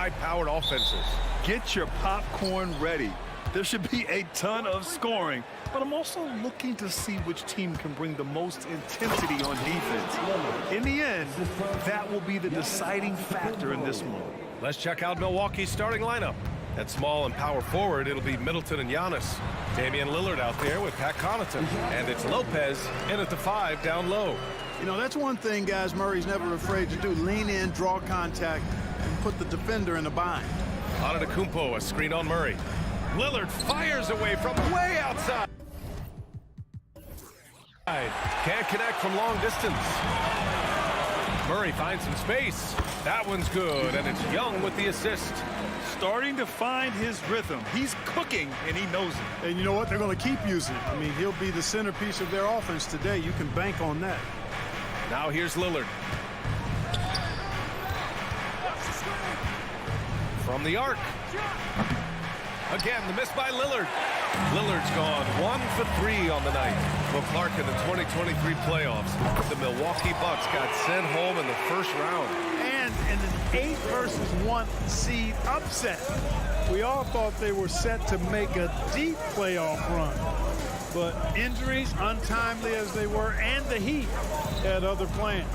high-powered offenses. Get your popcorn ready. There should be a ton of scoring, but I'm also looking to see which team can bring the most intensity on defense. In the end, that will be the deciding factor in this one. Let's check out Milwaukee's starting lineup. At small and power forward, it'll be Middleton and Giannis. Damian Lillard out there with Pat Connaughton. And it's Lopez in at the 5 down low. You know, that's one thing, guys, Murray's never afraid to do. Lean in, draw contact, and put the defender in a bind. Antetokounmpo, a screen on Murray. Lillard fires away from way outside. Can't connect from long distance. Murray finds some space. That one's good, and it's Young with the assist. Starting to find his rhythm. He's cooking, and he knows it. And you know what? They're going to keep using it. I mean, he'll be the centerpiece of their offense today. You can bank on that. Now here's Lillard. From the arc. Again, the miss by Lillard. Lillard's gone 1 for 3 on the night. Well, Clark, in the 2023 playoffs, the Milwaukee Bucks got sent home in the first round. And in an 8-versus-1 seed upset. We all thought they were set to make a deep playoff run. But injuries, untimely as they were, and the Heat had other plans.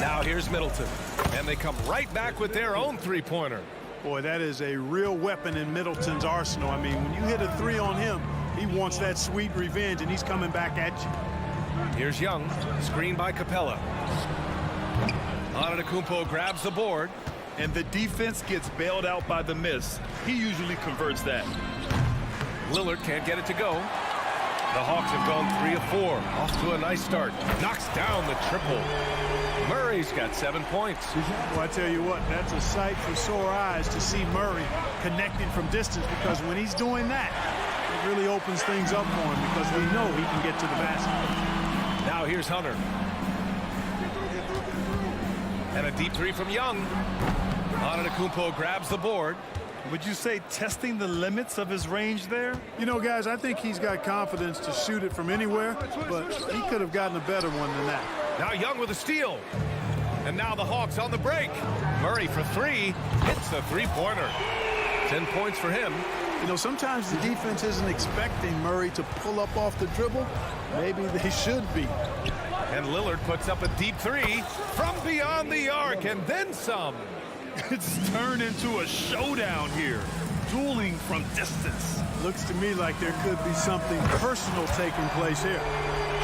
Now here's Middleton. And they come right back with their own three-pointer. Boy, that is a real weapon in Middleton's arsenal. I mean, when you hit a 3 on him, he wants that sweet revenge, and he's coming back at you. Here's Young, screened by Capella. Antetokounmpo grabs the board. And the defense gets bailed out by the miss. He usually converts that. Lillard can't get it to go. The Hawks have gone 3 of 4. Off to a nice start. Knocks down the triple. Murray's got 7 points. Well, I tell you what, that's a sight for sore eyes to see Murray connecting from distance, because when he's doing that, it really opens things up for him, because we know he can get to the basket. Now here's Hunter. And a deep 3 from Young. Antetokounmpo grabs the board. Would you say testing the limits of his range there? You know, guys, I think he's got confidence to shoot it from anywhere, but he could have gotten a better one than that. Now Young with a steal. And now the Hawks on the break. Murray for 3. Hits the three-pointer. 10 points for him. You know, sometimes the defense isn't expecting Murray to pull up off the dribble. Maybe they should be. And Lillard puts up a deep 3 from beyond the arc, and then some. It's turned into a showdown here. Dueling from distance. Looks to me like there could be something personal taking place here.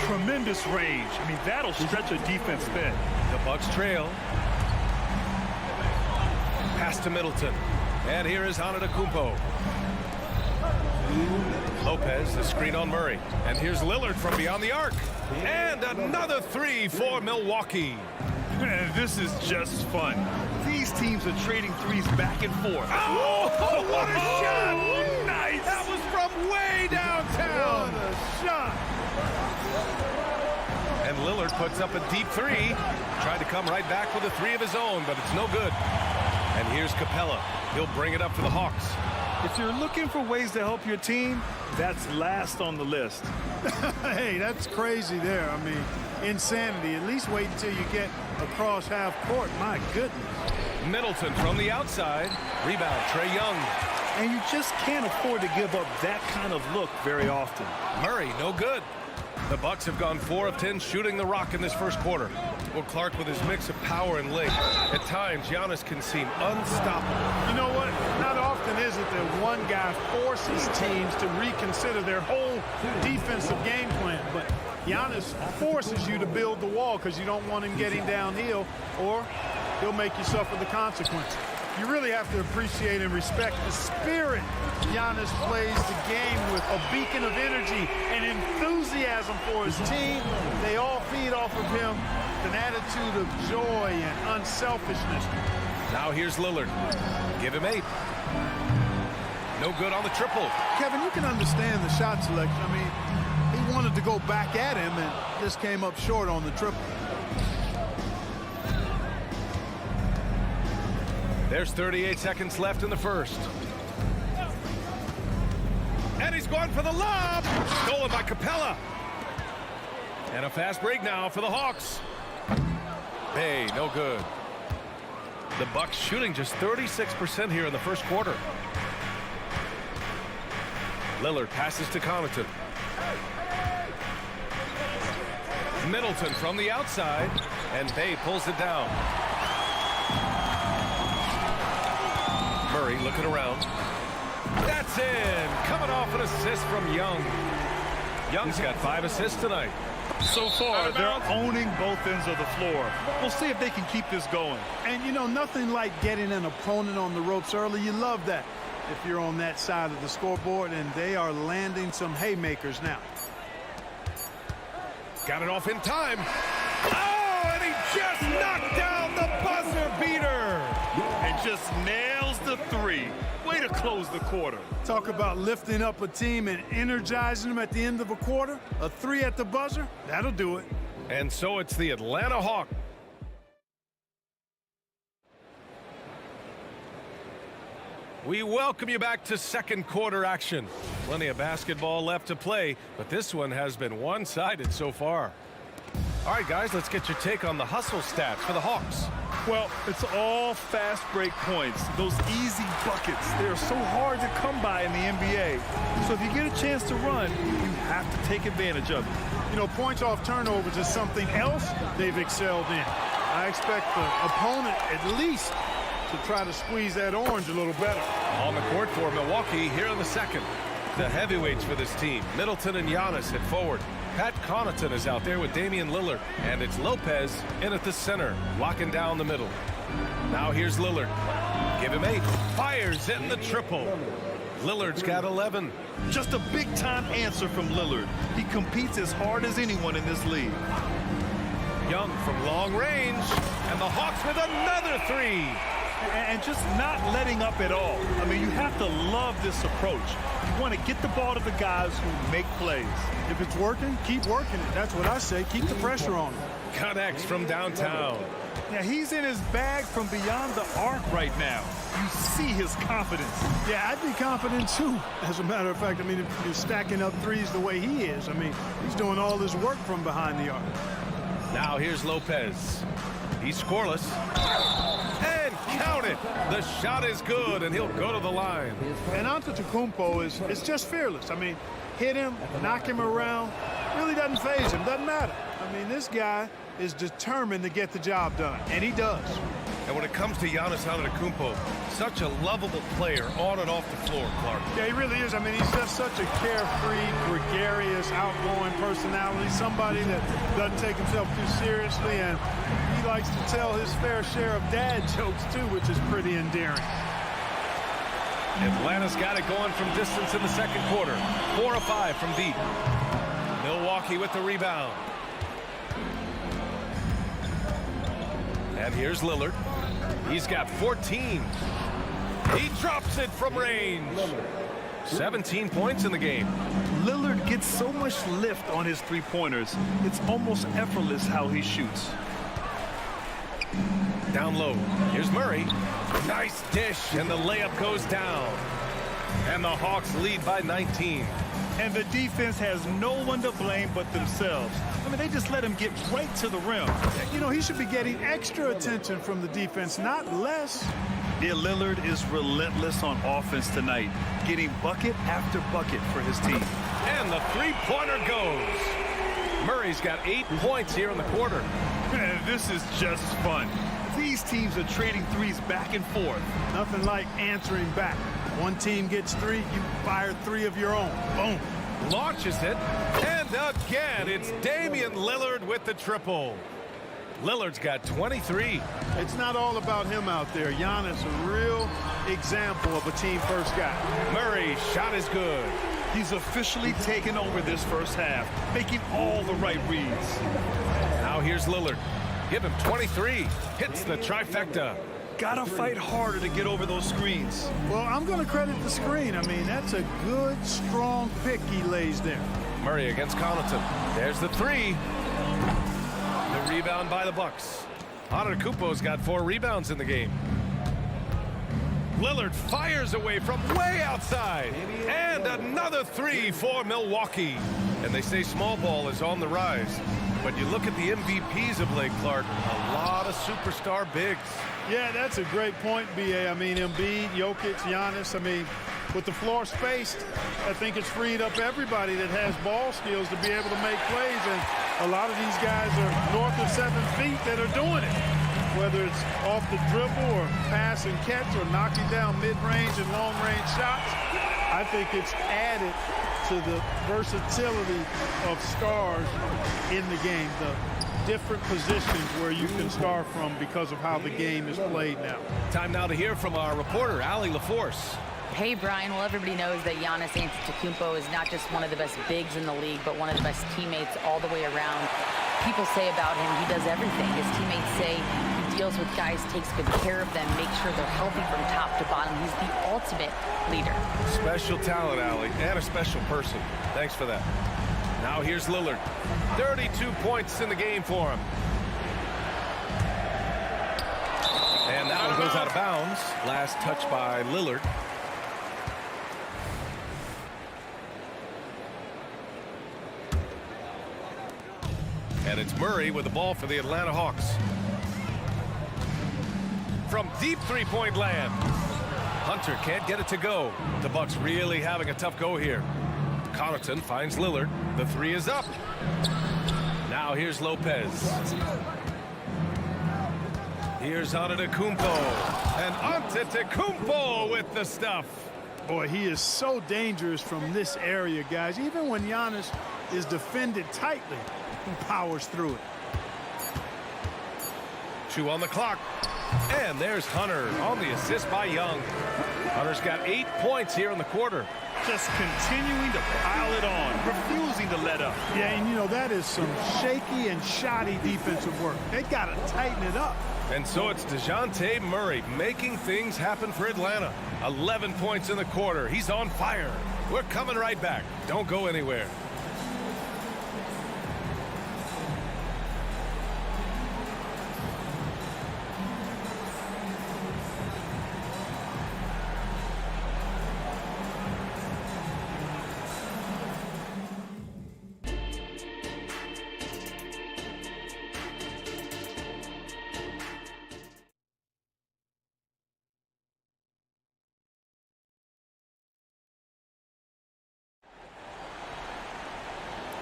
Tremendous range. I mean, that'll stretch a defense thin. The Bucks trail. Pass to Middleton. And here is Antetokounmpo. Lopez, the screen on Murray. And here's Lillard from beyond the arc. And another 3 for Milwaukee. This is just fun. These teams are trading threes back and forth. Oh, what a shot! Nice! That was from way downtown. What a shot! And Lillard puts up a deep 3. Tried to come right back with a 3 of his own, but it's no good. And here's Capella. He'll bring it up for the Hawks. If you're looking for ways to help your team, that's last on the list. Hey, that's crazy there. I mean, insanity. At least wait until you get across half court. My goodness. Middleton from the outside. Rebound, Trae Young. And you just can't afford to give up that kind of look very often. Murray, no good. The Bucks have gone 4 of 10 shooting the rock in this first quarter. Well, Clark, with his mix of power and length, at times Giannis can seem unstoppable. You know what? Not often is it that one guy forces teams to reconsider their whole defensive game plan. But Giannis forces you to build the wall because you don't want him getting downhill, or he'll make you suffer the consequences. You really have to appreciate and respect the spirit Giannis plays the game with, a beacon of energy and enthusiasm for his team. They all feed off of him, an attitude of joy and unselfishness. Now here's Lillard. Give him 8. No good on the triple. Kevin, you can understand the shot selection. I mean, he wanted to go back at him and just came up short on the triple. There's 38 seconds left in the first. And he's going for the lob. Stolen by Capella. And a fast break now for the Hawks. Hey, no good. The Bucks shooting just 36% here in the first quarter. Lillard passes to Connaughton. Middleton from the outside, and Bay pulls it down. Murray looking around. That's in. Coming off an assist from Young. Young's got 5 assists tonight. So far, they're owning both ends of the floor. We'll see if they can keep this going. And, you know, nothing like getting an opponent on the ropes early. You love that if you're on that side of the scoreboard, and they are landing some haymakers now. Got it off in time. Oh, and he just knocked down the buzzer beater. And just nails the 3. Way to close the quarter. Talk about lifting up a team and energizing them at the end of a quarter. A 3 at the buzzer, that'll do it. And so it's the Atlanta Hawks. We welcome you back to second quarter action. Plenty of basketball left to play, but this one has been one-sided so far. All right, guys, let's get your take on the hustle stats for the Hawks. Well, it's all fast break points. Those easy buckets, they're so hard to come by in the NBA. So if you get a chance to run, you have to take advantage of it. You know, points off turnovers is something else they've excelled in. I expect the opponent at least to try to squeeze that orange a little better. On the court for Milwaukee here in the second. The heavyweights for this team, Middleton and Giannis at forward. Pat Connaughton is out there with Damian Lillard, and it's Lopez in at the center, locking down the middle. Now here's Lillard. Give him 8. Fires in the triple. Lillard's got 11. Just a big-time answer from Lillard. He competes as hard as anyone in this league. Young from long range, and the Hawks with another 3. And just not letting up at all. I mean, you have to love this approach. You want to get the ball to the guys who make plays. If it's working, keep working it. That's what I say. Keep the pressure on him. Connects from downtown. Now, he's in his bag from beyond the arc right now. You see his confidence. Yeah, I'd be confident, too. As a matter of fact, I mean, if you're stacking up threes the way he is, I mean, he's doing all his work from behind the arc. Now here's Lopez. He's scoreless. And count it. The shot is good, and he'll go to the line. And Antetokounmpo is just fearless. I mean, hit him, knock him around, really doesn't faze him, doesn't matter. I mean, this guy is determined to get the job done, and he does. And when it comes to Giannis Antetokounmpo, such a lovable player on and off the floor, Clark. Yeah, he really is. I mean, he's just such a carefree, gregarious, outgoing personality, somebody that doesn't take himself too seriously, and he likes to tell his fair share of dad jokes, too, which is pretty endearing. Atlanta's got it going from distance in the second quarter. 4 of 5 from deep. Milwaukee with the rebound. And here's Lillard. He's got 14. He drops it from range. 17 points in the game. Lillard gets so much lift on his three-pointers. It's almost effortless how he shoots. Down low. Here's Murray. Nice dish, and the layup goes down. And the Hawks lead by 19. And the defense has no one to blame but themselves. I mean, they just let him get right to the rim. You know, he should be getting extra attention from the defense, not less. Yeah, Lillard is relentless on offense tonight, getting bucket after bucket for his team. And the three-pointer goes. Murray's got 8 points here in the quarter. Man, this is just fun. These teams are trading threes back and forth. Nothing like answering back. One team gets 3, you fire 3 of your own. Boom. Launches it, and again, it's Damian Lillard with the triple. Lillard's got 23. It's not all about him out there. Giannis, a real example of a team-first guy. Murray, shot is good. He's officially taken over this first half, making all the right reads. Now here's Lillard. Give him 23. Hits the trifecta. Gotta fight harder to get over those screens. Well, I'm going to credit the screen. I mean, that's a good, strong pick he lays there. Murray against Connaughton. There's the 3. The rebound by the Bucks. Antetokounmpo's got 4 rebounds in the game. Lillard fires away from way outside. And another 3 for Milwaukee. And they say small ball is on the rise. But you look at the MVPs of late, Clark, a lot of superstar bigs. Yeah, that's a great point, B.A. I mean, Embiid, Jokic, Giannis. I mean, with the floor spaced, I think it's freed up everybody that has ball skills to be able to make plays. And a lot of these guys are north of 7 feet that are doing it, whether it's off the dribble or pass and catch or knocking down mid-range and long-range shots. I think it's added to the versatility of stars in the game, the different positions where you can star from because of how the game is played now. Time now to hear from our reporter, Allie LaForce. Hey, Brian. Well, everybody knows that Giannis Antetokounmpo is not just one of the best bigs in the league, but one of the best teammates all the way around. People say about him, he does everything. His teammates say he deals with guys, takes good care of them, makes sure they're healthy from top to bottom. He's the ultimate leader. Special talent, Allie, and a special person. Thanks for that. Now here's Lillard. 32 points in the game for him. And that one goes out of bounds. Last touch by Lillard. And it's Murray with the ball for the Atlanta Hawks. From deep three-point land. Hunter can't get it to go. The Bucks really having a tough go here. Connaughton finds Lillard. The three is up. Now here's Lopez. Here's Antetokounmpo. And Antetokounmpo with the stuff. Boy, he is so dangerous from this area, guys. Even when Giannis is defended tightly, he powers through it. 2 on the clock. And there's Hunter on the assist by Young. Hunter's got 8 points here in the quarter. Just continuing to pile it on, refusing to let up. Yeah, and you know, that is some shaky and shoddy defensive work. They got to tighten it up. And so it's DeJounte Murray making things happen for Atlanta. 11 points in the quarter. He's on fire. We're coming right back. Don't go anywhere.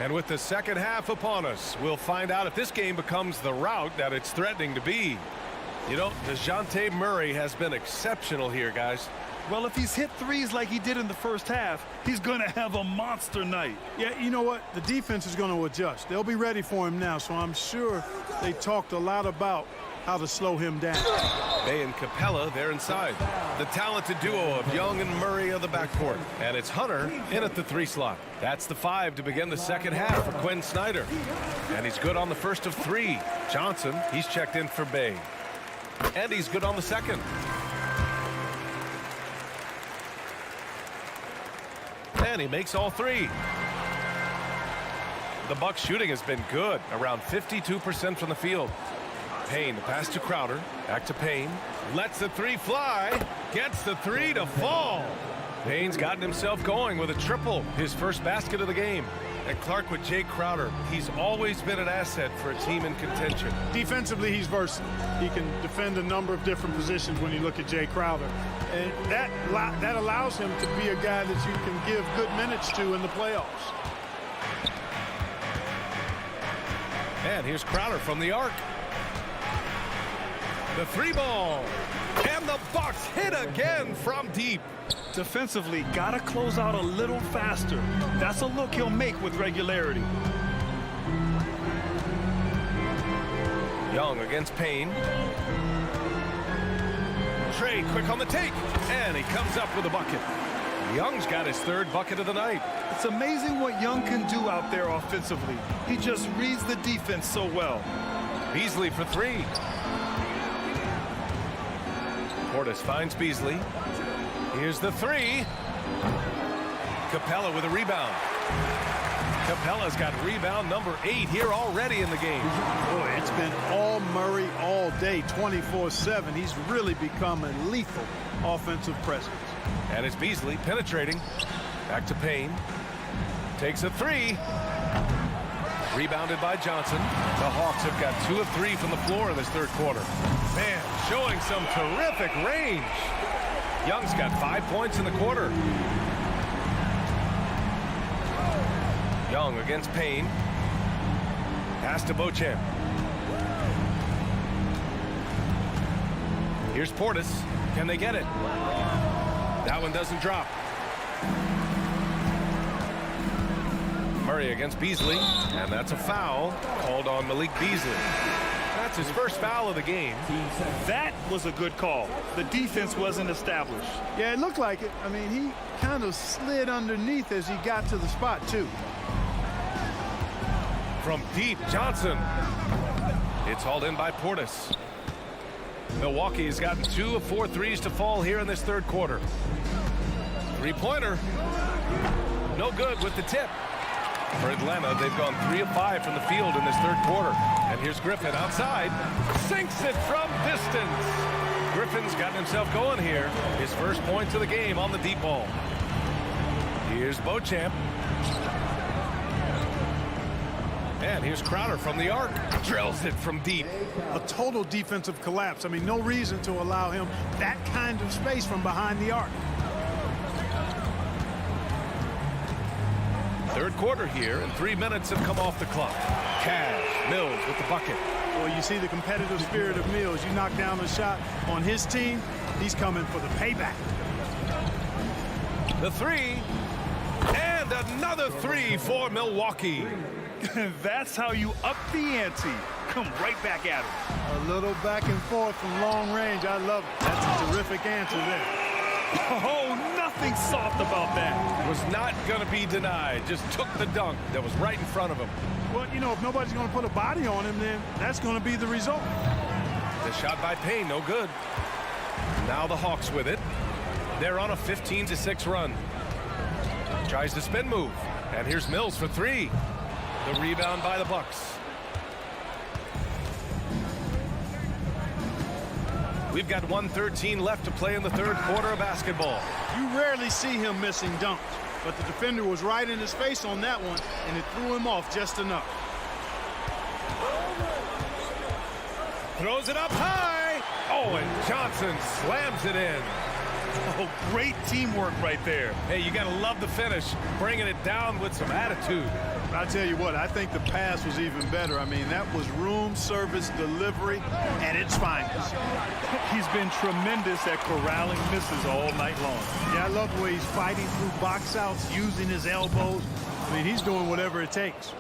And with the second half upon us, we'll find out if this game becomes the rout that it's threatening to be. You know, DeJounte Murray has been exceptional here, guys. Well, if he's hit threes like he did in the first half, he's going to have a monster night. Yeah, you know what? The defense is going to adjust. They'll be ready for him now, so I'm sure they talked a lot about how to slow him down. Bey and Capella, they're inside. The talented duo of Young and Murray of the backcourt. And it's Hunter in at the 3 slot. That's the 5 to begin the second half for Quinn Snyder. And he's good on the first of 3. Johnson, he's checked in for Bey. And he's good on the second. And he makes all 3. The Bucks shooting has been good, around 52% from the field. Payne, the pass to Crowder, back to Payne, lets the 3 fly, gets the 3 to fall. Payne's gotten himself going with a triple, his first basket of the game. And Clark, with Jay Crowder, he's always been an asset for a team in contention. Defensively, he's versatile. He can defend a number of different positions when you look at Jay Crowder. And that allows him to be a guy that you can give good minutes to in the playoffs. And here's Crowder from the arc. The 3 ball. And the Bucks hit again from deep. Defensively, got to close out a little faster. That's a look he'll make with regularity. Young against Payne. Trey quick on the take. And he comes up with a bucket. Young's got his 3rd bucket of the night. It's amazing what Young can do out there offensively. He just reads the defense so well. Beasley for 3. Portis finds Beasley. Here's the 3. Capella with a rebound. Capella's got rebound number 8 here already in the game. Boy, it's been all Murray all day, 24/7. He's really become a lethal offensive presence. And it's Beasley penetrating. Back to Payne. Takes a 3. Rebounded by Johnson. The Hawks have got 2 of 3 from the floor in this third quarter. Man, showing some terrific range. Young's got 5 points in the quarter. Young against Payne. Pass to Beauchamp. Here's Portis. Can they get it? That one doesn't drop. Murray against Beasley, and that's a foul called on Malik Beasley. That's his first foul of the game. That was a good call. The defense wasn't established. Yeah, it looked like it. I mean, he kind of slid underneath as he got to the spot, too. From deep, Johnson. It's hauled in by Portis. Milwaukee has gotten 2 of 4 threes to fall here in this third quarter. Three-pointer. No good with the tip. For Atlanta, they've gone 3 of 5 from the field in this third quarter. And here's Griffin outside. Sinks it from distance. Griffin's gotten himself going here. His first points of the game on the deep ball. Here's Beauchamp. And here's Crowder from the arc. Drills it from deep. A total defensive collapse. I mean, no reason to allow him that kind of space from behind the arc. Third quarter here, and 3 minutes have come off the clock. Cash, Mills with the bucket. Well, you see the competitive spirit of Mills. You knock down a shot on his team, he's coming for the payback. The three, and another three for Milwaukee. That's how you up the ante. Come right back at him. A little back and forth from long range. I love it. That's a terrific answer there. Oh, nothing soft about that. Was not going to be denied. Just took the dunk that was right in front of him. Well, you know, if nobody's going to put a body on him, then that's going to be the result. The shot by Payne, no good. Now the Hawks with it. They're on a 15-6 run. Tries the spin move. And here's Mills for three. The rebound by the Bucks. We've got 1:13 left to play in the third quarter of basketball. You rarely see him missing dunks, but the defender was right in his face on that one, and it threw him off just enough. Throws it up high. Oh, and Johnson slams it in. Oh, great teamwork right there. Hey, you got to love the finish, bringing it down with some attitude. I tell you what, I think the pass was even better. I mean, that was room service delivery at its finest. He's been tremendous at corralling misses all night long. Yeah, I love the way he's fighting through box outs, using his elbows. I mean, he's doing whatever it takes.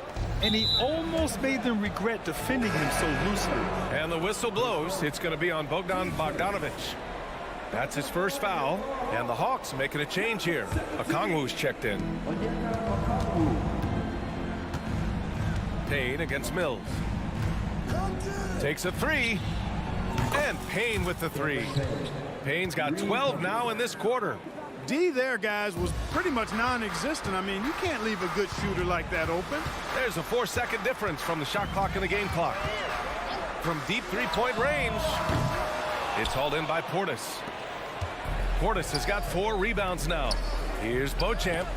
And he almost made them regret defending him so loosely. And the whistle blows. It's going to be on Bogdanovic. That's his first foul. And the Hawks making a change here. Okongwu's checked in. Payne against Mills. Takes a three. And Payne with the three. Payne's got 12 now in this quarter. D there, guys, was pretty much non-existent. I mean, you can't leave a good shooter like that open. There's a 4-second difference from the shot clock and the game clock. From deep three-point range, it's hauled in by Portis. Portis has got 4 rebounds now. Here's Beauchamp.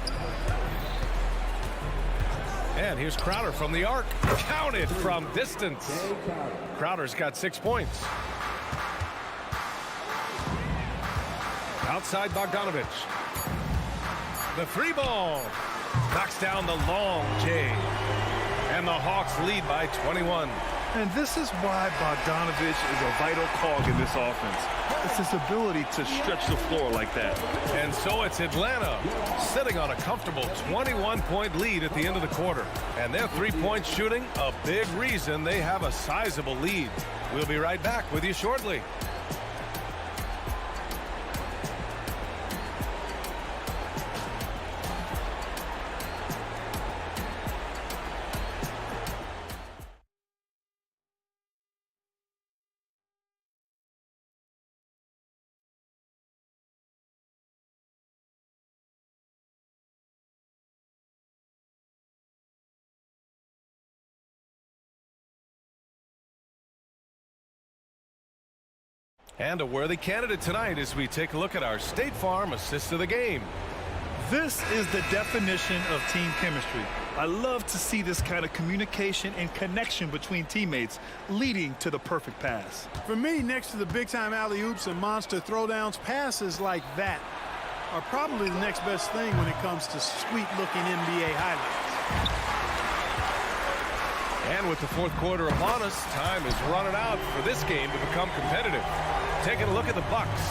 And here's Crowder from the arc. Counted from distance. Crowder's got 6 points. Outside Bogdanovic. The three ball. Knocks down the long J. And the Hawks lead by 21. And this is why Bogdanovic is a vital cog in this offense. It's his ability to stretch the floor like that. And so it's Atlanta sitting on a comfortable 21-point lead at the end of the quarter. And their three-point shooting, a big reason they have a sizable lead. We'll be right back with you shortly. And a worthy candidate tonight as we take a look at our State Farm assist of the game. This is the definition of team chemistry. I love to see this kind of communication and connection between teammates leading to the perfect pass. For me, next to the big-time alley-oops and monster throwdowns, passes like that are probably the next best thing when it comes to sweet-looking NBA highlights. And with the fourth quarter upon us, time is running out for this game to become competitive. Taking a look at the Bucks.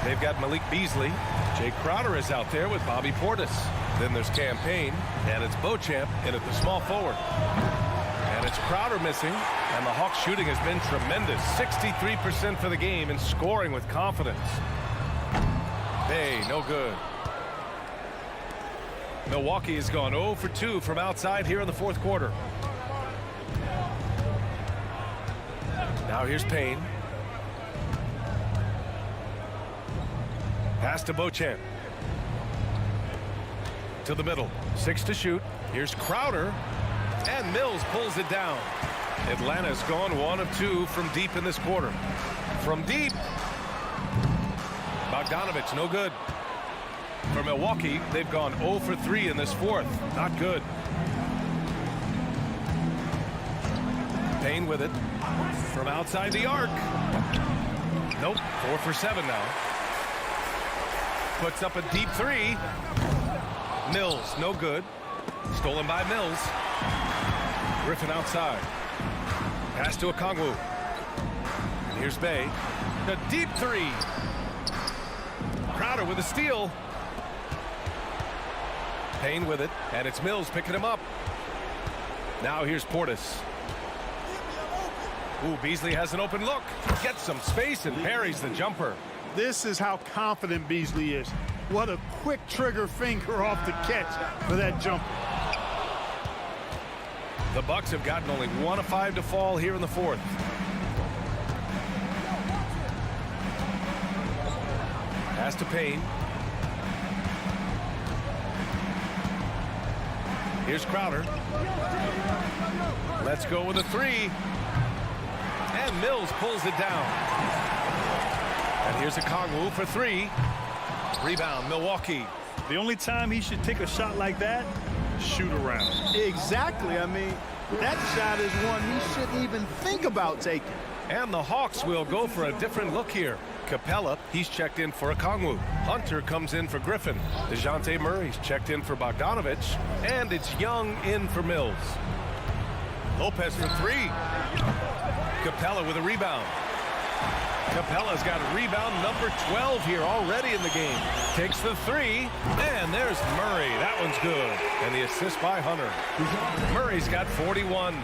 They've got Malik Beasley. Jake Crowder is out there with Bobby Portis. Then there's Cam Payne, and it's Beauchamp in at the small forward. And it's Crowder missing, and the Hawks shooting has been tremendous. 63% for the game and scoring with confidence. Hey, no good. Milwaukee has gone 0 for 2 from outside here in the fourth quarter. Now here's Payne. Pass to Beauchamp. To the middle. 6 to shoot. Here's Crowder. And Mills pulls it down. Atlanta's gone 1 of 2 from deep in this quarter. From deep. Bogdanovich, no good. For Milwaukee, they've gone 0 for 3 in this fourth. Not good. Payne with it. From outside the arc. Nope. 4 for 7 now. Puts up a deep 3. Mills, no good. Stolen by Mills. Griffin outside. Pass to Okongwu. And here's Bay. The deep 3. Crowder with a steal. Payne with it. And it's Mills picking him up. Now here's Portis. Ooh, Beasley has an open look. Gets some space and parries the jumper. This is how confident Beasley is. What a quick trigger finger off the catch for that jumper. The Bucks have gotten only 1 of 5 to fall here in the fourth. Pass to Payne. Here's Crowder. Let's go with a 3. And Mills pulls it down. And here's Okongwu for 3. Rebound, Milwaukee. The only time he should take a shot like that, shoot around. Exactly. I mean, that shot is one he shouldn't even think about taking. And the Hawks will go for a different look here. Capella, he's checked in for Okongwu. Hunter comes in for Griffin. DeJounte Murray's checked in for Bogdanovich. And it's Young in for Mills. Lopez for 3. Capella with a rebound. Capella's got a rebound number 12 here already in the game. Takes the 3, and there's Murray. That one's good. And the assist by Hunter. Murray's got 41.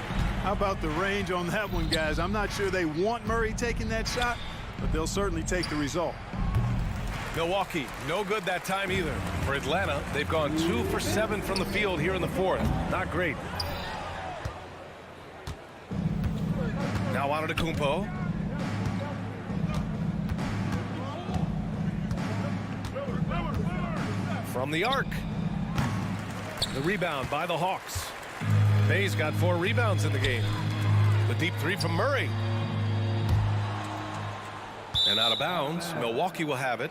How about the range on that one, guys? I'm not sure they want Murray taking that shot, but they'll certainly take the result. Milwaukee, no good that time either. For Atlanta, they've gone 2 for 7 from the field here in the fourth. Not great. Now on to Kumpo. From the arc. The rebound by the Hawks. Bay's got 4 rebounds in the game. The deep 3 from Murray. And out of bounds. Milwaukee will have it.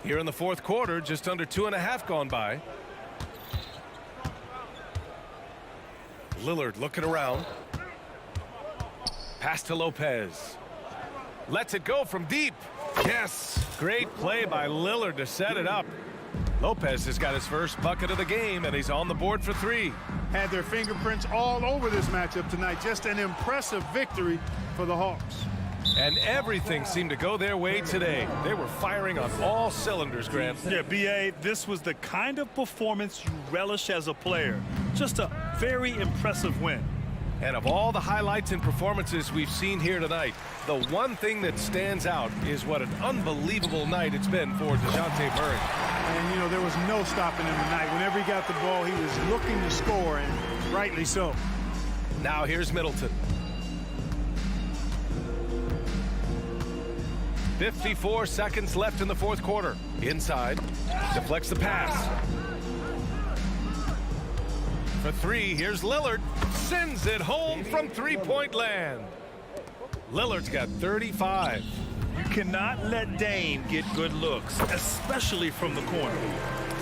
Here in the fourth quarter, just under 2.5 gone by. Lillard looking around. Pass to Lopez. Lets it go from deep. Yes, great play by Lillard to set it up. Lopez has got his first bucket of the game, and he's on the board for 3. Had their fingerprints all over this matchup tonight. Just an impressive victory for the Hawks. And everything seemed to go their way today. They were firing on all cylinders, Grant. Yeah, B.A., this was the kind of performance you relish as a player. Just a very impressive win. And of all the highlights and performances we've seen here tonight, the one thing that stands out is what an unbelievable night it's been for DeJounte Murray. And, you know, there was no stopping him tonight. Whenever he got the ball, he was looking to score, and rightly so. Now here's Middleton. 54 seconds left in the fourth quarter. Inside. Deflects the pass. For three, here's Lillard. Sends it home from three-point land. Lillard's got 35. You cannot let Dame get good looks, especially from the corner.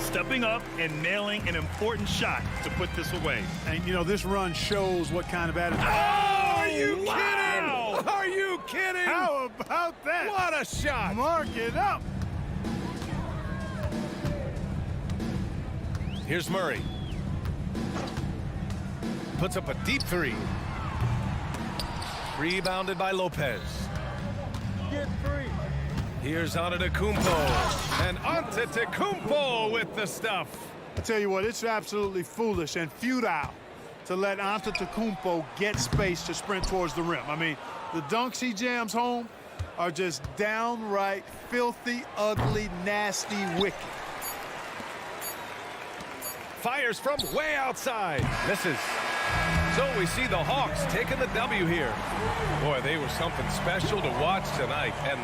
Stepping up and nailing an important shot to put this away. And, you know, this run shows what kind of attitude. Oh, are you kidding? Are you kidding? How about that? What a shot. Mark it up. Here's Murray. Puts up a deep three. Rebounded by Lopez. Get free. Here's Antetokounmpo. And Antetokounmpo with the stuff. I tell you what, it's absolutely foolish and futile to let Antetokounmpo get space to sprint towards the rim. I mean, the dunks he jams home are just downright filthy, ugly, nasty, wicked. Fires from way outside. Misses. So we see the Hawks taking the W here. Boy, they were something special to watch tonight. And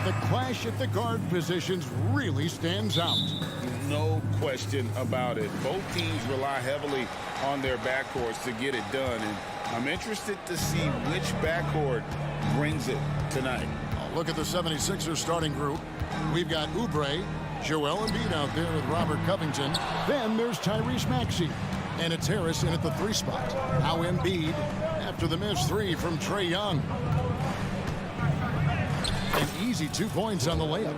the clash at the guard positions really stands out. No question about it. Both teams rely heavily on their backcourts to get it done, and I'm interested to see which backcourt brings it tonight. Look at the 76ers starting group. We've got Oubre, Joel Embiid out there with Robert Covington. Then there's Tyrese Maxey. And it's Harris in at the 3 spot. Now Embiid after the missed 3 from Trae Young. An easy 2 points on the layup.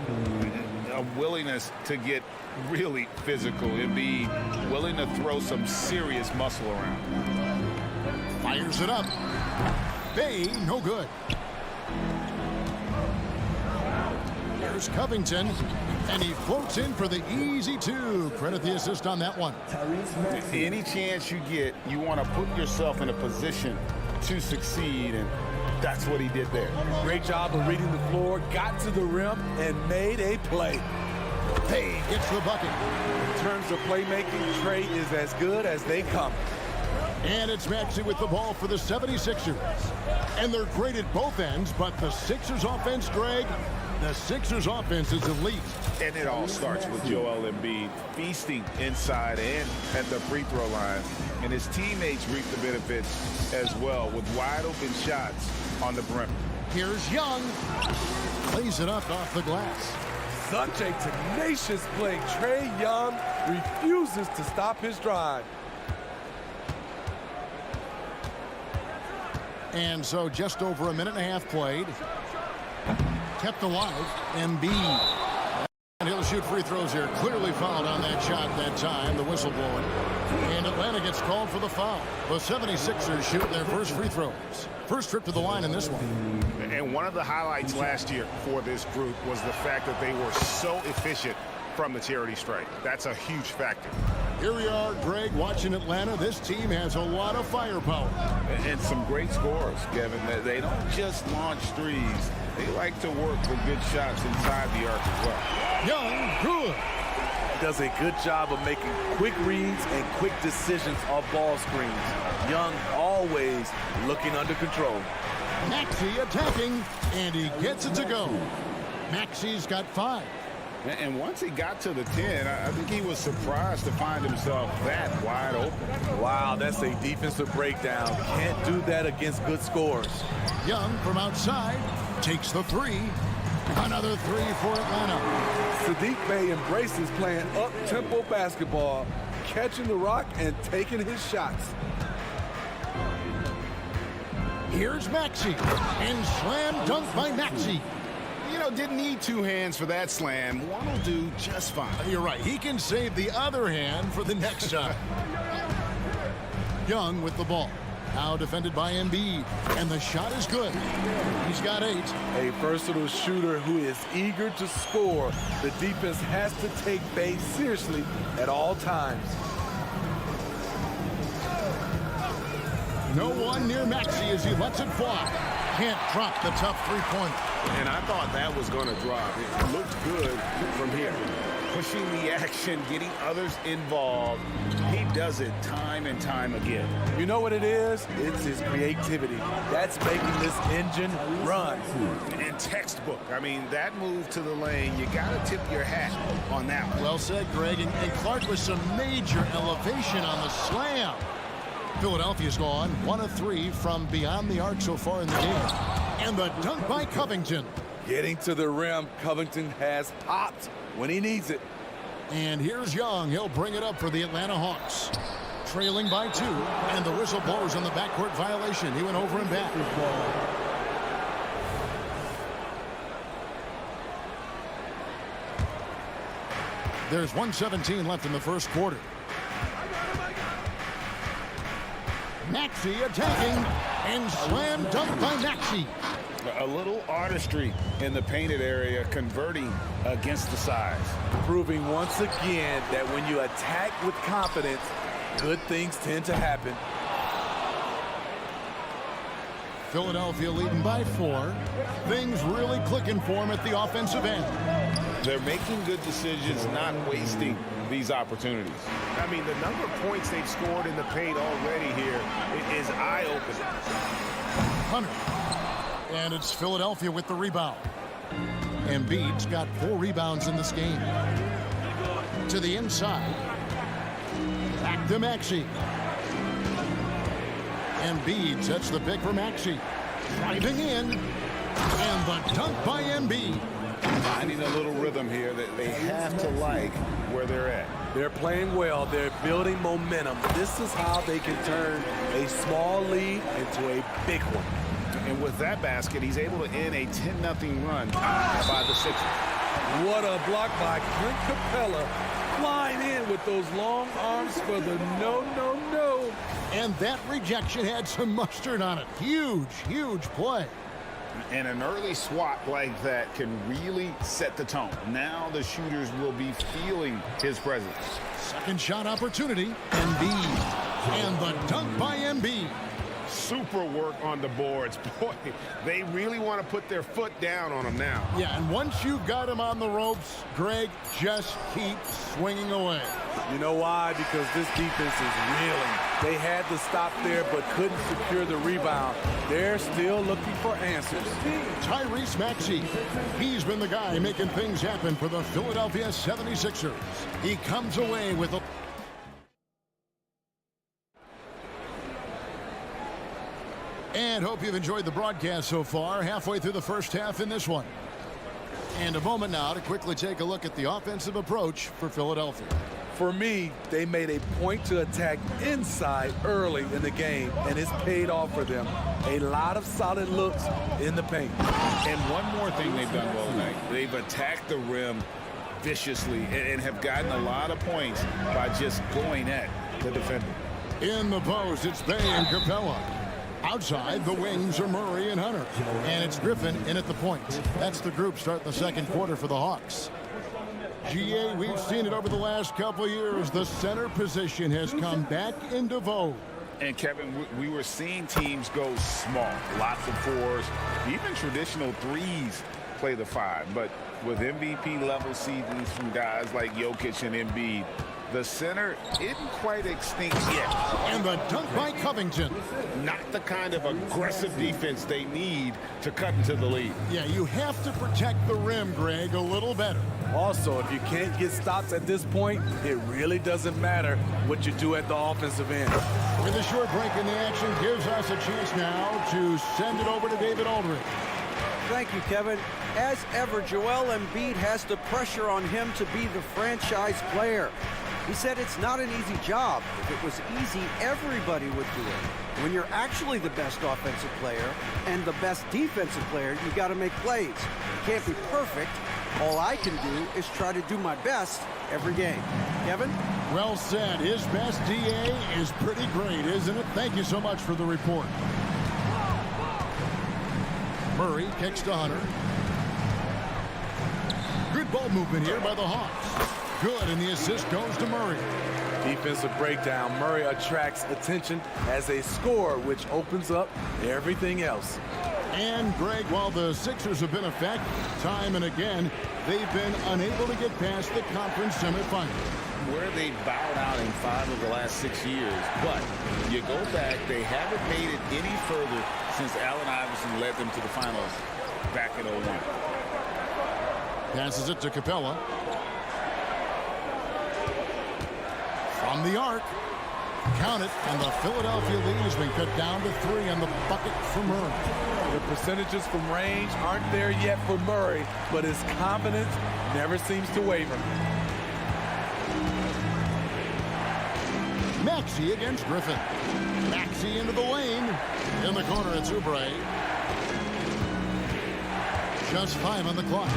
A willingness to get really physical. Embiid willing to throw some serious muscle around. Fires it up. Bay, no good. Here's Covington, and he floats in for the easy 2. Credit the assist on that one. Any chance you get, you want to put yourself in a position to succeed, and that's what he did there. Great job of reading the floor, got to the rim, and made a play. Bay gets the bucket. In terms of playmaking, Trae is as good as they come. And it's Maxey with the ball for the 76ers. And they're great at both ends, but the Sixers offense, Greg, the Sixers offense is elite. And it all starts with Joel Embiid feasting inside and at the free throw line. And his teammates reap the benefits as well with wide open shots on the brim. Here's Young. Plays it up off the glass. Such a tenacious play. Trae Young refuses to stop his drive. And so just over a minute and a half played. Kept alive. Embiid. And he'll shoot free throws here. Clearly fouled on that shot that time. The whistle blowing. And Atlanta gets called for the foul. The 76ers shoot their first free throws. First trip to the line in this one. And one of the highlights last year for this group was the fact that they were so efficient from the charity stripe. That's a huge factor. Here we are, Greg, watching Atlanta. This team has a lot of firepower. And some great scores, Kevin. They don't just launch threes. They like to work for good shots inside the arc as well. Young, good. Does a good job of making quick reads and quick decisions off ball screens. Young always looking under control. Maxey attacking, and he gets it to go. Maxey's got 5. And once he got to the 10, I think he was surprised to find himself that wide open. Wow, that's a defensive breakdown. Can't do that against good scores. Young from outside takes the 3. Another 3 for Atlanta. Saddiq Bey embraces playing up-tempo basketball, catching the rock and taking his shots. Here's Maxey, and slam dunk by Maxey. You know, didn't need 2 hands for that slam. One will do just fine. You're right. He can save the other hand for the next shot. Young with the ball. Now defended by Embiid. And the shot is good. He's got 8. A versatile shooter who is eager to score. The defense has to take Bey seriously at all times. No one near Maxey as he lets it fly. Can't drop the tough 3-pointer. And I thought that was going to drop. It looked good from here. Pushing the action, getting others involved. He does it time and time again. You know what it is? It's his creativity. That's making this engine run. And textbook. I mean, that move to the lane, you got to tip your hat on that one. Well said, Greg. And Clark with some major elevation on the slam. Philadelphia's gone 1 of 3 from beyond the arc so far in the game. And the dunk by Covington. Getting to the rim, Covington has popped when he needs it. And here's Young. He'll bring it up for the Atlanta Hawks. Trailing by 2. And the whistle blows on the backcourt violation. He went over and back. There's 1:17 left in the first quarter. Maxey attacking, and slam dunk by Maxey. A little artistry in the painted area, converting against the size. Proving once again that when you attack with confidence, good things tend to happen. Philadelphia leading by 4. Things really clicking for him at the offensive end. They're making good decisions, not wasting these opportunities. I mean, the number of points they've scored in the paint already here is eye-opening. Hunter. And it's Philadelphia with the rebound. Embiid's got 4 rebounds in this game. To the inside. Back to Maxey. Embiid sets the pick for Maxey. Driving in. And the dunk by Embiid. Finding a little rhythm here that they have to like where they're at. They're playing well. They're building momentum. This is how they can turn a small lead into a big one. And with that basket, he's able to end a 10-0 run by the Sixers. What a block by Clint Capella. Flying in with those long arms for the no. And that rejection had some mustard on it. Huge, huge play. And an early swat like that can really set the tone. Now the shooters will be feeling his presence. Second shot opportunity. Embiid. And the dunk by Embiid. Super work on the boards. Boy, they really want to put their foot down on him now. Yeah, and once you've got him on the ropes, Greg, just keep swinging away. You know why? Because this defense is reeling. They had to stop there but couldn't secure the rebound. They're still looking for answers. Tyrese Maxey. He's been the guy making things happen for the Philadelphia 76ers. He comes away with a... And hope you've enjoyed the broadcast so far. Halfway through the first half in this one. And a moment now to quickly take a look at the offensive approach for Philadelphia. For me, they made a point to attack inside early in the game, and it's paid off for them. A lot of solid looks in the paint. And one more thing they've done well tonight. They've attacked the rim viciously and have gotten a lot of points by just going at the defender. In the post, it's Bay and Capella. Outside, the wings are Murray and Hunter. And it's Griffin in at the point. That's the group starting the second quarter for the Hawks. GA, we've seen it over the last couple of years. The center position has come back into vogue. And, Kevin, we were seeing teams go small. Lots of fours, even traditional threes play the 5. But with MVP-level seasons from guys like Jokic and Embiid, the center isn't quite extinct yet. And the dunk by Covington. Not the kind of aggressive defense they need to cut into the lead. Yeah, you have to protect the rim, Greg, a little better. Also, if you can't get stops at this point, it really doesn't matter what you do at the offensive end. With a short break in the action gives us a chance now to send it over to David Aldridge. Thank you, Kevin. As ever, Joel Embiid has the pressure on him to be the franchise player. He said it's not an easy job. If it was easy, everybody would do it. When you're actually the best offensive player and the best defensive player, you got to make plays. You can't be perfect. All I can do is try to do my best every game. Kevin? Well said. His best DA is pretty great, isn't it? Thank you so much for the report. Murray kicks to Hunter. Good ball movement here by the Hawks. Good, and the assist goes to Murray. Defensive breakdown. Murray attracts attention as a scorer, which opens up everything else. And, Greg, while the Sixers have been effective time and again, they've been unable to get past the conference semifinal. Where they bowed out in 5 of the last 6 years. But you go back, they haven't made it any further since Allen Iverson led them to the finals back in 01. Passes it to Capella. From the arc. Count it, and the Philadelphia lead has been cut down to 3 on the bucket for Murray. The percentages from range aren't there yet for Murray, but his confidence never seems to waver. Maxey against Griffin. Maxey into the lane. In the corner, it's Oubre. Just 5 on the clock.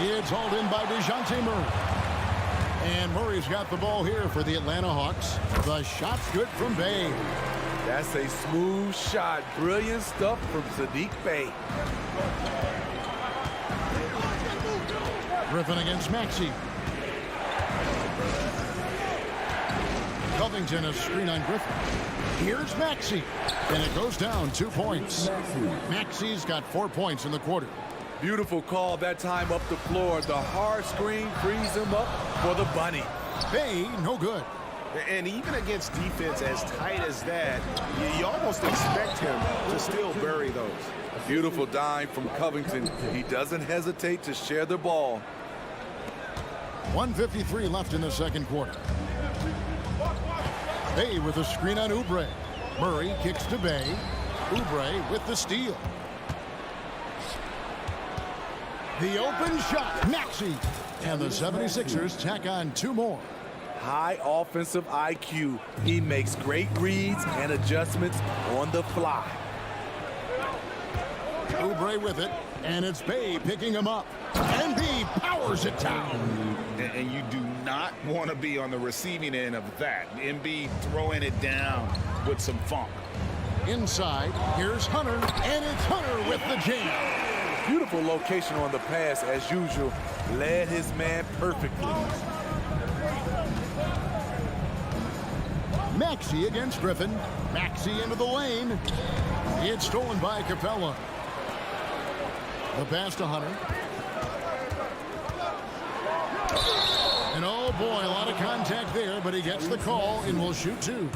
It's hauled in by DeJounte Murray. And Murray's got the ball here for the Atlanta Hawks. The shot's good from Bay. That's a smooth shot. Brilliant stuff from Sadiq Bey. Griffin against Maxey. Covington, a screen on Griffin. Here's Maxey. And it goes down 2 points. Maxey's got 4 points in the quarter. Beautiful call that time up the floor. The hard screen frees him up for the bunny. Bay, no good. And even against defense as tight as that, you almost expect him to still bury those. Beautiful dime from Covington. He doesn't hesitate to share the ball. 1:53 left in the second quarter. Bay with a screen on Oubre. Murray kicks to Bay. Oubre with the steal. The open shot, Maxey. And the 76ers tack on 2 more. High offensive IQ. He makes great reads and adjustments on the fly. Oubre with it, and it's Bay picking him up. And B powers it down. And you do not want to be on the receiving end of that. Embiid throwing it down with some funk. Inside, here's Hunter, and it's Hunter with the jam. Beautiful location on the pass as usual. Led his man perfectly. Maxey against Griffin. Maxey into the lane. It's stolen by Capella. The pass to Hunter. And oh boy, a lot of contact there, but he gets the call and will shoot 2.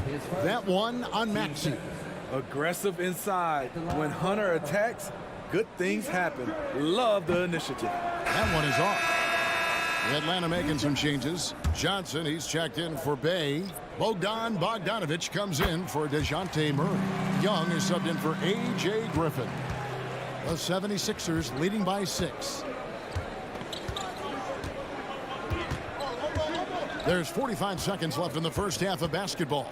That one on Maxey. Aggressive inside. When Hunter attacks, good things happen. Love the initiative. That one is off. Atlanta making some changes. Johnson, he's checked in for Bay. Bogdanovich comes in for DeJounte Murray. Young is subbed in for A.J. Griffin. The 76ers leading by 6. There's 45 seconds left in the first half of basketball.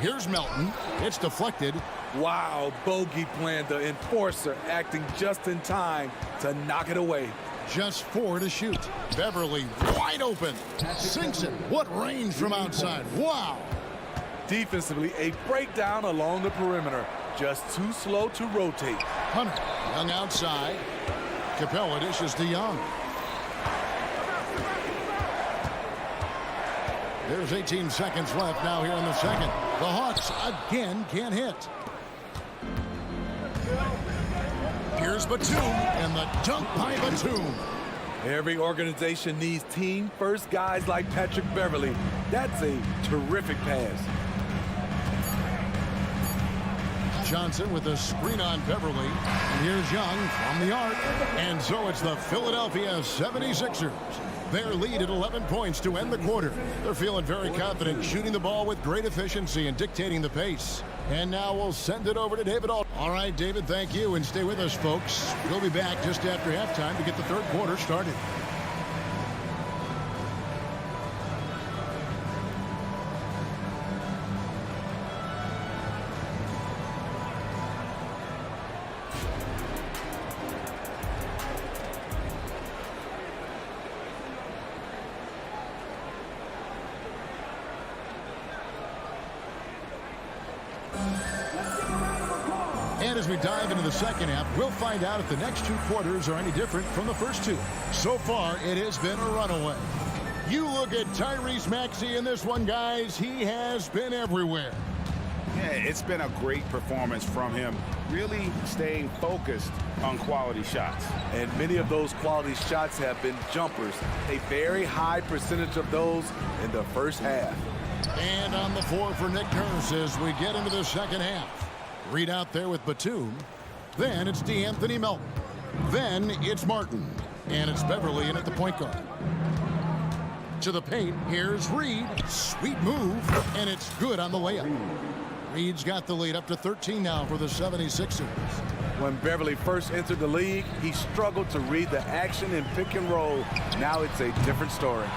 Here's Melton. It's deflected. Wow, bogey plan, the enforcer acting just in time to knock it away. Just 4 to shoot. Beverly wide open. Sinks it. What range from outside. Wow. Defensively, a breakdown along the perimeter. Just too slow to rotate. Hunter. Young outside. Capella dishes to Young. There's 18 seconds left now here in the second. The Hawks again can't hit. Here's Batum, and the dunk by Batum. Every organization needs team-first guys like Patrick Beverly. That's a terrific pass. Johnson with a screen on Beverly. And here's Young from the arc. And so it's the Philadelphia 76ers. Their lead at 11 points to end the quarter. They're feeling very confident, shooting the ball with great efficiency and dictating the pace. And now we'll send it over to David All right, David, thank you. And stay with us, folks. We'll be back just after halftime to get the third quarter started. And as we dive into the second half, we'll find out if the next 2 quarters are any different from the first 2. So far, it has been a runaway. You look at Tyrese Maxey in this one, guys. He has been everywhere. Yeah, it's been a great performance from him. Really staying focused on quality shots. And many of those quality shots have been jumpers. A very high percentage of those in the first half. And on the floor for Nick Nurse as we get into the second half. Reed out there with Batum. Then it's DeAnthony Melton. Then it's Martin. And it's Beverly in at the point guard. To the paint, here's Reed. Sweet move, and it's good on the layup. Reed's got the lead up to 13 now for the 76ers. When Beverly first entered the league, he struggled to read the action in pick and roll. Now it's a different story.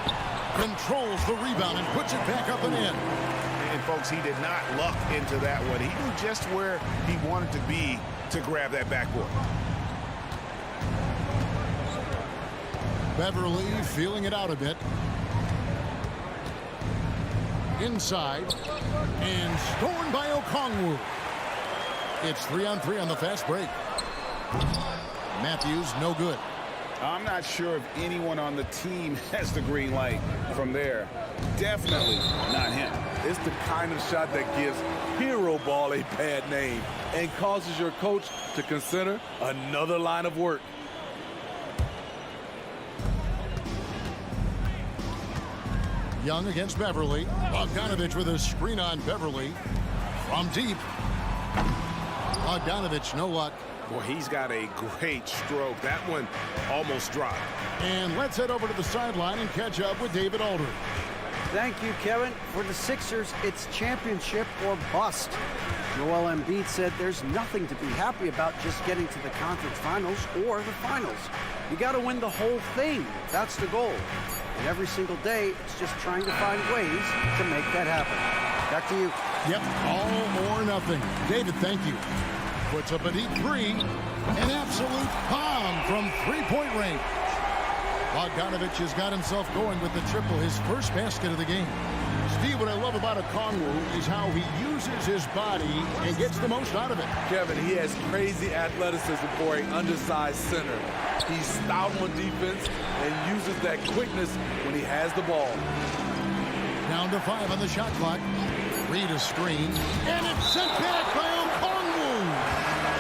Controls the rebound and puts it back up and in. And folks, he did not luck into that one. He knew just where he wanted to be to grab that backboard. Beverly feeling it out a bit. Inside. And stolen by Okongwu. It's 3-on-3 on the fast break. Matthews, no good. I'm not sure if anyone on the team has the green light from there. Definitely not him. It's the kind of shot that gives hero ball a bad name and causes your coach to consider another line of work. Young against Beverly. Bogdanovich with a screen on Beverly. From deep. Bogdanovich, no luck. Boy, he's got a great stroke. That one almost dropped. And let's head over to the sideline and catch up with David Aldridge. Thank you, Kevin. For the Sixers, it's championship or bust. Joel Embiid said there's nothing to be happy about just getting to the conference finals or the finals. You got to win the whole thing. That's the goal. And every single day, it's just trying to find ways to make that happen. Back to you. Yep, all or nothing. David, thank you. Puts up a deep three. An absolute bomb from three-point range. Bogdanovich has got himself going with the triple, his first basket of the game. Steve, what I love about Okongwu is how he uses his body and gets the most out of it. Kevin, he has crazy athleticism for an undersized center. He's stout on defense and uses that quickness when he has the ball. Down to 5 on the shot clock. Reed a screen, and it's sent back by Okongwu.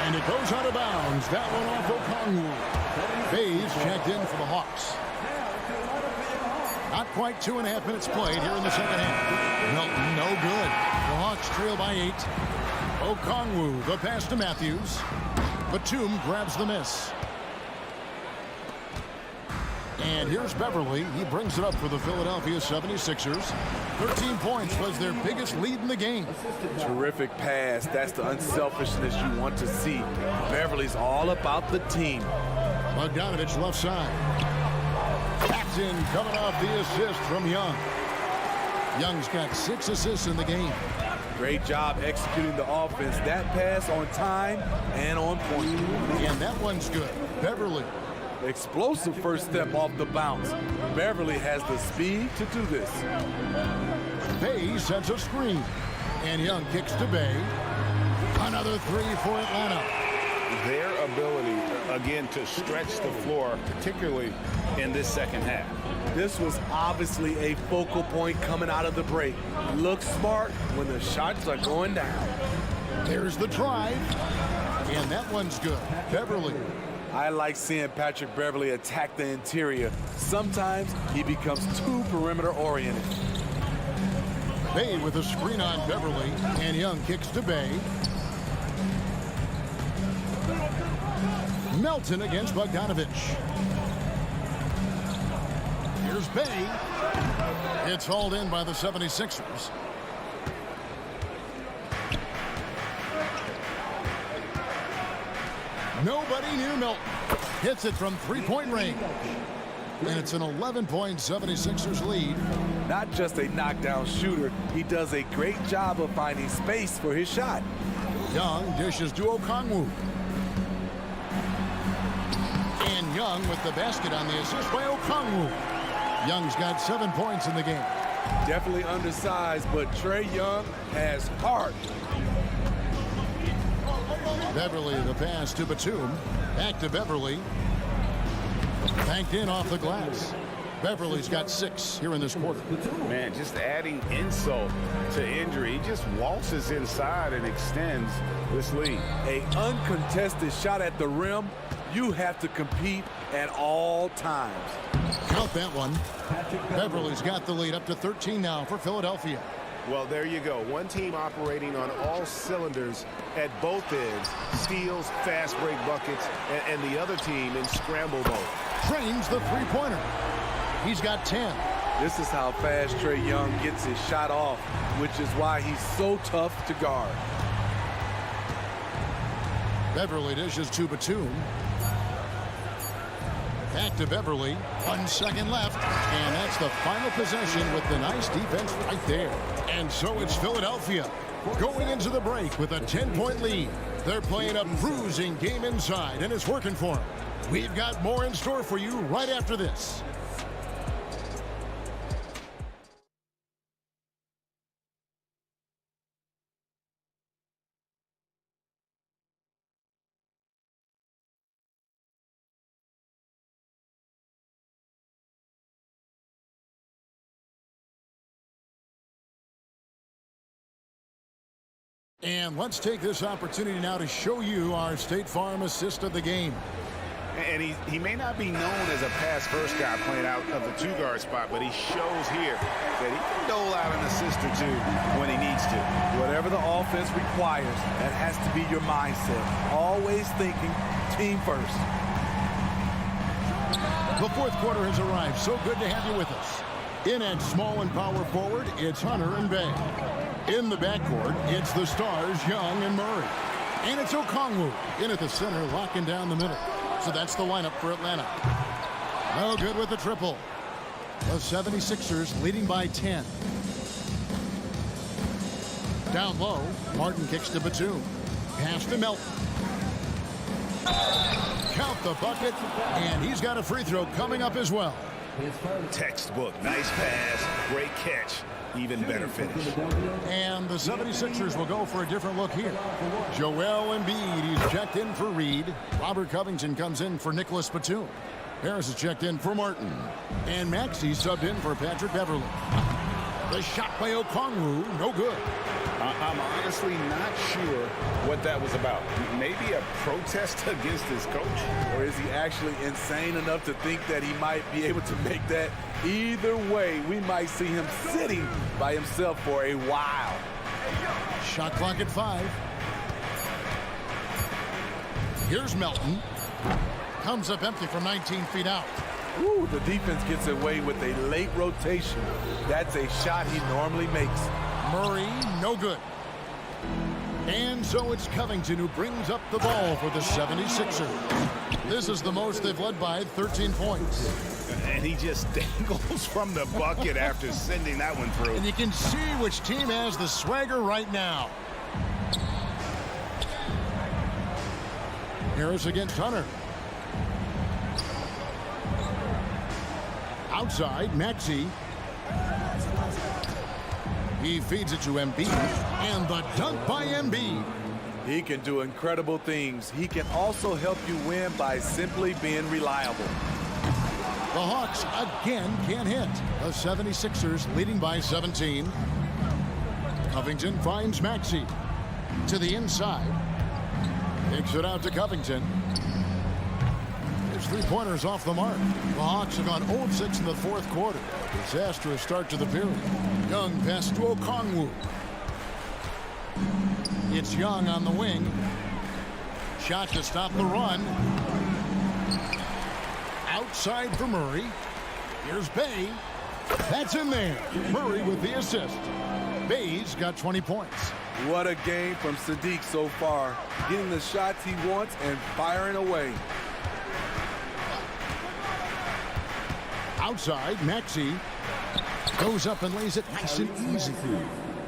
And it goes out of bounds. That one off Okongwu. Bays checked in for the Hawks. Not quite 2.5 minutes played here in the second half. Milton, no good. The Hawks trail by 8. Okongwu, the pass to Matthews. Batum grabs the miss. And here's Beverly. He brings it up for the Philadelphia 76ers. 13 points was their biggest lead in the game. Terrific pass. That's the unselfishness you want to see. Beverly's all about the team. Bogdanovich left side. Taps in, coming off the assist from Young. Young's got 6 assists in the game. Great job executing the offense. That pass on time and on point. And that one's good. Beverly. Explosive first step off the bounce. Beverly has the speed to do this. Bay sets a screen. And Young kicks to Bay. Another 3 for Atlanta. Their ability, again, to stretch the floor, particularly in this second half. This was obviously a focal point coming out of the break. Look smart when the shots are going down. There's the drive. And that one's good. Beverly. I like seeing Patrick Beverly attack the interior. Sometimes he becomes too perimeter oriented. Bay with a screen on Beverly. And Young kicks to Bay. Melton against Bogdanovich. Here's Bay. It's hauled in by the 76ers. Nobody near Melton. Hits it from three-point range. And it's an 11-point 76ers lead. Not just a knockdown shooter, he does a great job of finding space for his shot. Young dishes to Okongwu. And Young with the basket on the assist by Okongwu. Young's got 7 points in the game. Definitely undersized, but Trae Young has heart. Beverly, the pass to Batum. Back to Beverly. Banked in off the glass. Beverly's got 6 here in this quarter. Man, just adding insult to injury. He just waltzes inside and extends this lead. An uncontested shot at the rim. You have to compete at all times. Count that one. Beverly's got the lead up to 13 now for Philadelphia. Well, there you go. One team operating on all cylinders at both ends. Steals, fast break buckets, and the other team in scramble mode. Trains the three-pointer. He's got 10. This is how fast Trae Young gets his shot off, which is why he's so tough to guard. Beverly dishes to Batum. Back to Beverly. 1 second left. And that's the final possession with the nice defense right there. And so it's Philadelphia going into the break with a 10-point lead. They're playing a bruising game inside, and it's working for them. We've got more in store for you right after this. And let's take this opportunity now to show you our State Farm assist of the game. And he may not be known as a pass-first guy playing out of the two-guard spot, but he shows here that he can dole out an assist or two when he needs to. Whatever the offense requires, that has to be your mindset. Always thinking team first. The fourth quarter has arrived. So good to have you with us. In at small and power forward, it's Hunter and Bay. In the backcourt, it's the stars, Young and Murray. And it's Okongwu in at the center, locking down the middle. So that's the lineup for Atlanta. No good with the triple. The 76ers leading by 10. Down low, Martin kicks to Batum. Pass to Melton. Count the bucket, and he's got a free throw coming up as well. Textbook. Nice pass. Great catch. Even better finish. And the 76ers will go for a different look here. Joel Embiid, he's checked in for Reed. Robert Covington comes in for Nicholas Batum. Harris is checked in for Martin. And Maxey subbed in for Patrick Beverly. The shot by Okongwu, no good. I'm honestly not sure what that was about. Maybe a protest against his coach? Or is he actually insane enough to think that he might be able to make that? Either way, we might see him sitting by himself for a while. Shot clock at 5. Here's Melton. Comes up empty from 19 feet out. Ooh, the defense gets away with a late rotation. That's a shot he normally makes. Murray, no good. And so it's Covington who brings up the ball for the 76ers. This is the most they've led by 13 points. And he just dangles from the bucket after sending that one through. And you can see which team has the swagger right now. Harris against Hunter. Outside, Maxey. He feeds it to Embiid, and the dunk by Embiid. He can do incredible things. He can also help you win by simply being reliable. The Hawks again can't hit. The 76ers leading by 17. Covington finds Maxey to the inside. Takes it out to Covington. His three-pointers off the mark. The Hawks have gone 0-6 in the fourth quarter. Disastrous start to the period. Young pass to Okongwu. It's Young on the wing. Shot to stop the run. Outside for Murray. Here's Bay. That's in there. Murray with the assist. Bay's got 20 points. What a game from Sadiq so far. Getting the shots he wants and firing away. Outside, Maxey goes up and lays it nice and easy.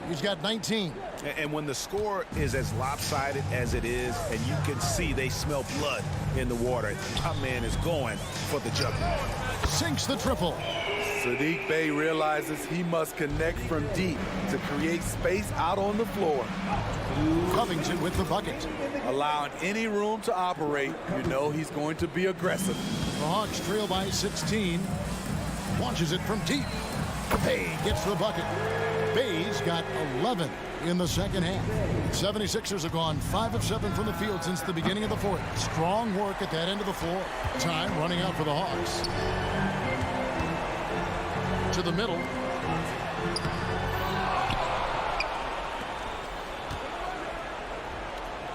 He's got 19. And when the score is as lopsided as it is, and you can see they smell blood in the water, our man is going for the jugular. Sinks the triple. Sadiq Bey realizes he must connect from deep to create space out on the floor. Covington with the bucket. Allowing any room to operate, you know he's going to be aggressive. The Hawks trail by 16. Launches it from deep. Bay gets the bucket. Bay's got 11 in the second half. 76ers have gone 5 of 7 from the field since the beginning of the fourth. Strong work at that end of the floor. Time running out for the Hawks. To the middle.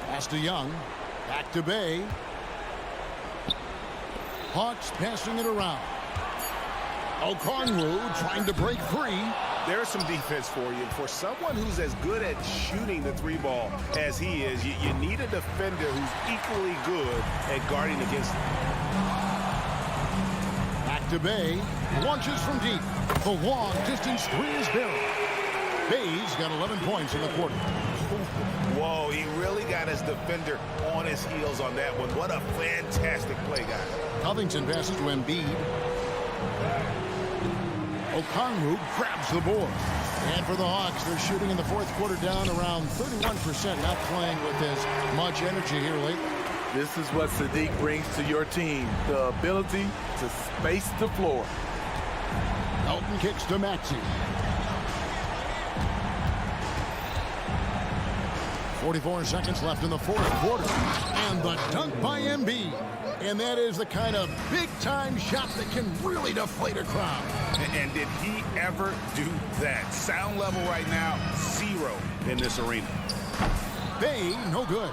Pass to Young. Back to Bay. Hawks passing it around. Okongwu trying to break free. There's some defense for you. For someone who's as good at shooting the three ball as he is, you need a defender who's equally good at guarding against him. Back to Bay. Launches from deep. The long distance three is buried. Bay's got 11 points in the quarter. Whoa, he really got his defender on his heels on that one. What a fantastic play, guys. Covington passes to Embiid. Okongwu grabs the board. And for the Hawks, they're shooting in the fourth quarter down around 31%, not playing with as much energy here lately. This is what Sadiq brings to your team, the ability to space the floor. Elton kicks to Maxey. 44 seconds left in the fourth quarter. And the dunk by Embiid. And that is the kind of big-time shot that can really deflate a crowd. And did he ever do that? Sound level right now, 0 in this arena. Bay, no good.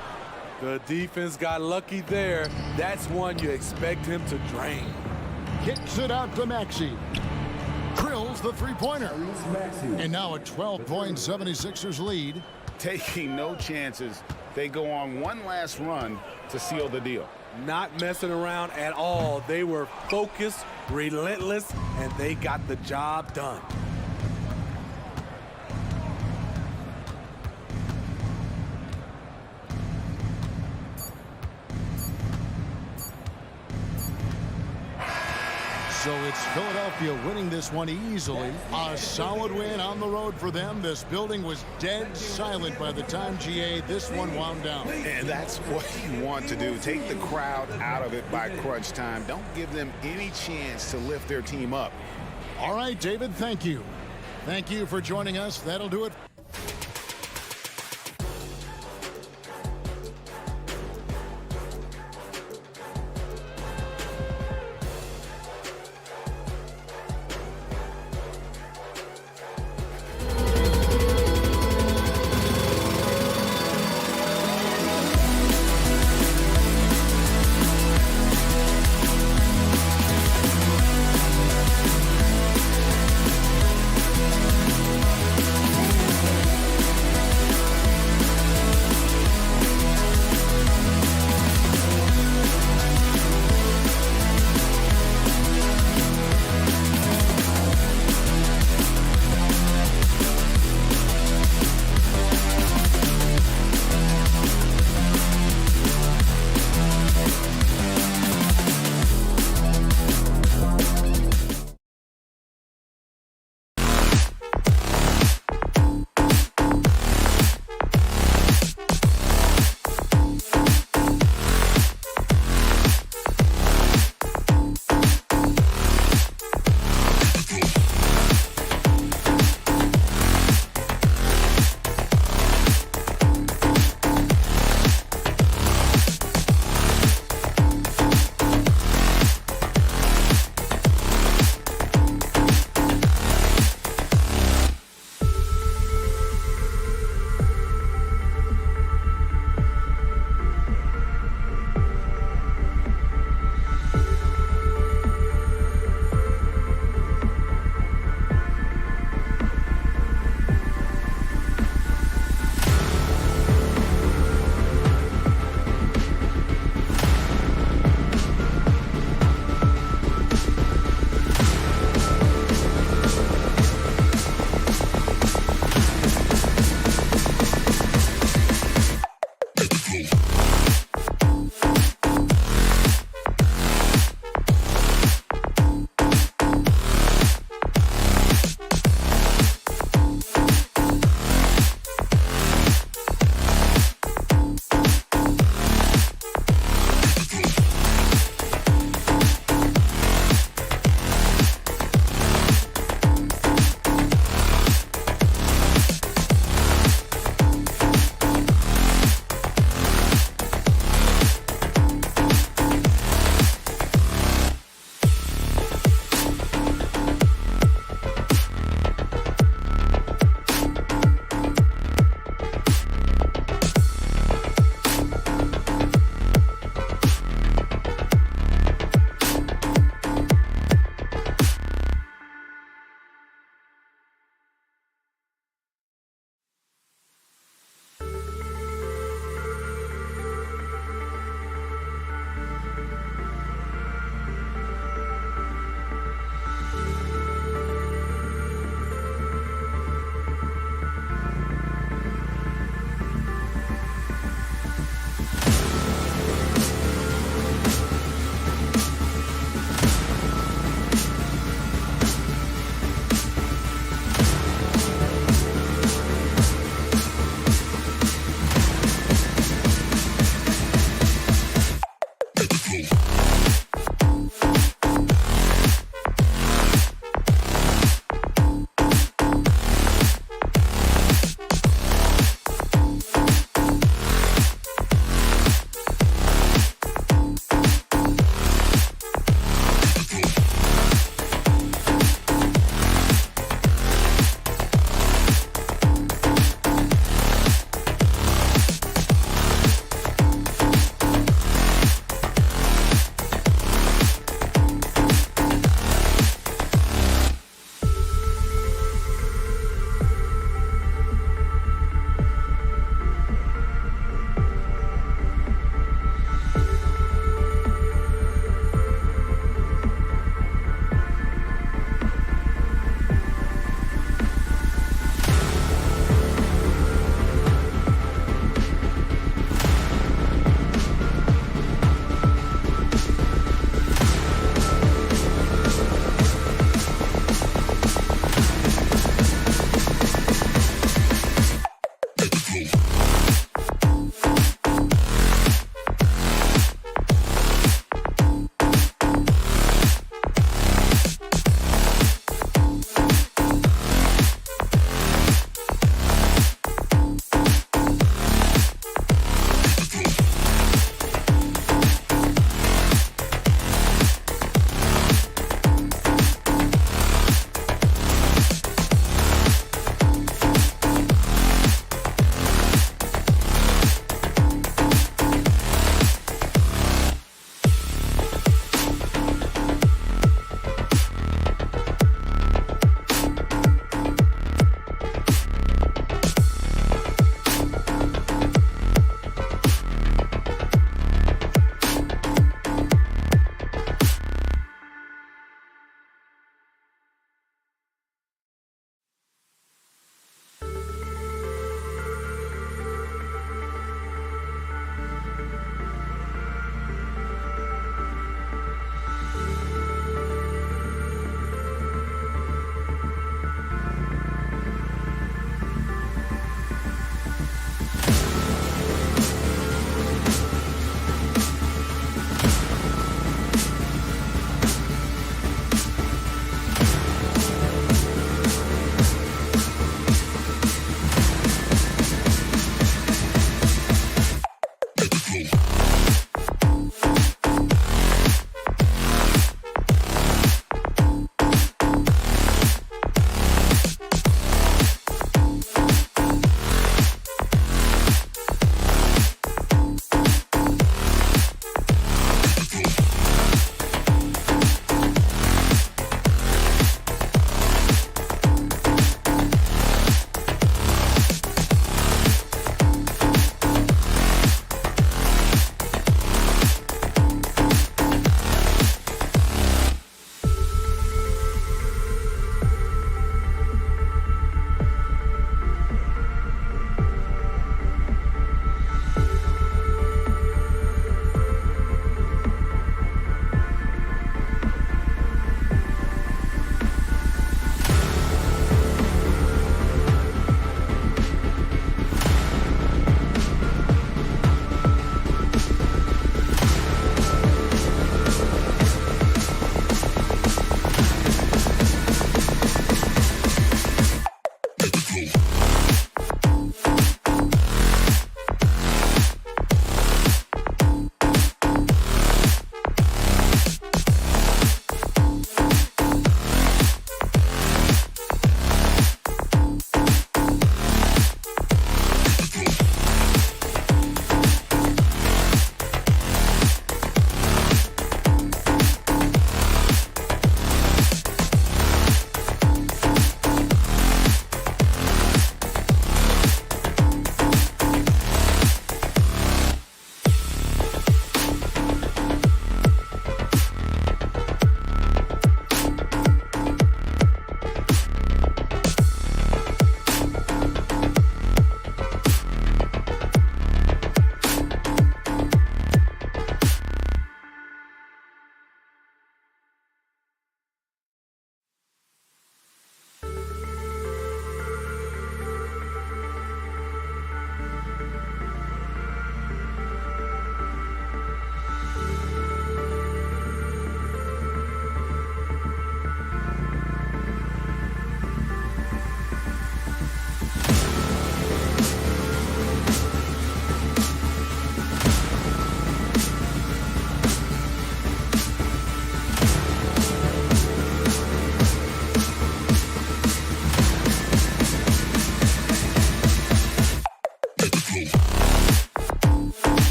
The defense got lucky there. That's one you expect him to drain. Kicks it out to Maxey. Drills the three-pointer. And now a 12-point 76ers lead. Taking no chances. They go on one last run to seal the deal. Not messing around at all. They were focused, relentless, and they got the job done. So it's Philadelphia winning this one easily. A solid win on the road for them. This building was dead silent by the time, GA, this one wound down. And that's what you want to do. Take the crowd out of it by crunch time. Don't give them any chance to lift their team up. All right, David, thank you. Thank you for joining us. That'll do it.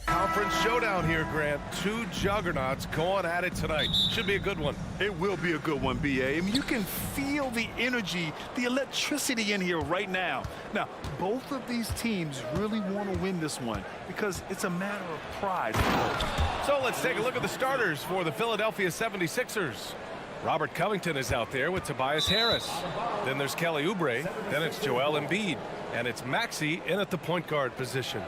Conference showdown here, Grant. Two juggernauts going at it tonight. Should be a good one. It will be a good one, B.A. I mean, you can feel the energy, the electricity in here right now. Now, both of these teams really want to win this one because it's a matter of pride. So let's take a look at the starters for the Philadelphia 76ers. Robert Covington is out there with Tobias Harris. Then there's Kelly Oubre. Then it's Joel Embiid. And it's Maxey in at the point guard position.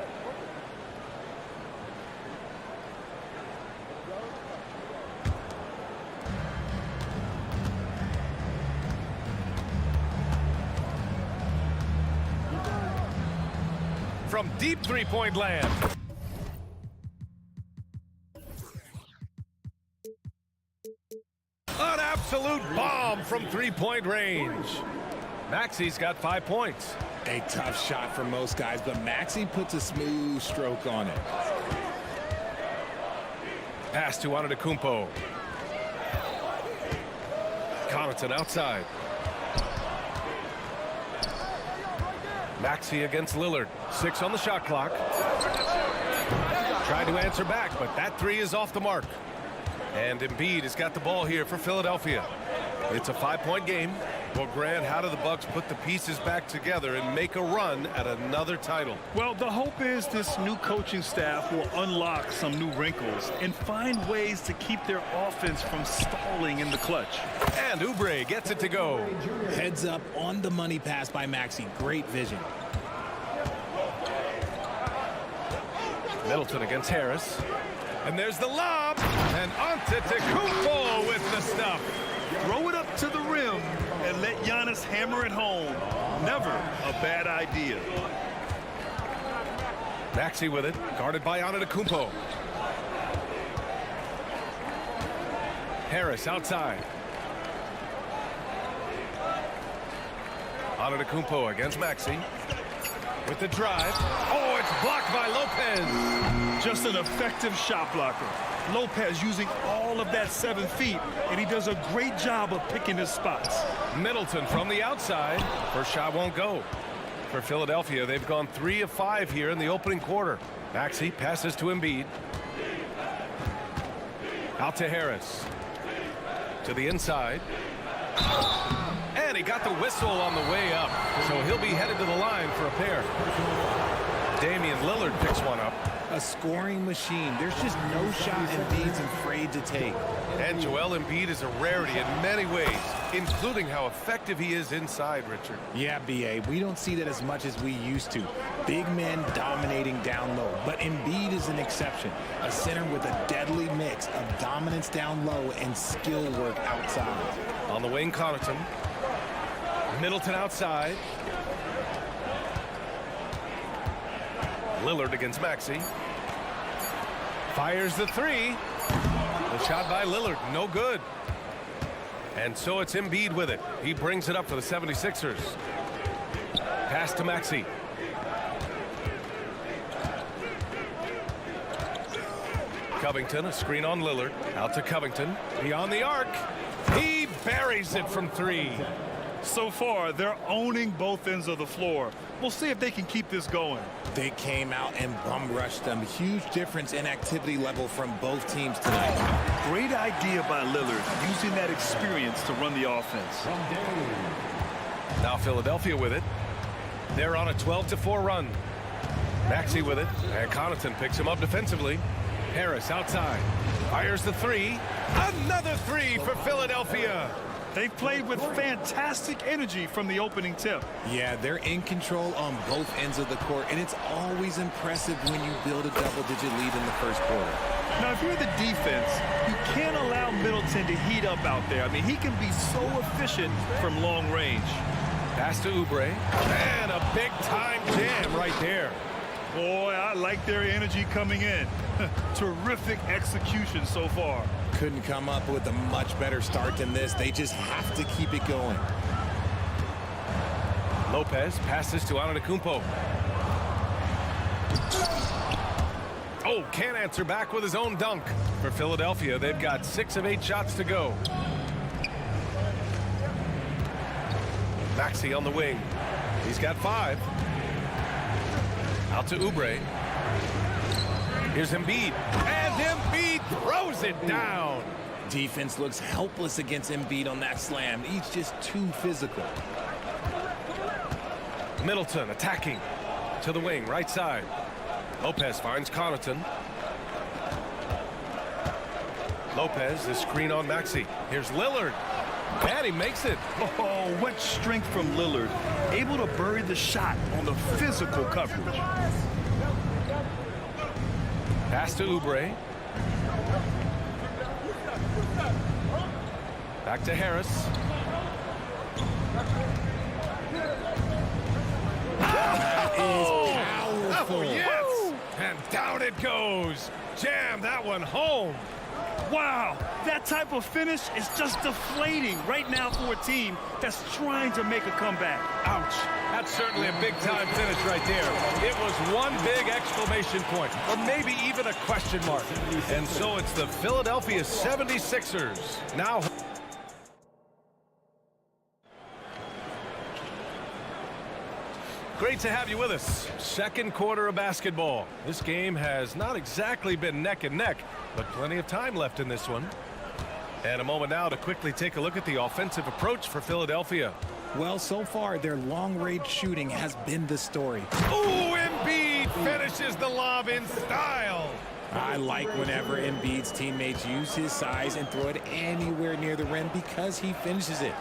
From deep three-point land. An absolute bomb from three-point range. Maxey's got 5 points. A tough shot for most guys, but Maxey puts a smooth stroke on it. Pass to Antetokounmpo. Connaughton outside. Maxey against Lillard. 6 on the shot clock. Tried to answer back, but that three is off the mark. And Embiid has got the ball here for Philadelphia. It's a 5-point game. Well, Grant, how do the Bucks put the pieces back together and make a run at another title? Well, the hope is this new coaching staff will unlock some new wrinkles and find ways to keep their offense from stalling in the clutch. And Oubre gets it to go. Heads up on the money pass by Maxey. Great vision. Middleton against Harris. And there's the lob. And Antetokounmpo with the stuff. Throw it up to the rim and let Giannis hammer it home. Never a bad idea. Maxey with it, guarded by Antetokounmpo. Harris outside. Antetokounmpo against Maxey. With the drive. Oh, it's blocked by Lopez. Just an effective shot blocker. Lopez using all of that 7 feet, and he does a great job of picking his spots. Middleton from the outside. First shot won't go. For Philadelphia, they've gone 3 of 5 here in the opening quarter. Maxey passes to Embiid. Out to Harris. To the inside. And he got the whistle on the way up. So he'll be headed to the line for a pair. Damian Lillard picks one up. A scoring machine. There's just no shot Embiid's afraid to take. And Joel Embiid is a rarity in many ways, including how effective he is inside, Richard. Yeah, B.A., we don't see that as much as we used to. Big men dominating down low. But Embiid is an exception. A center with a deadly mix of dominance down low and skill work outside. On the wing, Connaughton. Middleton outside. Lillard against Maxey. Fires the three. The shot by Lillard, no good. And so it's Embiid with it. He brings it up for the 76ers. Pass to Maxey. Covington, a screen on Lillard. Out to Covington. Beyond the arc. He buries it from 3. So far, they're owning both ends of the floor. We'll see if they can keep this going. They came out and bum rushed them. Huge difference in activity level from both teams tonight. Great idea by Lillard, using that experience to run the offense. Now Philadelphia with it. They're on a 12-4 run. Maxey with it, and Connaughton picks him up defensively. Harris outside. Fires the 3. Another 3 for Philadelphia. They've played with fantastic energy from the opening tip. Yeah, they're in control on both ends of the court, and it's always impressive when you build a double-digit lead in the first quarter. Now, if you're the defense, you can't allow Middleton to heat up out there. I mean, he can be so efficient from long range. Pass to Oubre. And a big-time jam right there. Boy, I like their energy coming in. Terrific execution so far. Couldn't come up with a much better start than this. They just have to keep it going. Lopez passes to Antetokounmpo. Oh, can't answer back with his own dunk. For Philadelphia, they've got 6 of 8 shots to go. Maxey on the wing. He's got 5. Out to Oubre. Here's Embiid. And Embiid throws it down. Defense looks helpless against Embiid on that slam. He's just too physical. Middleton attacking to the wing, right side. Lopez finds Connaughton. Lopez, the screen on Maxey. Here's Lillard. And he makes it. Oh, what strength from Lillard. Able to bury the shot on the physical coverage. Pass to Oubre. Back to Harris. Powerful. Oh, yes! And down it goes. Jam that one home. Wow, that type of finish is just deflating right now for a team that's trying to make a comeback. Ouch. That's certainly a big-time finish right there. It was one big exclamation point, or maybe even a question mark. And so it's the Philadelphia 76ers. Now... Great to have you with us. Second quarter of basketball. This game has not exactly been neck and neck, but plenty of time left in this one. And a moment now to quickly take a look at the offensive approach for Philadelphia. Well, so far, their long-range shooting has been the story. Ooh, Embiid finishes the lob in style. I like whenever Embiid's teammates use his size and throw it anywhere near the rim because he finishes it.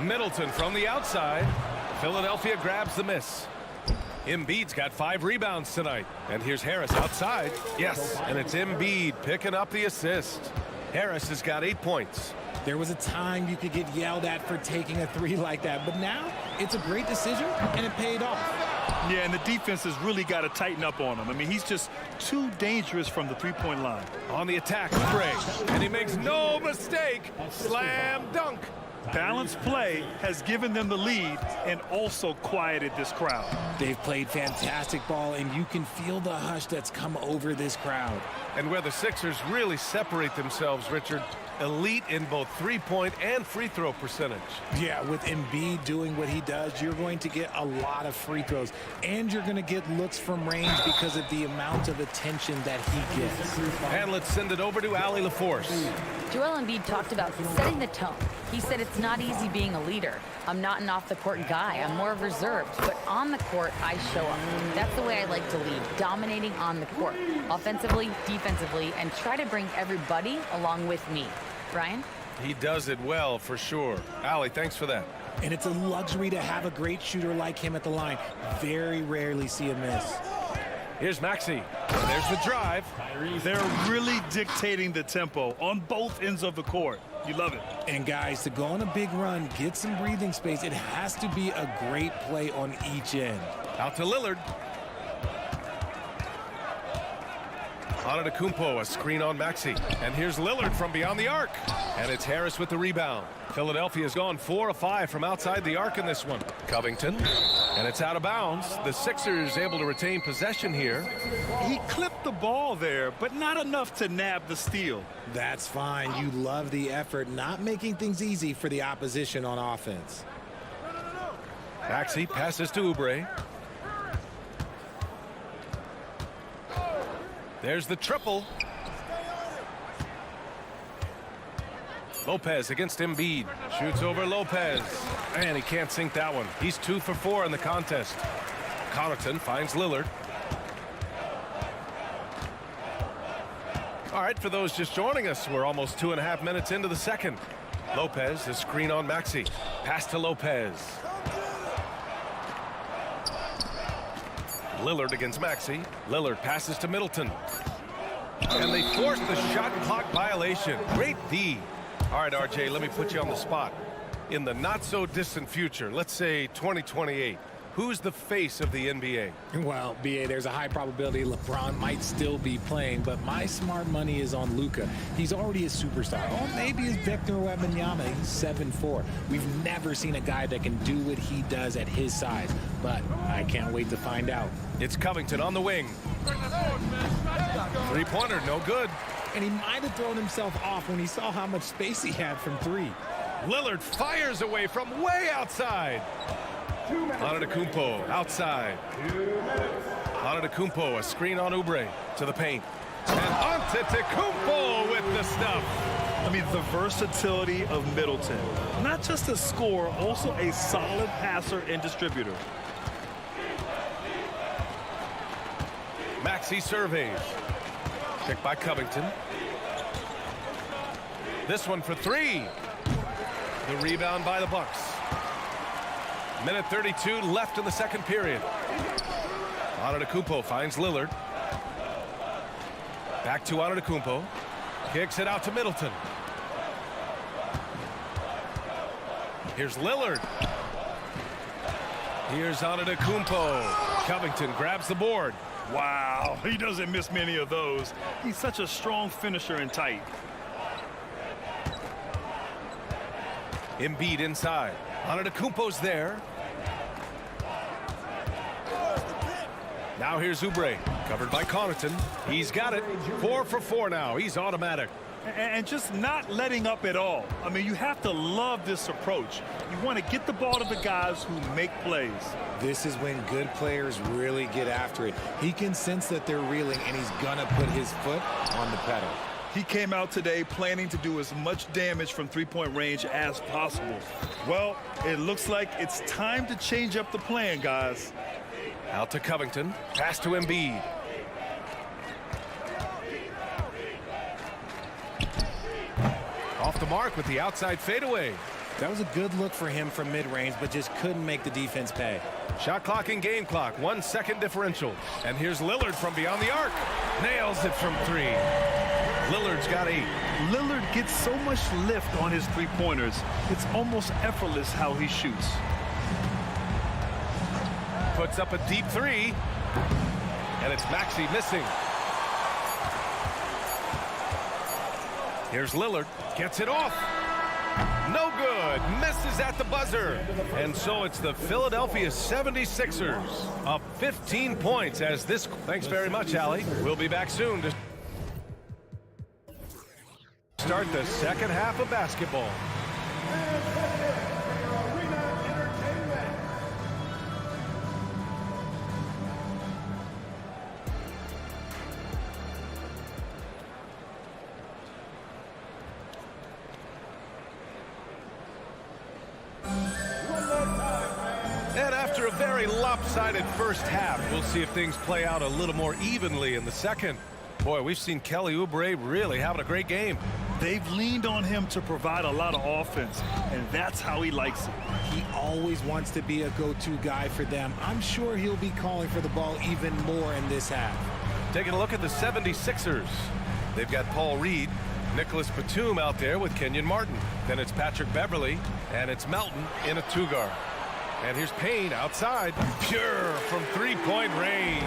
Middleton from the outside. Philadelphia grabs the miss. Embiid's got 5 rebounds tonight. And here's Harris outside. Yes, and it's Embiid picking up the assist. Harris has got 8 points. There was a time you could get yelled at for taking a 3 like that, but now it's a great decision, and it paid off. Yeah, and the defense has really got to tighten up on him. I mean, he's just too dangerous from the three-point line. On the attack, Oubre, and he makes no mistake. Slam dunk. Balanced play has given them the lead and also quieted this crowd. They've played fantastic ball, and you can feel the hush that's come over this crowd. And where the Sixers really separate themselves, Richard, elite in both three-point and free throw percentage. Yeah, with Embiid doing what he does, you're going to get a lot of free throws, and you're going to get looks from range because of the amount of attention that he gets. And let's send it over to Allie LaForce. Joel Embiid talked about setting the tone. He said it's not easy being a leader. I'm not an off-the-court guy. I'm more reserved. But on the court, I show up. That's the way I like to lead, dominating on the court, offensively, defensively, and try to bring everybody along with me. Brian? He does it well, for sure. Allie, thanks for that. And it's a luxury to have a great shooter like him at the line. Very rarely see a miss. Here's Maxey. And there's the drive. They're really dictating the tempo on both ends of the court. You love it. And guys, to go on a big run, get some breathing space, it has to be a great play on each end. Out to Lillard. Antetokounmpo, a screen on Maxey. And here's Lillard from beyond the arc. And it's Harris with the rebound. Philadelphia's gone 4 of 5 from outside the arc in this one. Covington. And it's out of bounds. The Sixers able to retain possession here. He clipped the ball there, but not enough to nab the steal. That's fine. You love the effort, not making things easy for the opposition on offense. Maxey passes to Oubre. There's the triple. Lopez against Embiid. Shoots over Lopez. And he can't sink that one. He's 2 for 4 in the contest. Connaughton finds Lillard. All right, for those just joining us, we're almost 2.5 minutes into the second. Lopez, the screen on Maxey. Pass to Lopez. Lillard against Maxey. Lillard passes to Middleton. And they force the shot clock violation. Great D. All right, RJ, let me put you on the spot. In the not-so-distant future, let's say 2028, who's the face of the NBA? Well, BA, there's a high probability LeBron might still be playing, but my smart money is on Luka. He's already a superstar. Or maybe it's Victor Wembanyama. He's 7'4". We've never seen a guy that can do what he does at his size, but I can't wait to find out. It's Covington on the wing. Three-pointer, no good. And he might have thrown himself off when he saw how much space he had from 3. Lillard fires away from way outside. Antetokounmpo outside. Antetokounmpo, a screen on Oubre to the paint. And Antetokounmpo with the stuff. I mean, the versatility of Middleton. Not just a scorer, also a solid passer and distributor. Maxey surveys. Picked by Covington. This one for three. The rebound by the Bucks. Minute 32 left in the second period. Antetokounmpo finds Lillard. Back to Antetokounmpo. Kicks it out to Middleton. Here's Lillard. Here's Antetokounmpo. Covington grabs the board. Wow, he doesn't miss many of those. He's such a strong finisher and tight. Embiid inside. Antetokounmpo's there. Now here's Oubre, covered by Connaughton. He's got it. 4 for 4 now. He's automatic. And just not letting up at all. I mean, you have to love this approach. You want to get the ball to the guys who make plays. This is when good players really get after it. He can sense that they're reeling, and he's going to put his foot on the pedal. He came out today planning to do as much damage from three-point range as possible. Well, it looks like it's time to change up the plan, guys. Out to Covington. Pass to Embiid. Off the mark with the outside fadeaway. That was a good look for him from mid-range, but just couldn't make the defense pay. Shot clock and game clock. 1 second differential. And here's Lillard from beyond the arc. Nails it from 3. Lillard's got 8. Lillard gets so much lift on his three-pointers. It's almost effortless how he shoots. Puts up a deep 3. And it's Maxey missing. Here's Lillard. Gets it off. No good. Misses at the buzzer. And so it's the Philadelphia 76ers up 15 points as this. Thanks very much, Allie. We'll be back soon to start the second half of basketball. And after a very lopsided first half, we'll see if things play out a little more evenly in the second. Boy, we've seen Kelly Oubre really having a great game. They've leaned on him to provide a lot of offense, and that's how he likes it. He always wants to be a go-to guy for them. I'm sure he'll be calling for the ball even more in this half. Taking a look at the 76ers. They've got Paul Reed, Nicholas Batum out there with Kenyon Martin. Then it's Patrick Beverly, and it's Melton in a 2-guard. And here's Payne outside, pure from three-point range.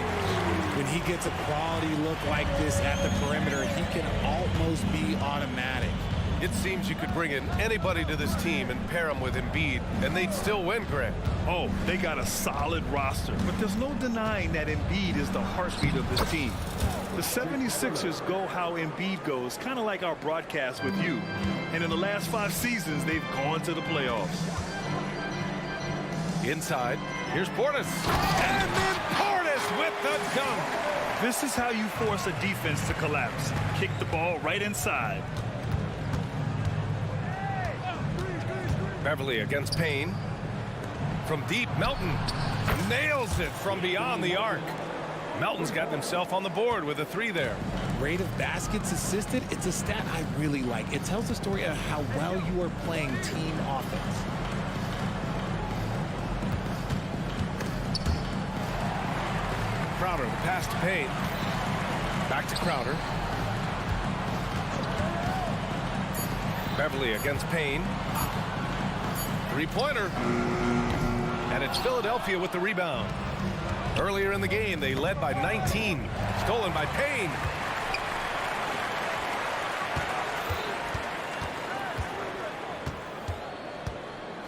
When he gets a quality look like this at the perimeter, he can almost be automatic. It seems you could bring in anybody to this team and pair them with Embiid, and they'd still win, Greg. Oh, they got a solid roster, but there's no denying that Embiid is the heartbeat of this team. The 76ers go how Embiid goes, kind of like our broadcast with you. And in the last 5 seasons, they've gone to the playoffs. Inside, here's Portis. And then Portis with the dunk. This is how you force a defense to collapse. Kick the ball right inside. Beverly against Payne. From deep, Melton nails it from beyond the arc. Melton's gotten himself on the board with a 3 there. Rate of baskets assisted, it's a stat I really like. It tells the story of how well you are playing team offense. Crowder, the pass to Payne. Back to Crowder. Beverly against Payne. 3-pointer. And it's Philadelphia with the rebound. Earlier in the game, they led by 19. Stolen by Payne.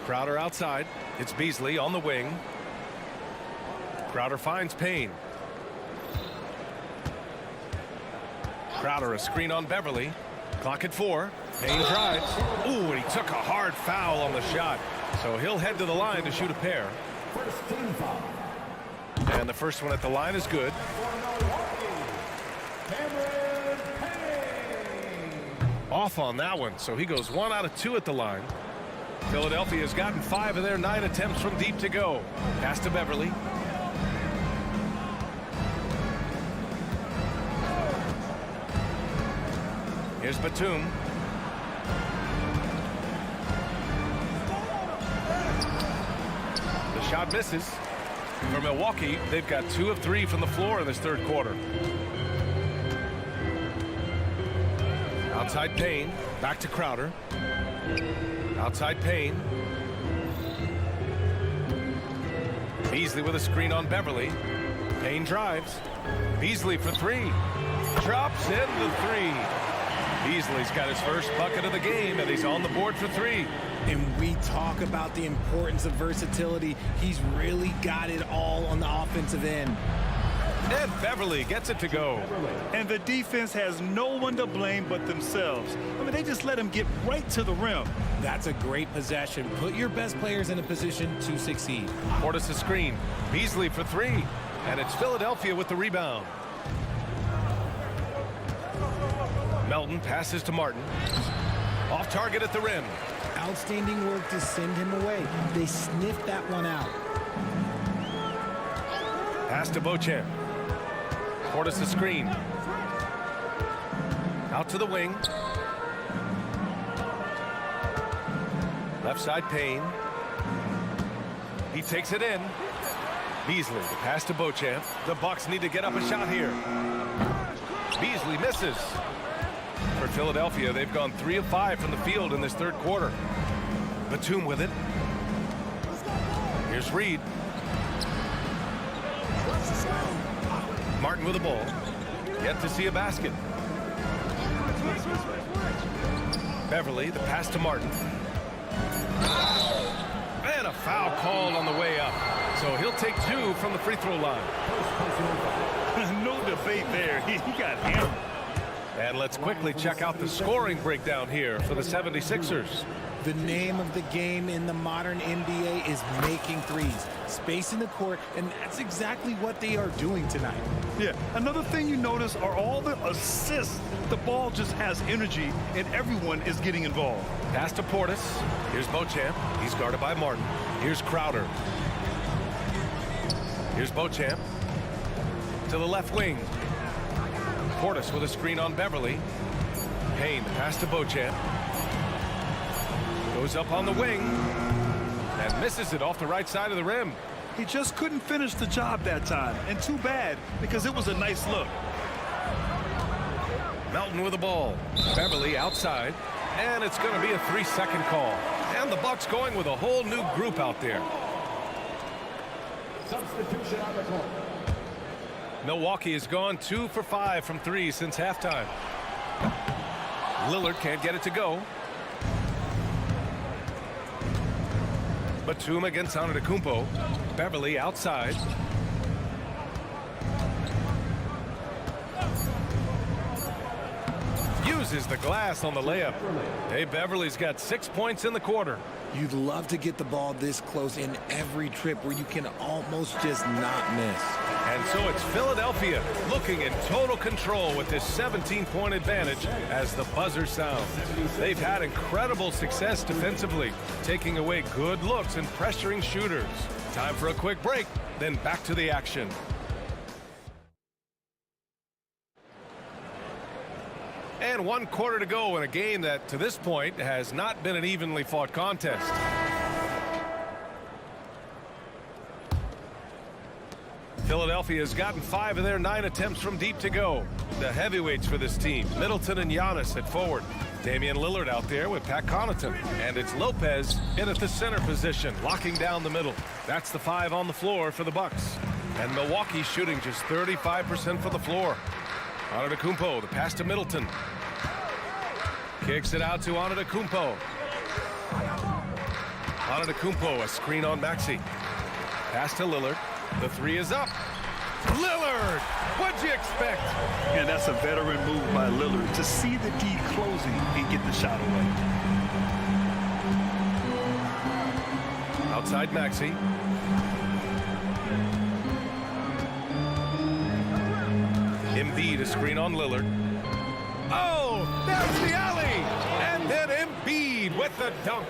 Crowder outside. It's Beasley on the wing. Crowder finds Payne. Crowder a screen on Beverly. Clock at 4. Payne drives. Ooh, and he took a hard foul on the shot. So he'll head to the line to shoot a pair. And the first one at the line is good. Off on that one, so he goes 1 out of 2 at the line. Philadelphia has gotten 5 of their 9 attempts from deep to go. Pass to Beverly. Here's Batum. The shot misses. For Milwaukee, they've got 2 of 3 from the floor in this third quarter. Outside Payne, back to Crowder. Outside Payne. Beasley with a screen on Beverly. Payne drives. Beasley for 3. Drops in the 3. Beasley's got his first bucket of the game, and he's on the board for 3. And we talk about the importance of versatility. He's really got it all on the offensive end. And Beverly gets it to go. And the defense has no one to blame but themselves. I mean, they just let him get right to the rim. That's a great possession. Put your best players in a position to succeed. Portis a screen. Beasley for 3. And it's Philadelphia with the rebound. Melton passes to Martin. Off target at the rim. Outstanding work to send him away. They sniffed that one out. Pass to Beauchamp. Portis a screen. Out to the wing. Left side Payne. He takes it in. Beasley, the pass to Beauchamp. The Bucks need to get up a shot here. Beasley misses. For Philadelphia, they've gone 3 of 5 from the field in this third quarter. Batum with it. Here's Reed. Martin with the ball. Yet to see a basket. Beverly, the pass to Martin. And a foul called on the way up. So he'll take 2 from the free throw line. No debate there. He got hammered. And let's quickly check out the scoring breakdown here for the 76ers. The name of the game in the modern NBA is making threes. Space in the court, and that's exactly what they are doing tonight. Yeah, another thing you notice are all the assists. The ball just has energy, and everyone is getting involved. Pass to Portis. Here's Beauchamp. He's guarded by Martin. Here's Crowder. Here's Beauchamp. To the left wing. Portis with a screen on Beverly. Payne, pass to Beauchamp. Goes up on the wing and misses it off the right side of the rim. He just couldn't finish the job that time, and too bad because it was a nice look. Melton with the ball. Beverly outside, and it's going to be a 3-second call. And the Bucks going with a whole new group out there. Substitution on the court. Milwaukee has gone 2 for 5 from 3 since halftime. Lillard can't get it to go. Batum against Antetokounmpo. Beverly outside. Uses the glass on the layup. Hey, Beverly's got 6 points in the quarter. You'd love to get the ball this close in every trip where you can almost just not miss. And so it's Philadelphia looking in total control with this 17-point advantage as the buzzer sounds. They've had incredible success defensively, taking away good looks and pressuring shooters. Time for a quick break, then back to the action. And 1 quarter to go in a game that, to this point, has not been an evenly fought contest. Philadelphia has gotten 5 of their 9 attempts from deep to go. The heavyweights for this team, Middleton and Giannis at forward. Damian Lillard out there with Pat Connaughton. And it's Lopez in at the center position, locking down the middle. That's the 5 on the floor for the Bucks. And Milwaukee shooting just 35% from the floor. Antetokounmpo, the pass to Middleton. Kicks it out to Antetokounmpo. Antetokounmpo, a screen on Maxey. Pass to Lillard. The 3 is up. Lillard Lillard. What'd you expect? And that's a veteran move by Lillard to see the D closing and get the shot away. Outside Maxey. Embiid, a screen on Lillard. Oh, there's the alley! And then Embiid with the dunk.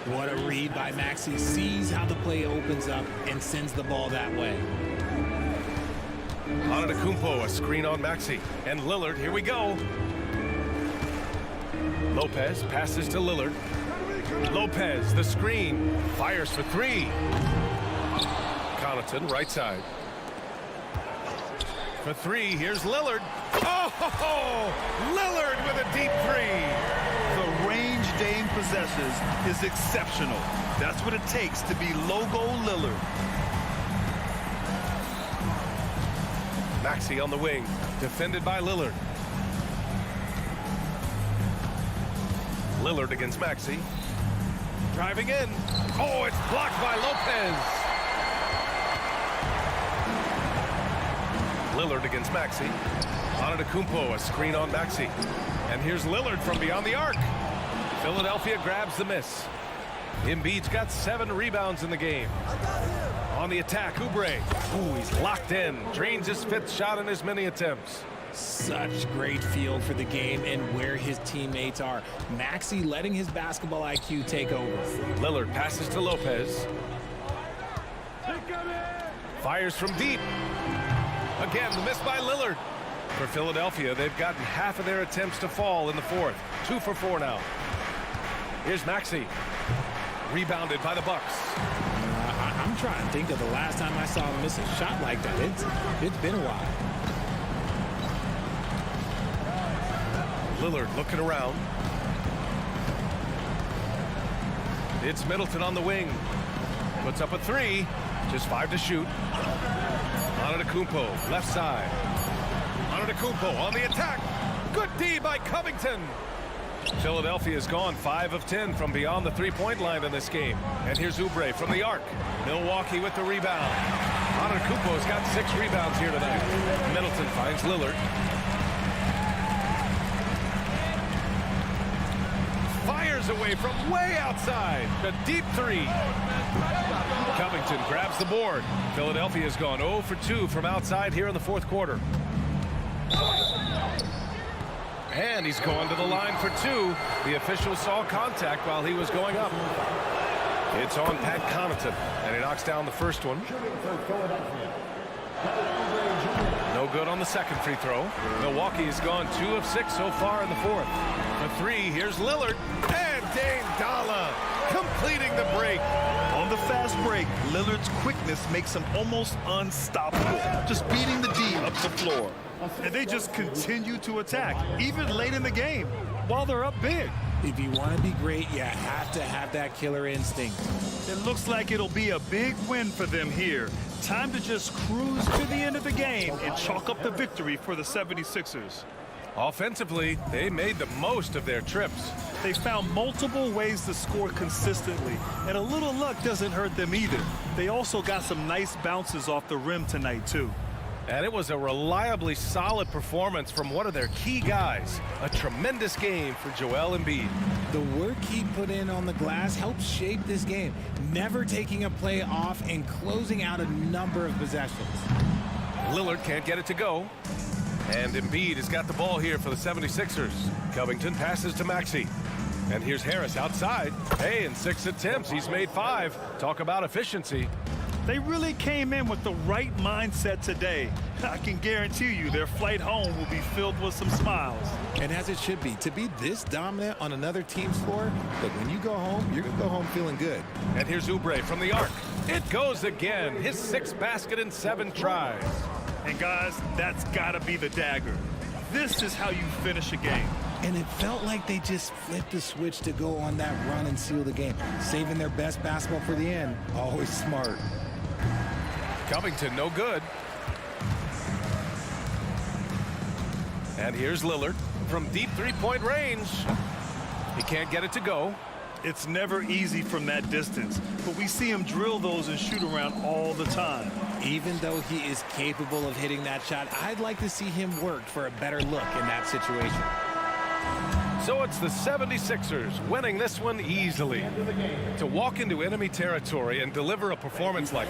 What a read by Maxey. Sees how the play opens up and sends the ball that way. Antetokounmpo, a screen on Maxey. And Lillard, here we go. Lopez passes to Lillard. Lopez, the screen, fires for three. Connaughton, right side. For three, here's Lillard. Oh, Lillard with a deep three. The range Dame possesses is exceptional. That's what it takes to be logo Lillard. Maxey on the wing, defended by Lillard. Lillard against Maxey. Driving in. Oh, it's blocked by Lopez. Lillard against Maxey. Antetokounmpo, a screen on Maxey. And here's Lillard from beyond the arc. Philadelphia grabs the miss. Embiid's got 7 rebounds in the game. On the attack, Oubre. Ooh, he's locked in. Drains his 5th shot in as many attempts. Such great feel for the game and where his teammates are. Maxey letting his basketball IQ take over. Lillard passes to Lopez. Fires from deep. Again, the miss by Lillard. For Philadelphia, they've gotten half of their attempts to fall in the 4th. 2 for 4 now. Here's Maxey. Rebounded by the Bucks. I'm trying to think of the last time I saw him miss a shot like that. It's been a while. Lillard looking around. It's Middleton on the wing. Puts up a 3. Just 5 to shoot. Antetokounmpo, left side. Antetokounmpo on the attack. Good D by Covington. Philadelphia's gone 5 of 10 from beyond the three-point line in this game. And here's Oubre from the arc. Milwaukee with the rebound. Antetokounmpo's got 6 rebounds here tonight. Middleton finds Lillard. Fires away from way outside. The deep 3. Covington grabs the board. Philadelphia's gone 0 for 2 from outside here in the 4th quarter. And he's going to the line for 2. The official saw contact while he was going up. It's on Pat Connaughton, and he knocks down the first one. No good on the second free throw. Milwaukee has gone 2 of 6 so far in the 4th. For 3, here's Lillard. And Dame Dalla completing the break. On the fast break, Lillard's quickness makes him almost unstoppable, just beating the D up the floor. And they just continue to attack, even late in the game, while they're up big. If you want to be great, you have to have that killer instinct. It looks like it'll be a big win for them here. Time to just cruise to the end of the game and chalk up the victory for the 76ers. Offensively, they made the most of their trips. They found multiple ways to score consistently, and a little luck doesn't hurt them either. They also got some nice bounces off the rim tonight, too. And it was a reliably solid performance from one of their key guys. A tremendous game for Joel Embiid. The work he put in on the glass helped shape this game, never taking a play off and closing out a number of possessions. Lillard can't get it to go. And Embiid has got the ball here for the 76ers. Covington passes to Maxey. And here's Harris outside. Hey, in 6 attempts, he's made 5. Talk about efficiency. They really came in with the right mindset today. I can guarantee you their flight home will be filled with some smiles. And as it should be, to be this dominant on another team's floor, but when you go home, you're going to go home feeling good. And here's Oubre from the arc. It goes again. His 6th basket in 7 tries. And guys, that's got to be the dagger. This is how you finish a game. And it felt like they just flipped the switch to go on that run and seal the game. Saving their best basketball for the end. Always smart. Covington, no good. And here's Lillard from deep 3-point range. He can't get it to go. It's never easy from that distance, but we see him drill those and shoot around all the time. Even though he is capable of hitting that shot, I'd like to see him work for a better look in that situation. So it's the 76ers winning this one easily. To walk into enemy territory and deliver a performance like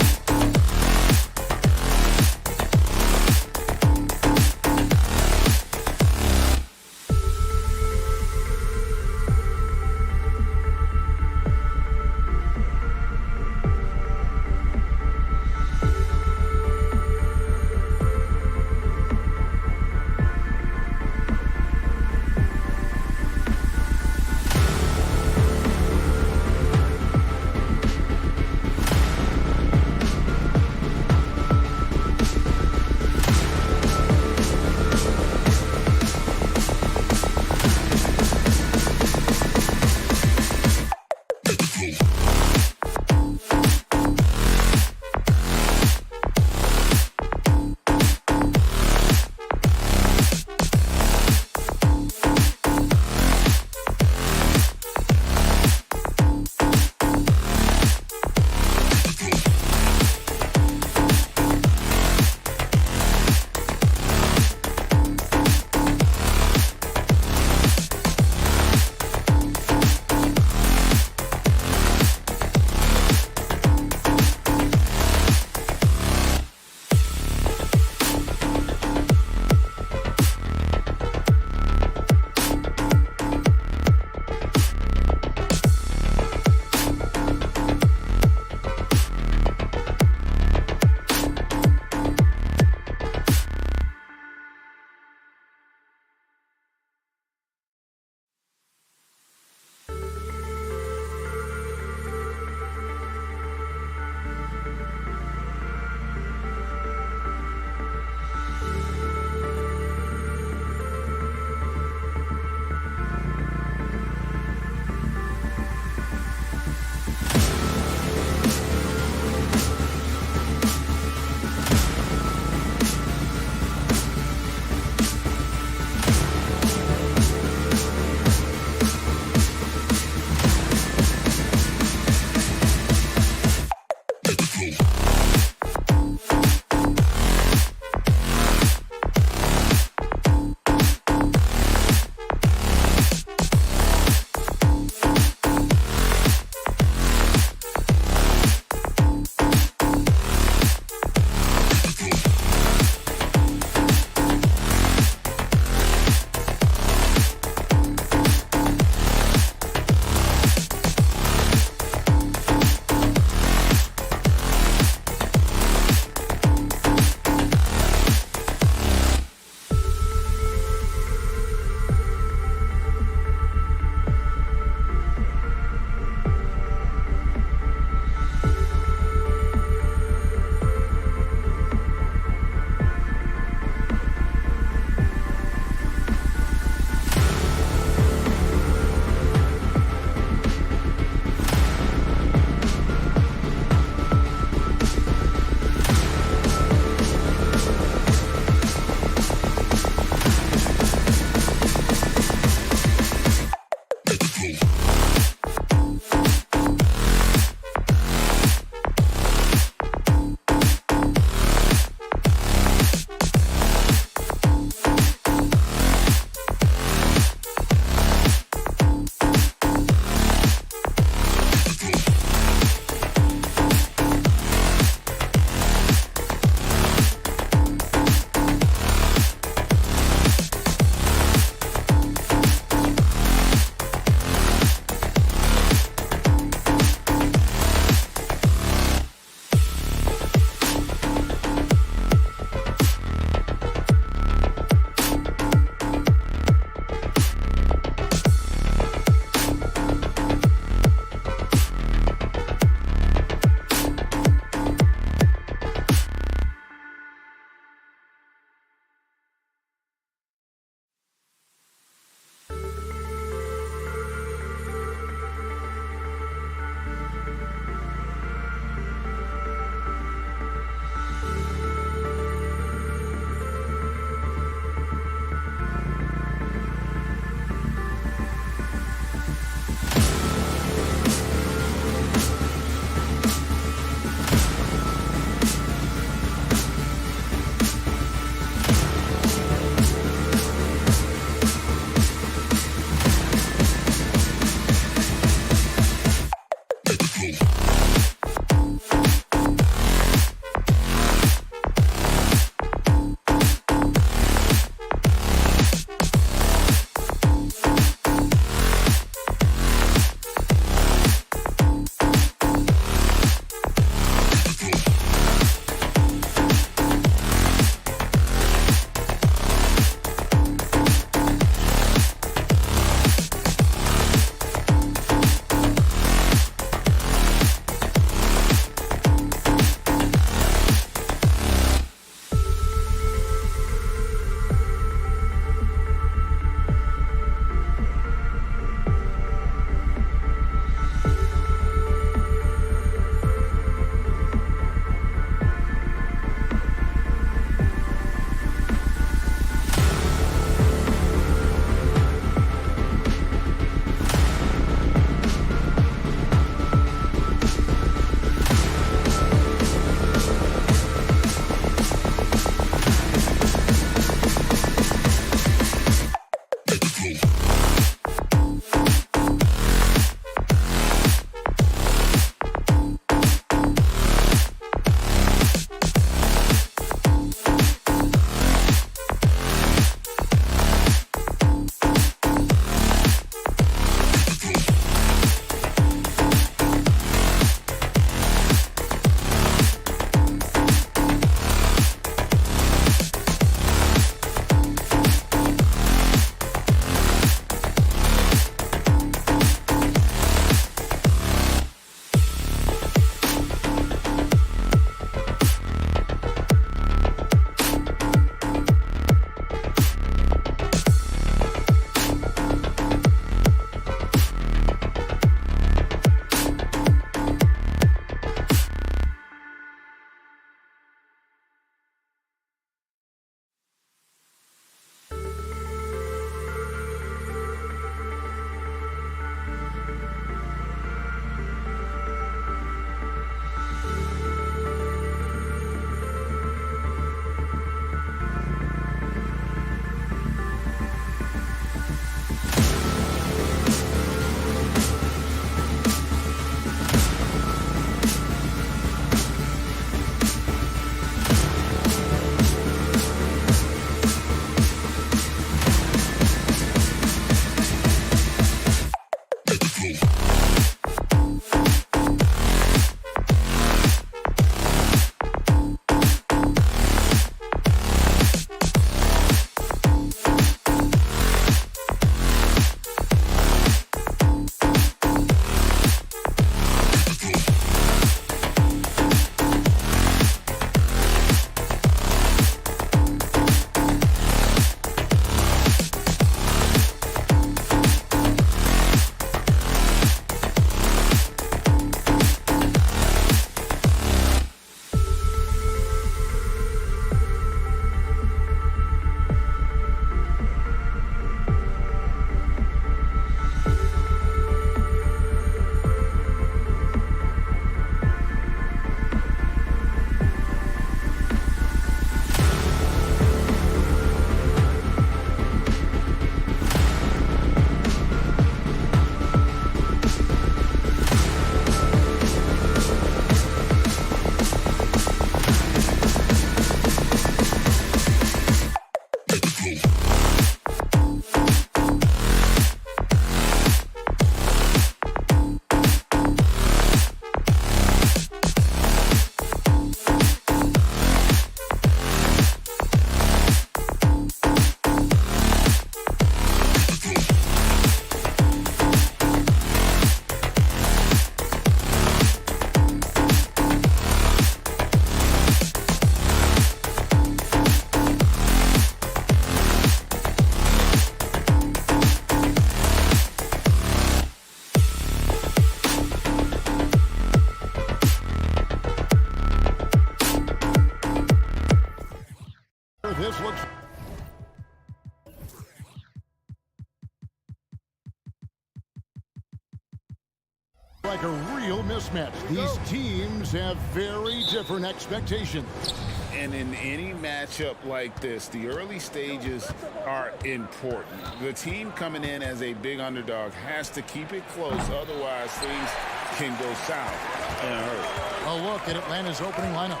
real mismatch. These teams have very different expectations. And in any matchup like this, the early stages are important. The team coming in as a big underdog has to keep it close, otherwise things can go south in a hurry. A look at Atlanta's opening lineup.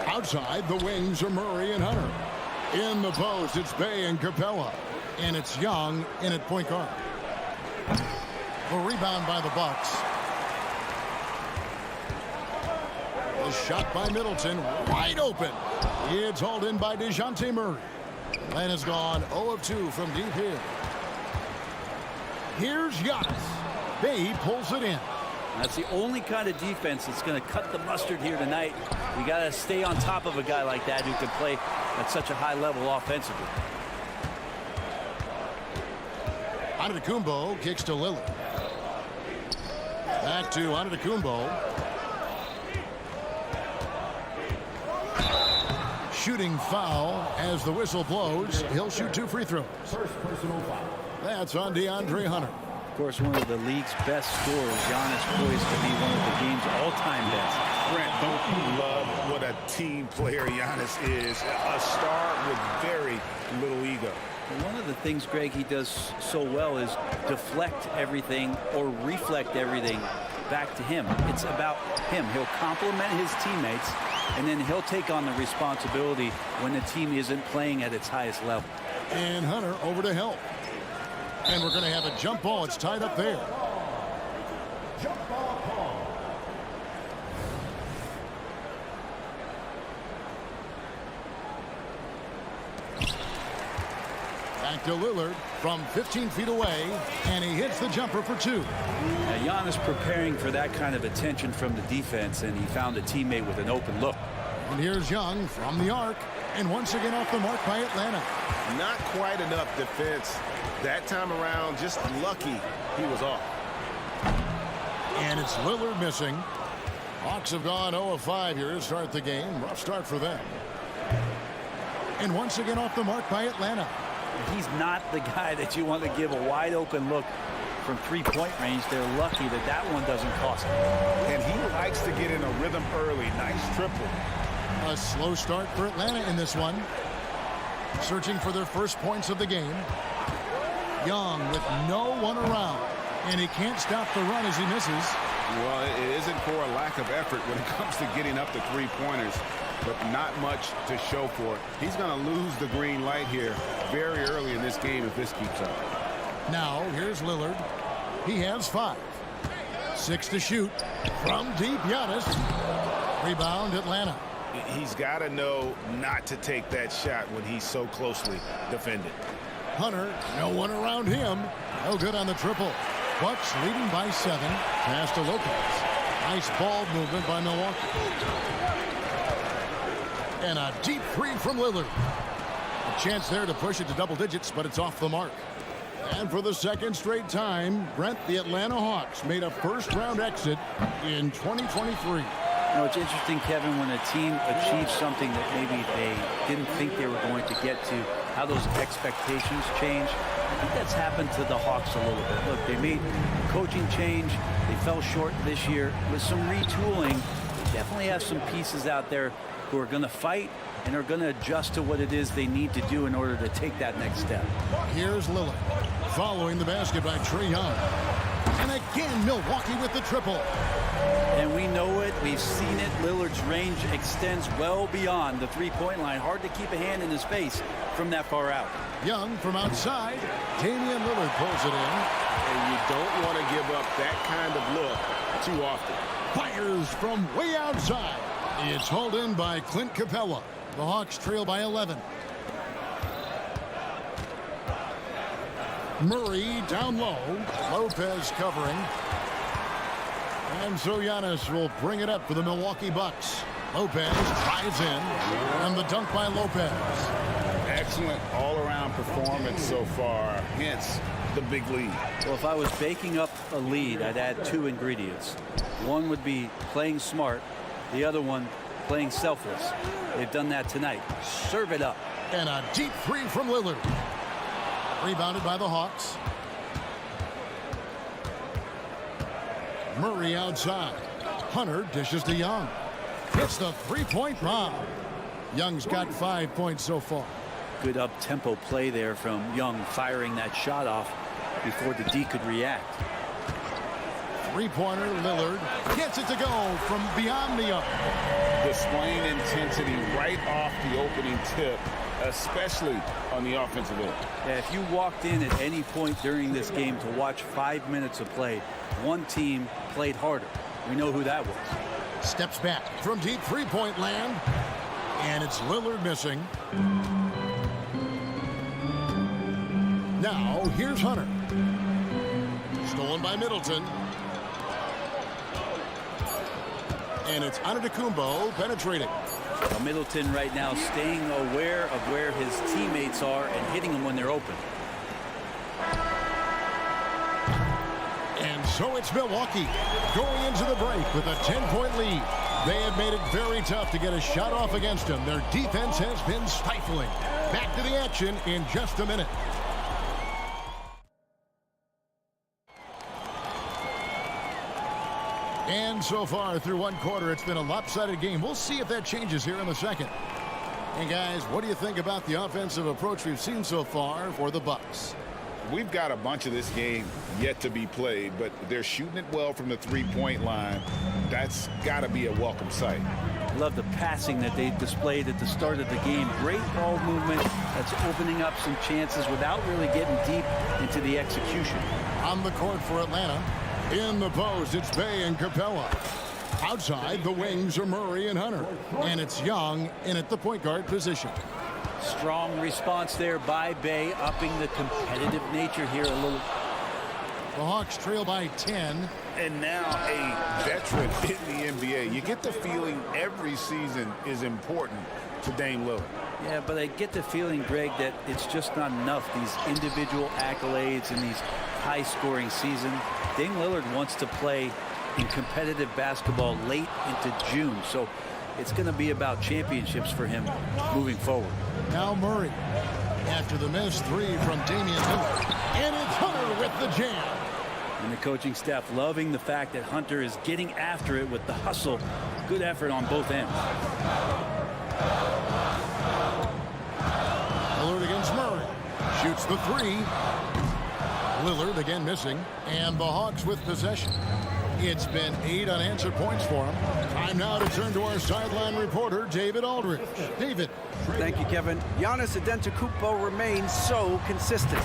Outside, the wings are Murray and Hunter. In the post, it's Bay and Capella. And it's Young in at point guard. The rebound by the Bucks. The shot by Middleton, wide open. It's hauled in by DeJounte Murray. Atlanta's gone 0 of 2 from deep here. Here's Giannis. Bay pulls it in. That's the only kind of defense that's going to cut the mustard here tonight. You got to stay on top of a guy like that who can play at such a high level offensively. Antetokounmpo kicks to Lillard. Back to Antetokounmpo. Shooting foul as the whistle blows. He'll shoot 2 free throws. First personal foul. That's on DeAndre Hunter. Of course, one of the league's best scorers. Giannis poised to be one of the game's all-time best. Brent, don't you love what a team player Giannis is? A star with very little ego. And one of the things, Greg, he does so well is deflect everything or reflect everything back to him. It's about him. He'll compliment his teammates, and then he'll take on the responsibility when the team isn't playing at its highest level. And Hunter over to help. And we're going to have a jump ball. It's tied up there. Jump ball call. Back to Lillard from 15 feet away, and he hits the jumper for 2. Now, Giannis preparing for that kind of attention from the defense, and he found a teammate with an open look. And here's Young from the arc, and once again off the mark by Atlanta. Not quite enough defense that time around. Just lucky he was off. And it's Lillard missing. Hawks have gone 0 of 5 here to start the game. Rough start for them. And once again off the mark by Atlanta. He's not the guy that you want to give a wide open look from 3-point range. They're lucky that that one doesn't cost him. And he likes to get in a rhythm early. Nice triple. A slow start for Atlanta in this one. Searching for their first points of the game. Young with no one around. And he can't stop the run as he misses. Well, it isn't for a lack of effort when it comes to getting up the 3-pointers, but not much to show for it. He's going to lose the green light here very early in this game if this keeps up. Now, here's Lillard. He has 5. 6 to shoot. From deep, Giannis. Rebound, Atlanta. He's got to know not to take that shot when he's so closely defended. Hunter, no one around him. No good on the triple. Bucks leading by 7. Pass to Lopez. Nice ball movement by Milwaukee. And a deep 3 from Lillard. A chance there to push it to double digits, but it's off the mark. And for the second straight time, Brent, the Atlanta Hawks made a first-round exit in 2023. You know, it's interesting, Kevin, when a team achieves something that maybe they didn't think they were going to get to, how those expectations change. I think that's happened to the Hawks a little bit. Look, they made a coaching change. They fell short this year. With some retooling, they definitely have some pieces out there who are going to fight and are going to adjust to what it is they need to do in order to take that next step. Here's Lillard following the basket by Trae Young. And again, Milwaukee with the triple. And we know it. We've seen it. Lillard's range extends well beyond the 3-point line. Hard to keep a hand in his face from that far out. Young from outside. Damian Lillard pulls it in. And you don't want to give up that kind of look too often. Fires from way outside. It's hauled in by Clint Capella. The Hawks trail by 11. Murray down low. Lopez covering. And so Giannis will bring it up for the Milwaukee Bucks. Lopez drives in. And the dunk by Lopez. Excellent all-around performance so far, hence the big lead. Well, if I was baking up a lead, I'd add 2 ingredients. One would be playing smart. The other one, playing selfless. They've done that tonight. Serve it up. And a deep 3 from Lillard. Rebounded by the Hawks. Murray outside. Hunter dishes to Young. Hits the three-point bomb. Young's got 5 points so far. Good up-tempo play there from Young, firing that shot off before the D could react. Three-pointer, Lillard gets it to go from beyond the arc. Displaying intensity right off the opening tip, especially on the offensive end. Yeah, if you walked in at any point during this game to watch 5 minutes of play, one team played harder. We know who that was. Steps back from deep three-point land, and it's Lillard missing. Now, here's Hunter. Stolen by Middleton. And it's Antetokounmpo penetrating. Well, Middleton right now staying aware of where his teammates are and hitting them when they're open. And so it's Milwaukee going into the break with a 10-point lead. They have made it very tough to get a shot off against them. Their defense has been stifling. Back to the action in just a minute. And so far through one quarter, it's been a lopsided game. We'll see if that changes here in the second. And guys, what do you think about the offensive approach we've seen so far for the Bucks? We've got a bunch of this game yet to be played, but they're shooting it well from the three-point line. That's got to be a welcome sight. I love the passing that they displayed at the start of the game. Great ball movement that's opening up some chances without really getting deep into the execution. On the court for Atlanta. In the post, it's Bey and Capella. Outside, the wings are Murray and Hunter. And it's Young in at the point guard position. Strong response there by Bey, upping the competitive nature here a little. The Hawks trail by 10. And now a veteran in the NBA. You get the feeling every season is important to Dame Lillard. Yeah, but I get the feeling, Greg, that it's just not enough. These individual accolades in these high-scoring seasons. Dame Lillard wants to play in competitive basketball late into June, so it's going to be about championships for him moving forward. Now Murray after the missed three from Damian Lillard, and it's Hunter with the jam. And the coaching staff loving the fact that Hunter is getting after it with the hustle. Good effort on both ends. Lillard against Murray. Shoots the three. Lillard again missing. And the Hawks with possession. It's been 8 unanswered points for him. Time now to turn to our sideline reporter, David Aldridge. David. Thank you, Kevin. Giannis Antetokounmpo remains so consistent.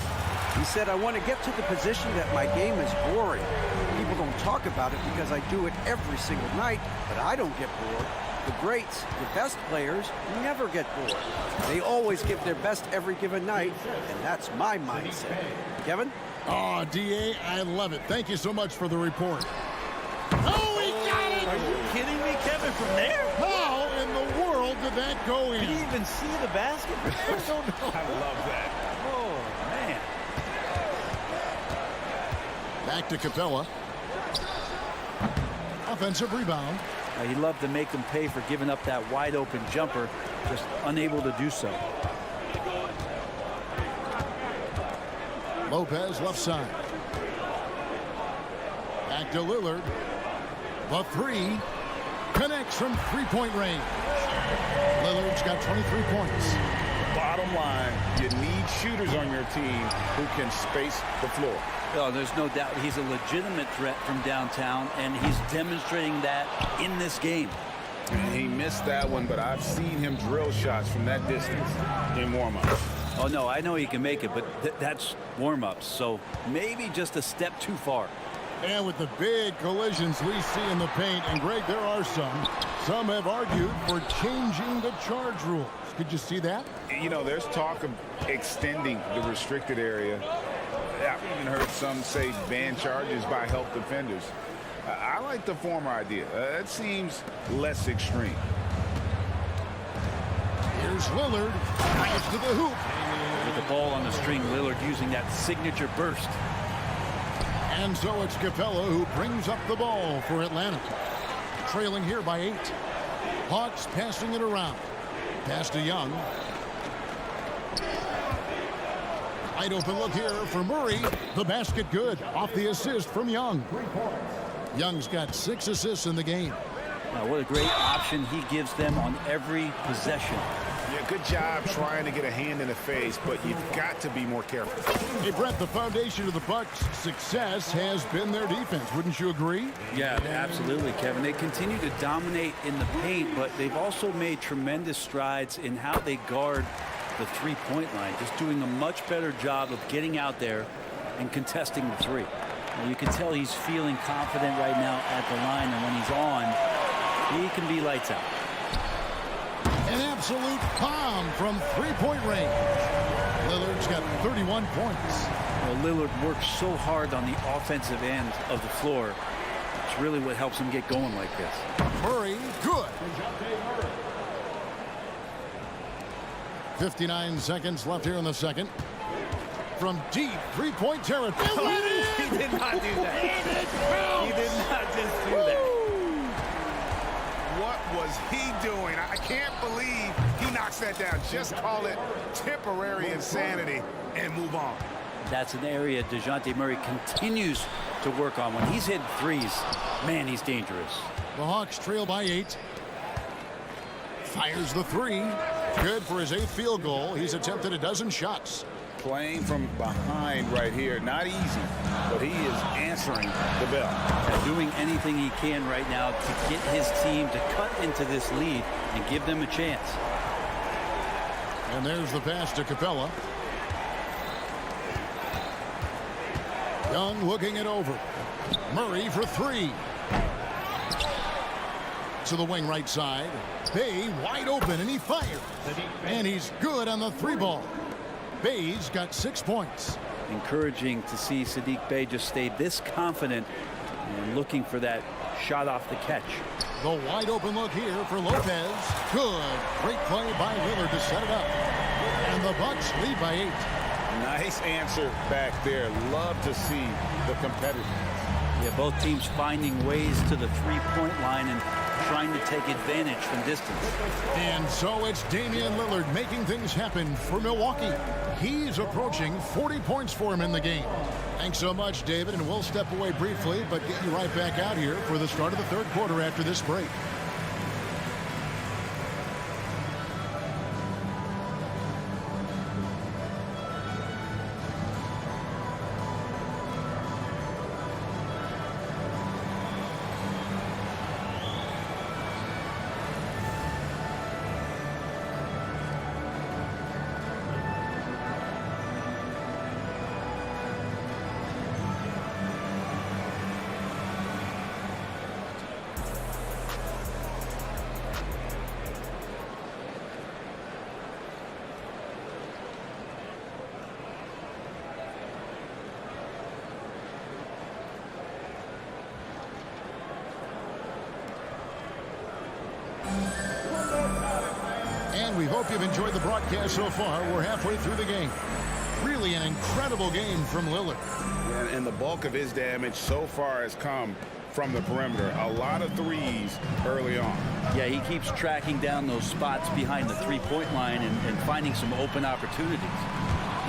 He said, I want to get to the position that my game is boring. People don't talk about it because I do it every single night, but I don't get bored. The greats, the best players, never get bored. They always give their best every given night, and that's my mindset. Kevin? Oh, D.A., I love it. Thank you so much for the report. Oh, he got it! Are you kidding me, Kevin, from there? How in the world did that go in? Did he even see the basket? I don't know. I love that. Oh, man. Back to Capella. Offensive rebound. He'd love to make them pay for giving up that wide open jumper, just unable to do so. Lopez left side. Back to Lillard. The three connects from three-point range. Lillard's got 23 points. Bottom line, you need shooters on your team who can space the floor. Oh, there's no doubt he's a legitimate threat from downtown, and he's demonstrating that in this game. And he missed that one, but I've seen him drill shots from that distance in warm-ups. Oh, no, I know he can make it, but that's warm-ups, so maybe just a step too far. And with the big collisions we see in the paint, and Greg, there are some have argued for changing the charge rules. Did you see that? You know, there's talk of extending the restricted area. I've even heard some say ban charges by help defenders. I like the former idea. It seems less extreme. Here's Lillard. Drives to the hoop. With the ball on the string, Lillard using that signature burst. And so it's Capella who brings up the ball for Atlanta. Trailing here by 8. Hawks passing it around. Pass to Young. Wide open look here for Murray. The basket good. Off the assist from Young. Young's got 6 assists in the game. What a great option he gives them on every possession. Yeah, good job trying to get a hand in the face, but you've got to be more careful. Hey, Brett, the foundation of the Bucks' success has been their defense. Wouldn't you agree? Yeah, absolutely, Kevin. They continue to dominate in the paint, but they've also made tremendous strides in how they guard the three-point line, just doing a much better job of getting out there and contesting the three. You can tell he's feeling confident right now at the line, and when he's on, he can be lights out. An absolute bomb from three-point range. Lillard's got 31 points. Well, Lillard works so hard on the offensive end of the floor. It's really what helps him get going like this. Murray, good. 59 seconds left here in the second. From deep three-point territory. He did not do that. He did not just do that. What was he doing? I can't believe he knocks that down. Just call it temporary insanity and move on. That's an area DeJounte Murray continues to work on. When he's hitting threes, man, he's dangerous. The Hawks trail by 8. Fires the three. Good for his 8th field goal. He's attempted a dozen shots. Playing from behind right here, not easy, but he is answering the bell. And doing anything he can right now to get his team to cut into this lead and give them a chance. And there's the pass to Capella. Young looking it over. Murray for 3. To the wing right side. Bay wide open, and he fired. And he's good on the 3 ball. Bay's got 6 points. Encouraging to see Saddiq Bey just stay this confident and looking for that shot off the catch. The wide open look here for Lopez. Good. Great play by Lillard to set it up. And the Bucks lead by 8. Nice answer back there. Love to see the competitiveness. Yeah, both teams finding ways to the three-point line and trying to take advantage from distance. And so it's Damian Lillard making things happen for Milwaukee. He's approaching 40 points for him in the game. Thanks so much, David, and we'll step away briefly, but get you right back out here for the start of the 3rd quarter after this break. And we hope you've enjoyed the broadcast so far. We're halfway through the game. Really an incredible game from Lillard. And the bulk of his damage so far has come from the perimeter. A lot of threes early on. Yeah, he keeps tracking down those spots behind the three-point line and finding some open opportunities.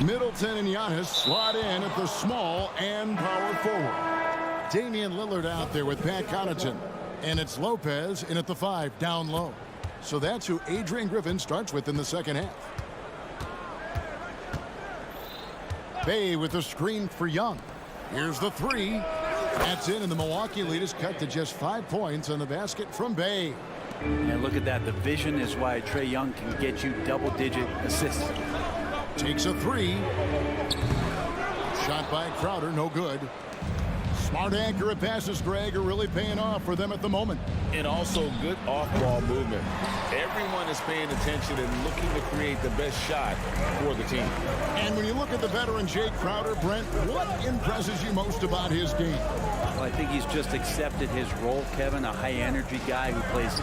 Middleton and Giannis slot in at the small and power forward. Damian Lillard out there with Pat Connaughton. And it's Lopez in at the 5 down low. So that's who Adrian Griffin starts with in the second half. Bey with the screen for Young. Here's the 3. That's in, and the Milwaukee lead is cut to just 5 points on the basket from Bey. And look at that. The vision is why Trae Young can get you double-digit assists. Takes a 3. Shot by Crowder, no good. Smart, accurate passes, Greg, are really paying off for them at the moment. And also good off-ball movement. Everyone is paying attention and looking to create the best shot for the team. And when you look at the veteran Jay Crowder, Brent, what impresses you most about his game? Well, I think he's just accepted his role, Kevin, a high-energy guy who plays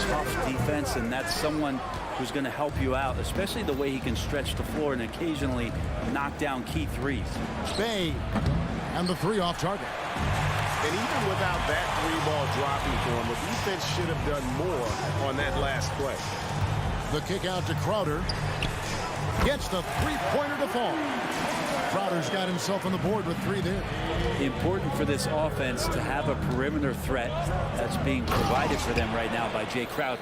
tough defense, and that's someone who's going to help you out, especially the way he can stretch the floor and occasionally knock down key threes. Bey, and the 3 off target. And even without that 3-ball dropping for him, the defense should have done more on that last play. The kick out to Crowder. Gets the 3-pointer to fall. Crowder's got himself on the board with 3 there. Important for this offense to have a perimeter threat that's being provided for them right now by Jay Crowder.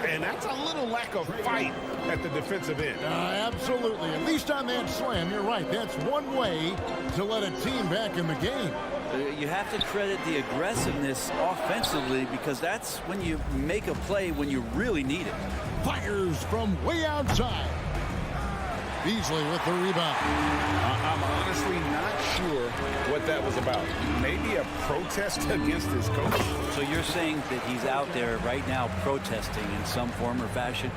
And that's a little lack of fight at the defensive end. Absolutely. At least on that slam, you're right. That's one way to let a team back in the game. You have to credit the aggressiveness offensively, because that's when you make a play when you really need it. Fires from way outside. Beasley with the rebound. I'm honestly not sure what that was about. Maybe a protest against his coach. So you're saying that he's out there right now protesting in some form or fashion?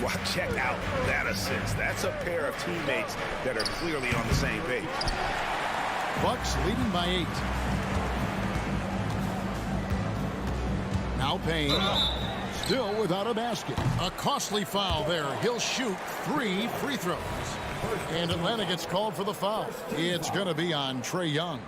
Well, check out that assist. That's a pair of teammates that are clearly on the same page. Bucks leading by 8. Now Payne, still without a basket. A costly foul there. He'll shoot 3 free throws. And Atlanta gets called for the foul. It's going to be on Trae Young.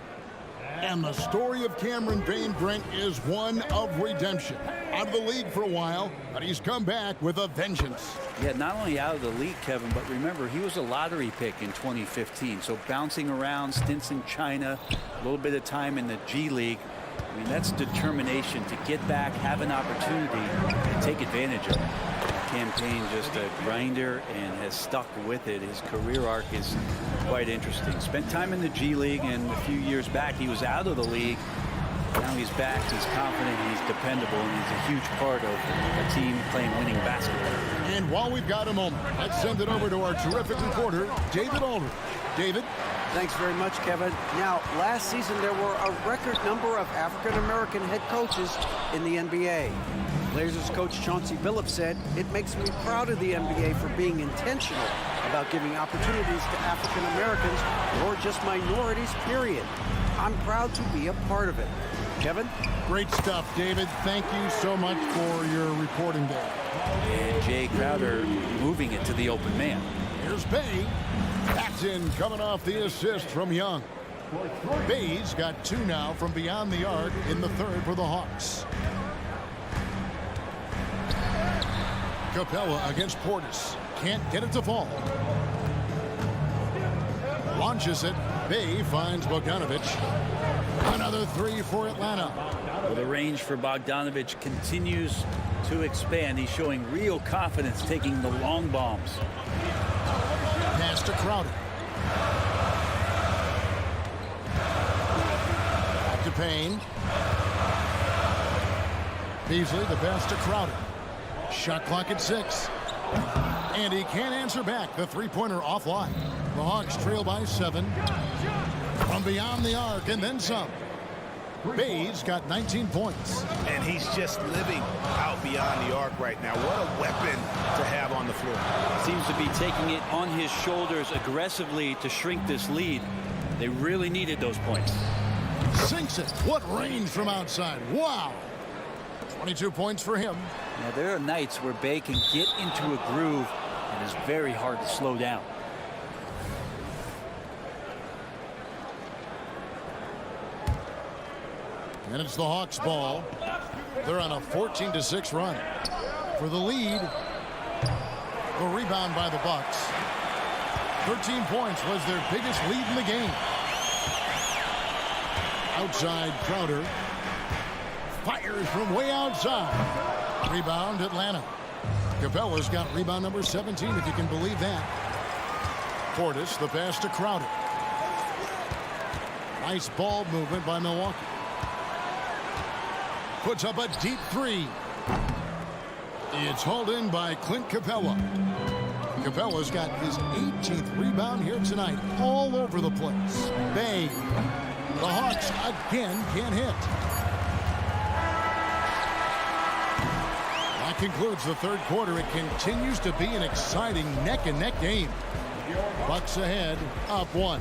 And the story of Cameron Payne, Brent, is one of redemption. Out of the league for a while, but he's come back with a vengeance. Yeah, not only out of the league, Kevin, but remember, he was a lottery pick in 2015. So bouncing around, stints in China, a little bit of time in the G League. I mean, that's determination to get back, have an opportunity, and take advantage of it. Cam Payne just a grinder and has stuck with it. His career arc is quite interesting. Spent time in the G League, and a few years back he was out of the league. Now he's back, he's confident, he's dependable, and he's a huge part of a team playing winning basketball. And while we've got a moment, let's send it over to our terrific reporter, David Aldridge. David? Thanks very much, Kevin. Now, last season there were a record number of African-American head coaches in the NBA. Blazers coach Chauncey Billups said, "It makes me proud of the NBA for being intentional about giving opportunities to African-Americans or just minorities, period. I'm proud to be a part of it." Kevin? Great stuff, David. Thank you so much for your reporting there. And Jay Crowder moving it to the open man. Here's Bay. That's in, coming off the assist from Young. Bay's got 2 now from beyond the arc in the third for the Hawks. Capella against Portis. Can't get it to fall. Launches it. Bay finds Bogdanovic. Another 3 for Atlanta. Well, the range for Bogdanovic continues to expand. He's showing real confidence taking the long bombs. Pass to Crowder. Back to Payne. Beasley, the pass to Crowder. Shot clock at 6. And he can't answer back. The three-pointer offline. The Hawks trail by 7. From beyond the arc and then some. Bay's got 19 points. And he's just living out beyond the arc right now. What a weapon to have on the floor. Seems to be taking it on his shoulders aggressively to shrink this lead. They really needed those points. Sinks it. What range from outside. Wow. 22 points for him. Now, there are nights where Bay can get into a groove and it's very hard to slow down. And it's the Hawks ball. They're on a 14-6 run. For the lead, the rebound by the Bucks. 13 points was their biggest lead in the game. Outside Crowder. Fires from way outside. Rebound Atlanta. Capella's got rebound number 17, if you can believe that. Portis, the pass to Crowder. Nice ball movement by Milwaukee. Puts up a deep 3. It's hauled in by Clint Capella. Capella's got his 18th rebound here tonight. All over the place. Bay. The Hawks again can't hit. That concludes the third quarter. It continues to be an exciting neck-and-neck game. Bucks ahead, up 1.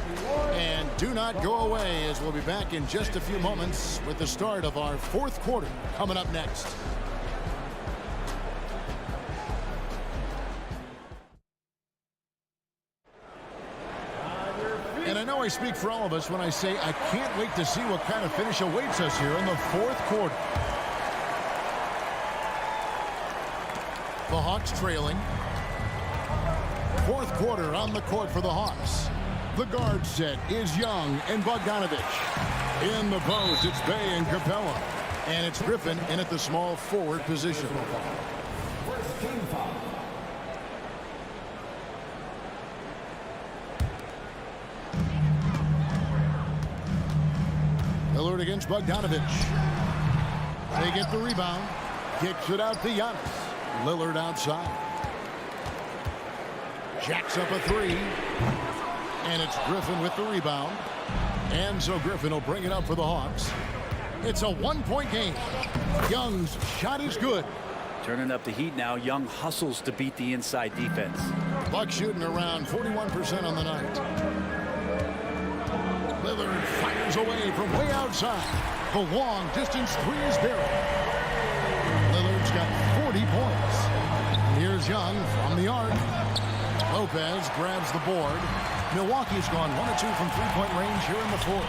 And do not go away, as we'll be back in just a few moments with the start of our fourth quarter coming up next. And I know I speak for all of us when I say I can't wait to see what kind of finish awaits us here in the fourth quarter. The Hawks trailing. Fourth quarter on the court for the Hawks. The guard set is Young and Bogdanovich. In the post, it's Bay and Capella. And it's Griffin in at the small forward position. Lillard against Bogdanovich. They get the rebound. Kicks it out to Giannis. Lillard outside. Jacks up a three. And it's Griffin with the rebound. And so Griffin will bring it up for the Hawks. It's a one-point game. Young's shot is good. Turning up the heat now. Young hustles to beat the inside defense. Bucks shooting around 41% on the night. Lillard fires away from way outside. The long distance three is buried. Lillard's got 40 points. Here's Young from the arc. Lopez grabs the board. Milwaukee's gone 1 of 2 from three-point range here in the fourth.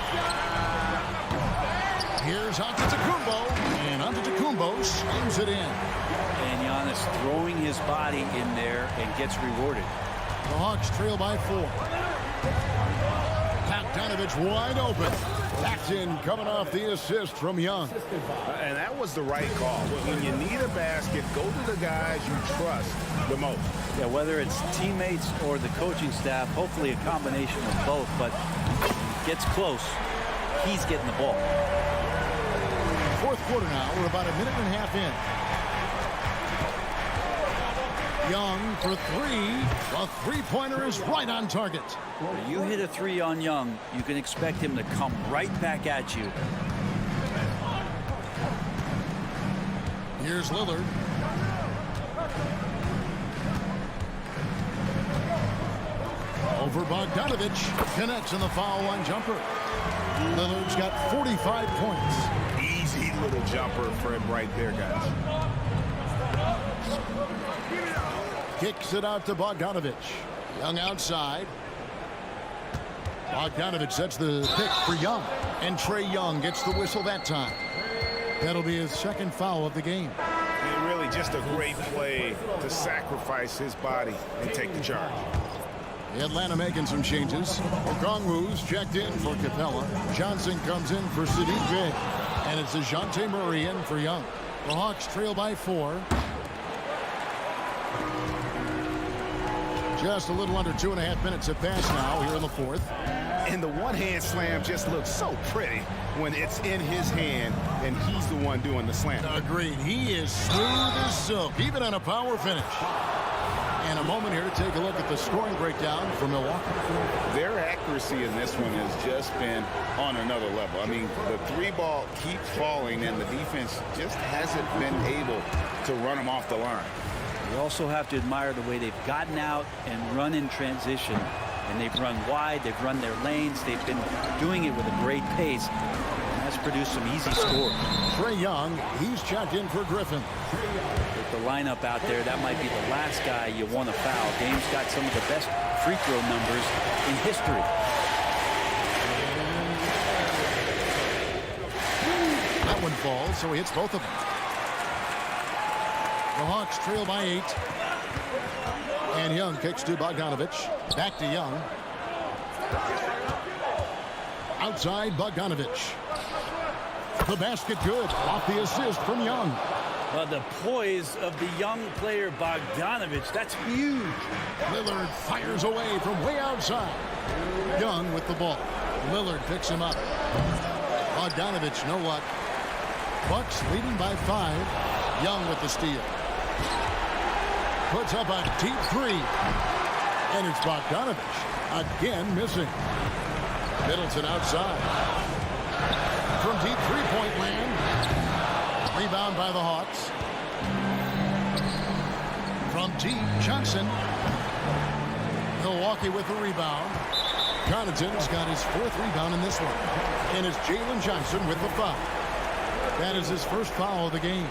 Here's Antetokounmpo, and Antetokounmpo slams it in. And Giannis throwing his body in there and gets rewarded. The Hawks trail by 4. Bogdanovich wide open. That's in, coming off the assist from Young. And that was the right call. When you need a basket, go to the guys you trust the most. Yeah, whether it's teammates or the coaching staff, hopefully a combination of both, but gets close, he's getting the ball. Fourth quarter now. We're about a minute and a half in. Young for three. The three-pointer is right on target. When you hit a three on Young, you can expect him to come right back at you. Here's Lillard. Over Bogdanovich. Connects in the foul line jumper. Lillard's got 45 points. Easy little jumper for him right there, guys. Kicks it out to Bogdanovich. Young outside. Bogdanovich sets the pick for Young. And Trae Young gets the whistle that time. That'll be his second foul of the game. And really just a great play to sacrifice his body and take the charge. Atlanta making some changes. Okongwu's checked in for Capella. Johnson comes in for Sadiq Bey. And it's DeJounte Murray in for Young. The Hawks trail by 4. Just a little under 2.5 minutes have passed now here in the fourth. And the one-hand slam just looks so pretty when it's in his hand and he's the one doing the slam. Agreed. He is smooth as silk, even on a power finish. And a moment here to take a look at the scoring breakdown for Milwaukee. Their accuracy in this one has just been on another level. I mean, the three ball keeps falling and the defense just hasn't been able to run them off the line. You also have to admire the way they've gotten out and run in transition. And they've run wide, they've run their lanes, they've been doing it with a great pace. And that's produced some easy scores. Trae Young, he's checked in for Griffin. With the lineup out there, that might be the last guy you want to foul. Dame's got some of the best free throw numbers in history. That one falls, so he hits both of them. The Hawks trail by 8. And Young kicks to Bogdanovich. Back to Young. Outside Bogdanovich. The basket good. Off the assist from Young. Well, the poise of the young player Bogdanovich, that's huge. Lillard fires away from way outside. Young with the ball. Lillard picks him up. Bogdanovich, no luck. Bucks leading by 5. Young with the steal. Puts up a deep three. And it's Bogdanovich again missing. Middleton outside. From deep three-point land. Rebound by the Hawks. From deep, Johnson. Milwaukee with the rebound. Connaughton's got his 4th rebound in this one. And it's Jalen Johnson with the foul. That is his first foul of the game.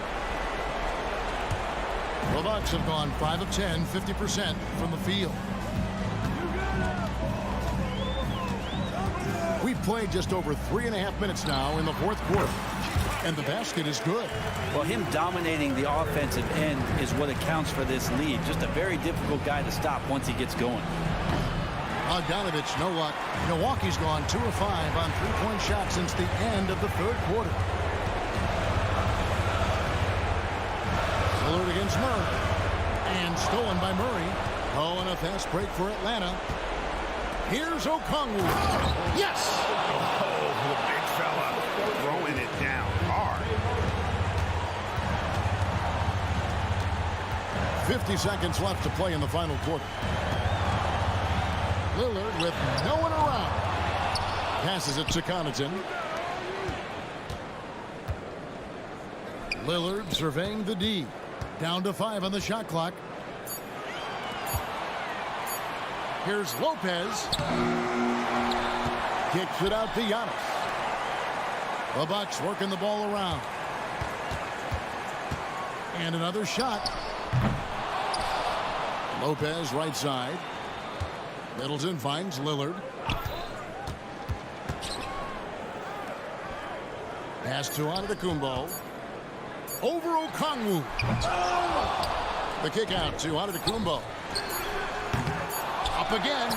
The Bucks have gone 5 of 10, 50% from the field. We've played just over 3.5 minutes now in the fourth quarter. And the basket is good. Well, him dominating the offensive end is what accounts for this lead. Just a very difficult guy to stop once he gets going. Bogdanovich, no luck. Milwaukee's gone 2 of 5 on three-point shots since the end of the third quarter. Lillard against Murray. And stolen by Murray. Oh, and a fast break for Atlanta. Here's Okongwu. Yes! Oh, the big fella throwing it down hard. 50 seconds left to play in the final quarter. Lillard with no one around. Passes it to Connaughton. Lillard surveying the D. Down to 5 on the shot clock. Here's Lopez. Kicks it out to Giannis. The Bucks working the ball around. And another shot. Lopez right side. Middleton finds Lillard. Pass to Antetokounmpo. Over Okongwu. The kick out to Antetokounmpo. Up again.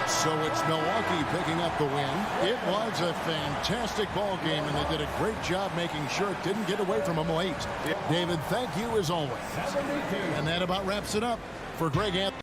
So it's Milwaukee picking up the win. It was a fantastic ball game, and they did a great job making sure it didn't get away from them late. David, thank you as always. And that about wraps it up for Greg Anthony.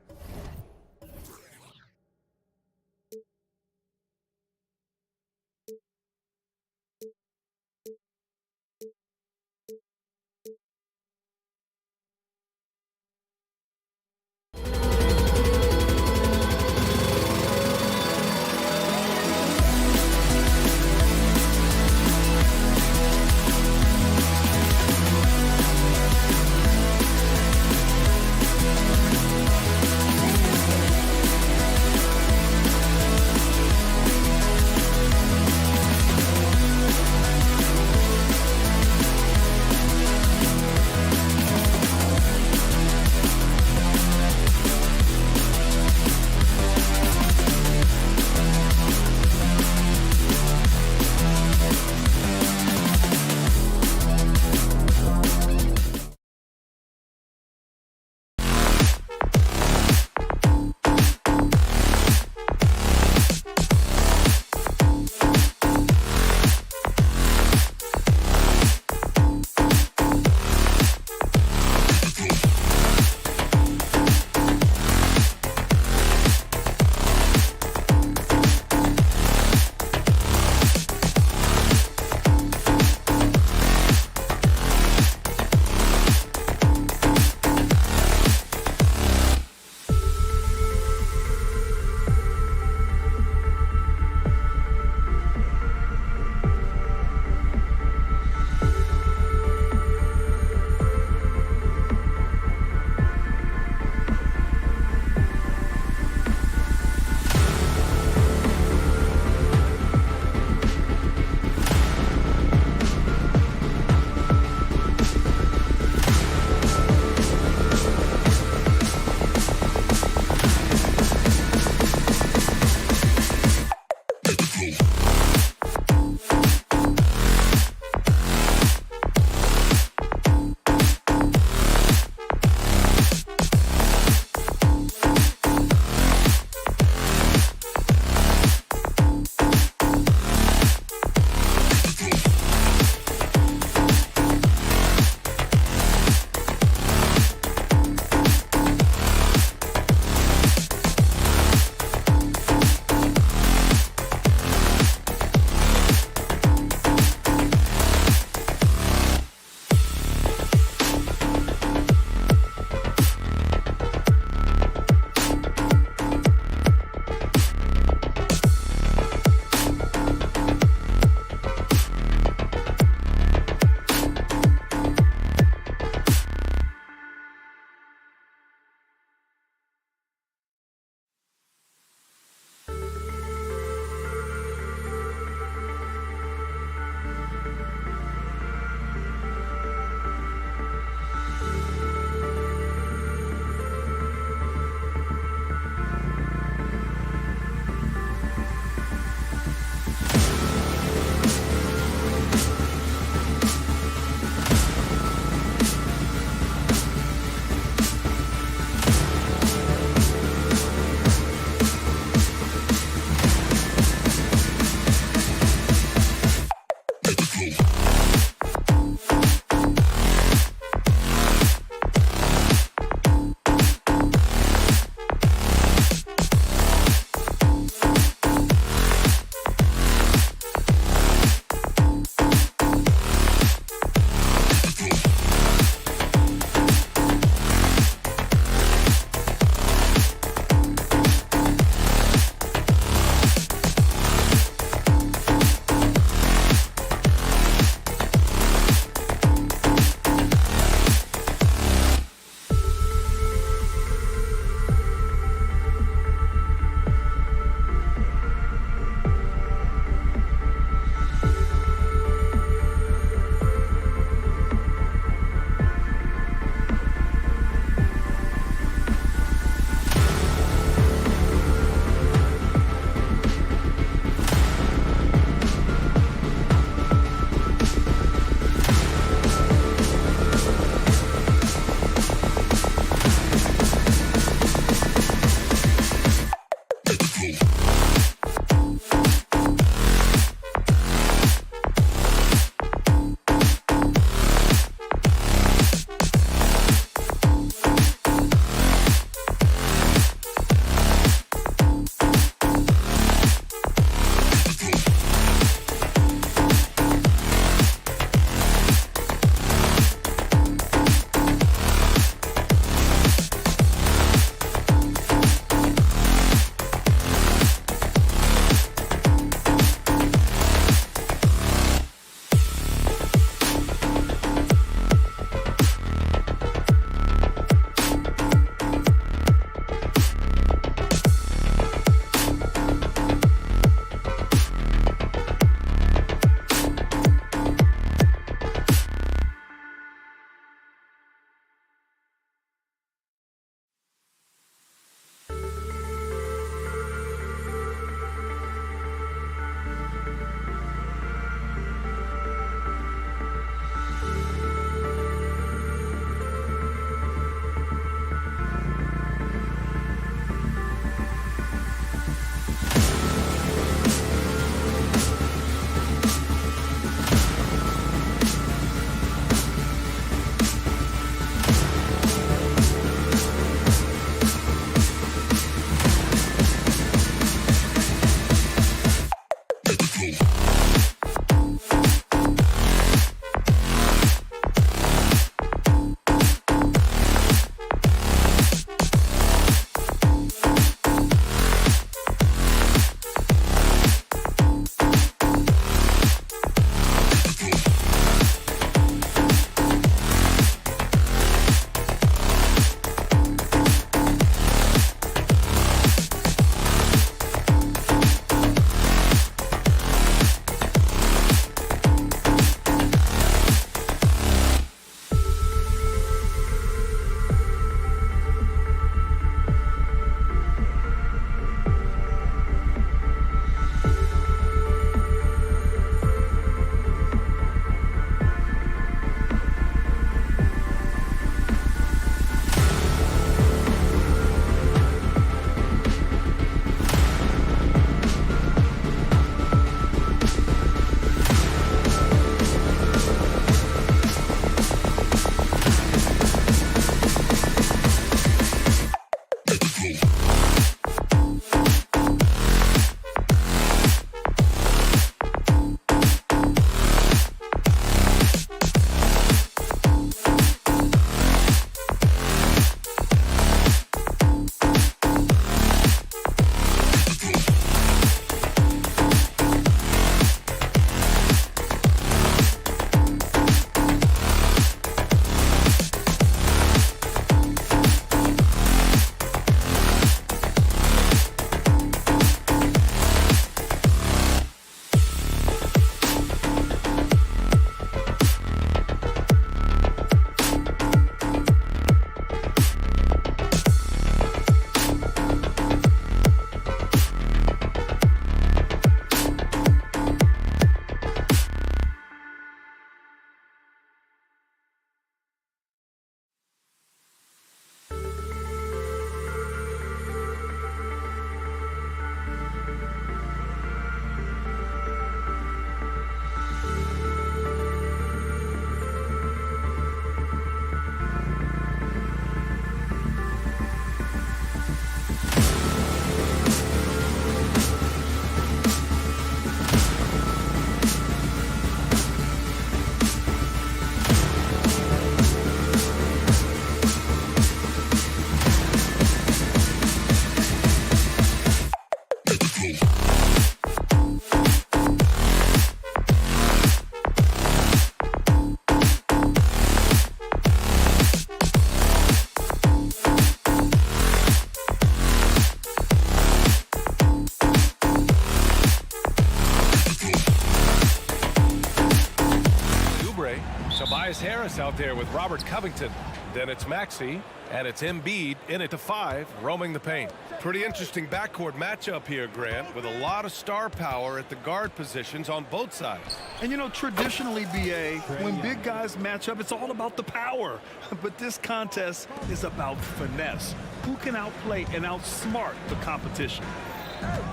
out there with Robert Covington. Then it's Maxey, and it's Embiid in at the 5, roaming the paint. Pretty interesting backcourt matchup here, Grant, with a lot of star power at the guard positions on both sides. And you know, traditionally, BA, when big guys match up, it's all about the power. But this contest is about finesse. Who can outplay and outsmart the competition?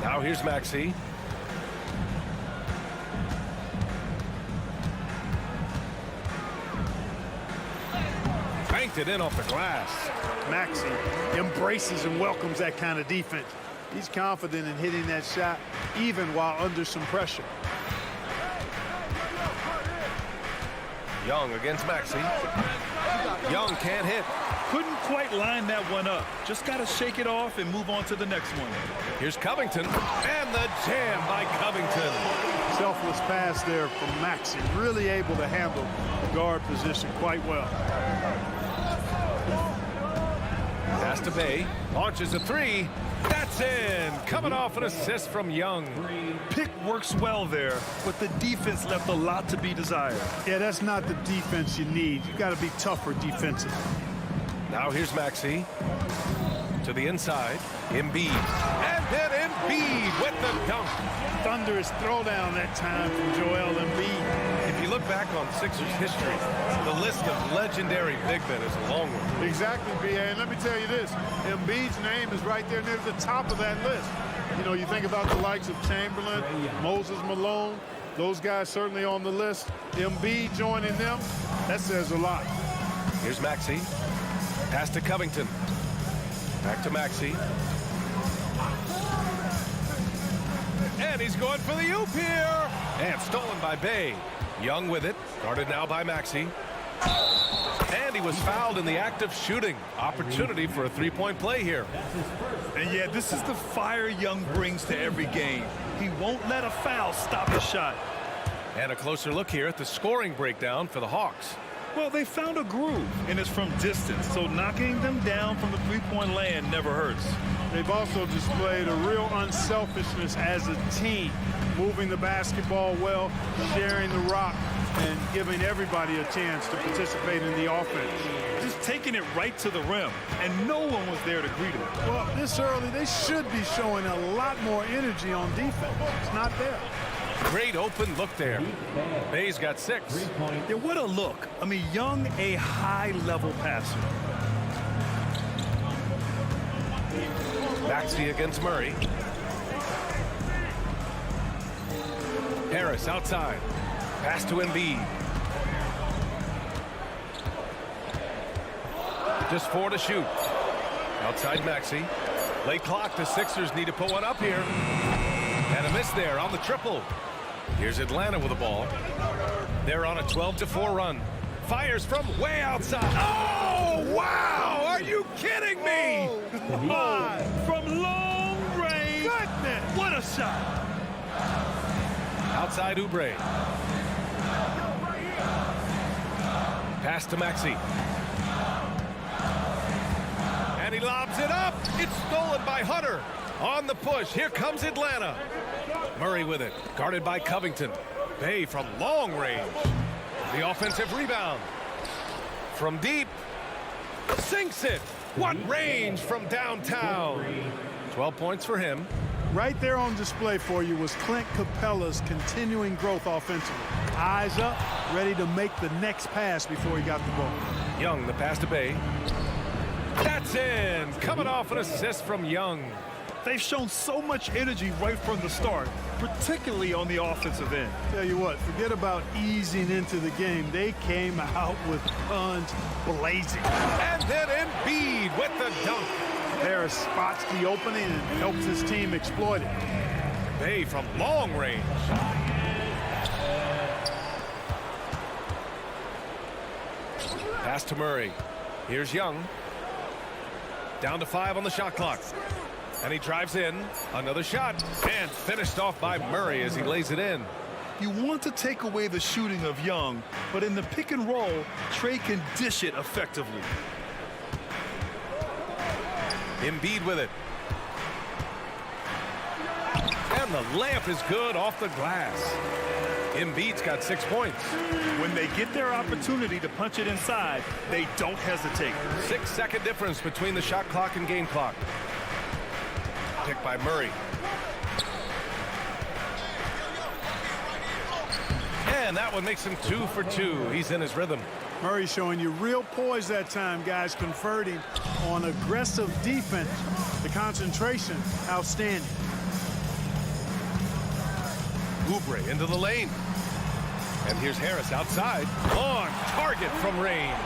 Now here's Maxey. Banked it in off the glass. Maxey embraces and welcomes that kind of defense. He's confident in hitting that shot even while under some pressure. Young against Maxey. Young can't hit. Couldn't quite line that one up. Just got to shake it off and move on to the next one. Here's Covington, and the jam by Covington. Selfless pass there from Maxey. Really able to handle the guard position quite well. Pass to Bay, launches a 3. That's in. Coming off an assist from Young. Pick works well there, but the defense left a lot to be desired. Yeah, that's not the defense you need. You got to be tougher defensively. Now here's Maxey to the inside. Embiid, and then Embiid with the dunk. Thunderous throwdown that time from Joel Embiid. If you look back on Sixers history, the list of legendary big men is a long one. Exactly, B.A. And let me tell you this, Embiid's name is right there near the top of that list. You know, you think about the likes of Chamberlain, Moses Malone, those guys certainly on the list. Embiid joining them, that says a lot. Here's Maxey. Pass to Covington. Back to Maxey. And he's going for the oop here. And stolen by Bay. Young with it. Guarded now by Maxey. And he was fouled in the act of shooting. Opportunity for a three-point play here. And yeah, this is the fire Young brings to every game. He won't let a foul stop the shot. And a closer look here at the scoring breakdown for the Hawks. Well, they found a groove, and it's from distance, so knocking them down from the three-point land never hurts. They've also displayed a real unselfishness as a team, moving the basketball well, sharing the rock, and giving everybody a chance to participate in the offense. Just taking it right to the rim, and no one was there to greet him. Well, this early, they should be showing a lot more energy on defense. It's not there. Great open look there. Bay's got 6. Yeah, what a look. I mean, Young, a high-level passer. Maxey against Murray. Harris outside. Pass to Embiid. Just 4 to shoot. Outside Maxey. Late clock. The Sixers need to put one up here. And a miss there on the triple. Here's Atlanta with the ball. They're on a 12-4 run. Fires from way outside. Oh, wow! Are you kidding me? Oh, from long range. Goodness! What a shot. Outside Oubre. Pass to Maxey. And he lobs it up. It's stolen by Hunter. On the push. Here comes Atlanta. Murray with it. Guarded by Covington. Bay from long range. The offensive rebound. From deep. Sinks it. What range from downtown. 12 points for him. Right there on display for you was Clint Capella's continuing growth offensively. Eyes up, ready to make the next pass before he got the ball. Young, the pass to Bay. That's in. Coming off an assist from Young. They've shown so much energy right from the start, particularly on the offensive end. Tell you what, forget about easing into the game. They came out with guns blazing. And then Embiid with the dunk. Harris spots the opening and helps his team exploit it. Bay from long range. Pass to Murray. Here's Young. Down to 5 on the shot clock. And he drives in. Another shot. And finished off by Murray as he lays it in. You want to take away the shooting of Young, but in the pick and roll, Trey can dish it effectively. Embiid with it. And the layup is good off the glass. Embiid's got 6 points. When they get their opportunity to punch it inside, they don't hesitate. 6-second difference between the shot clock and game clock. Picked by Murray. And that one makes him 2 for 2. He's in his rhythm. Murray showing you real poise that time, guys, converting on aggressive defense. The concentration, outstanding. Oubre into the lane. And here's Harris outside. On target from range.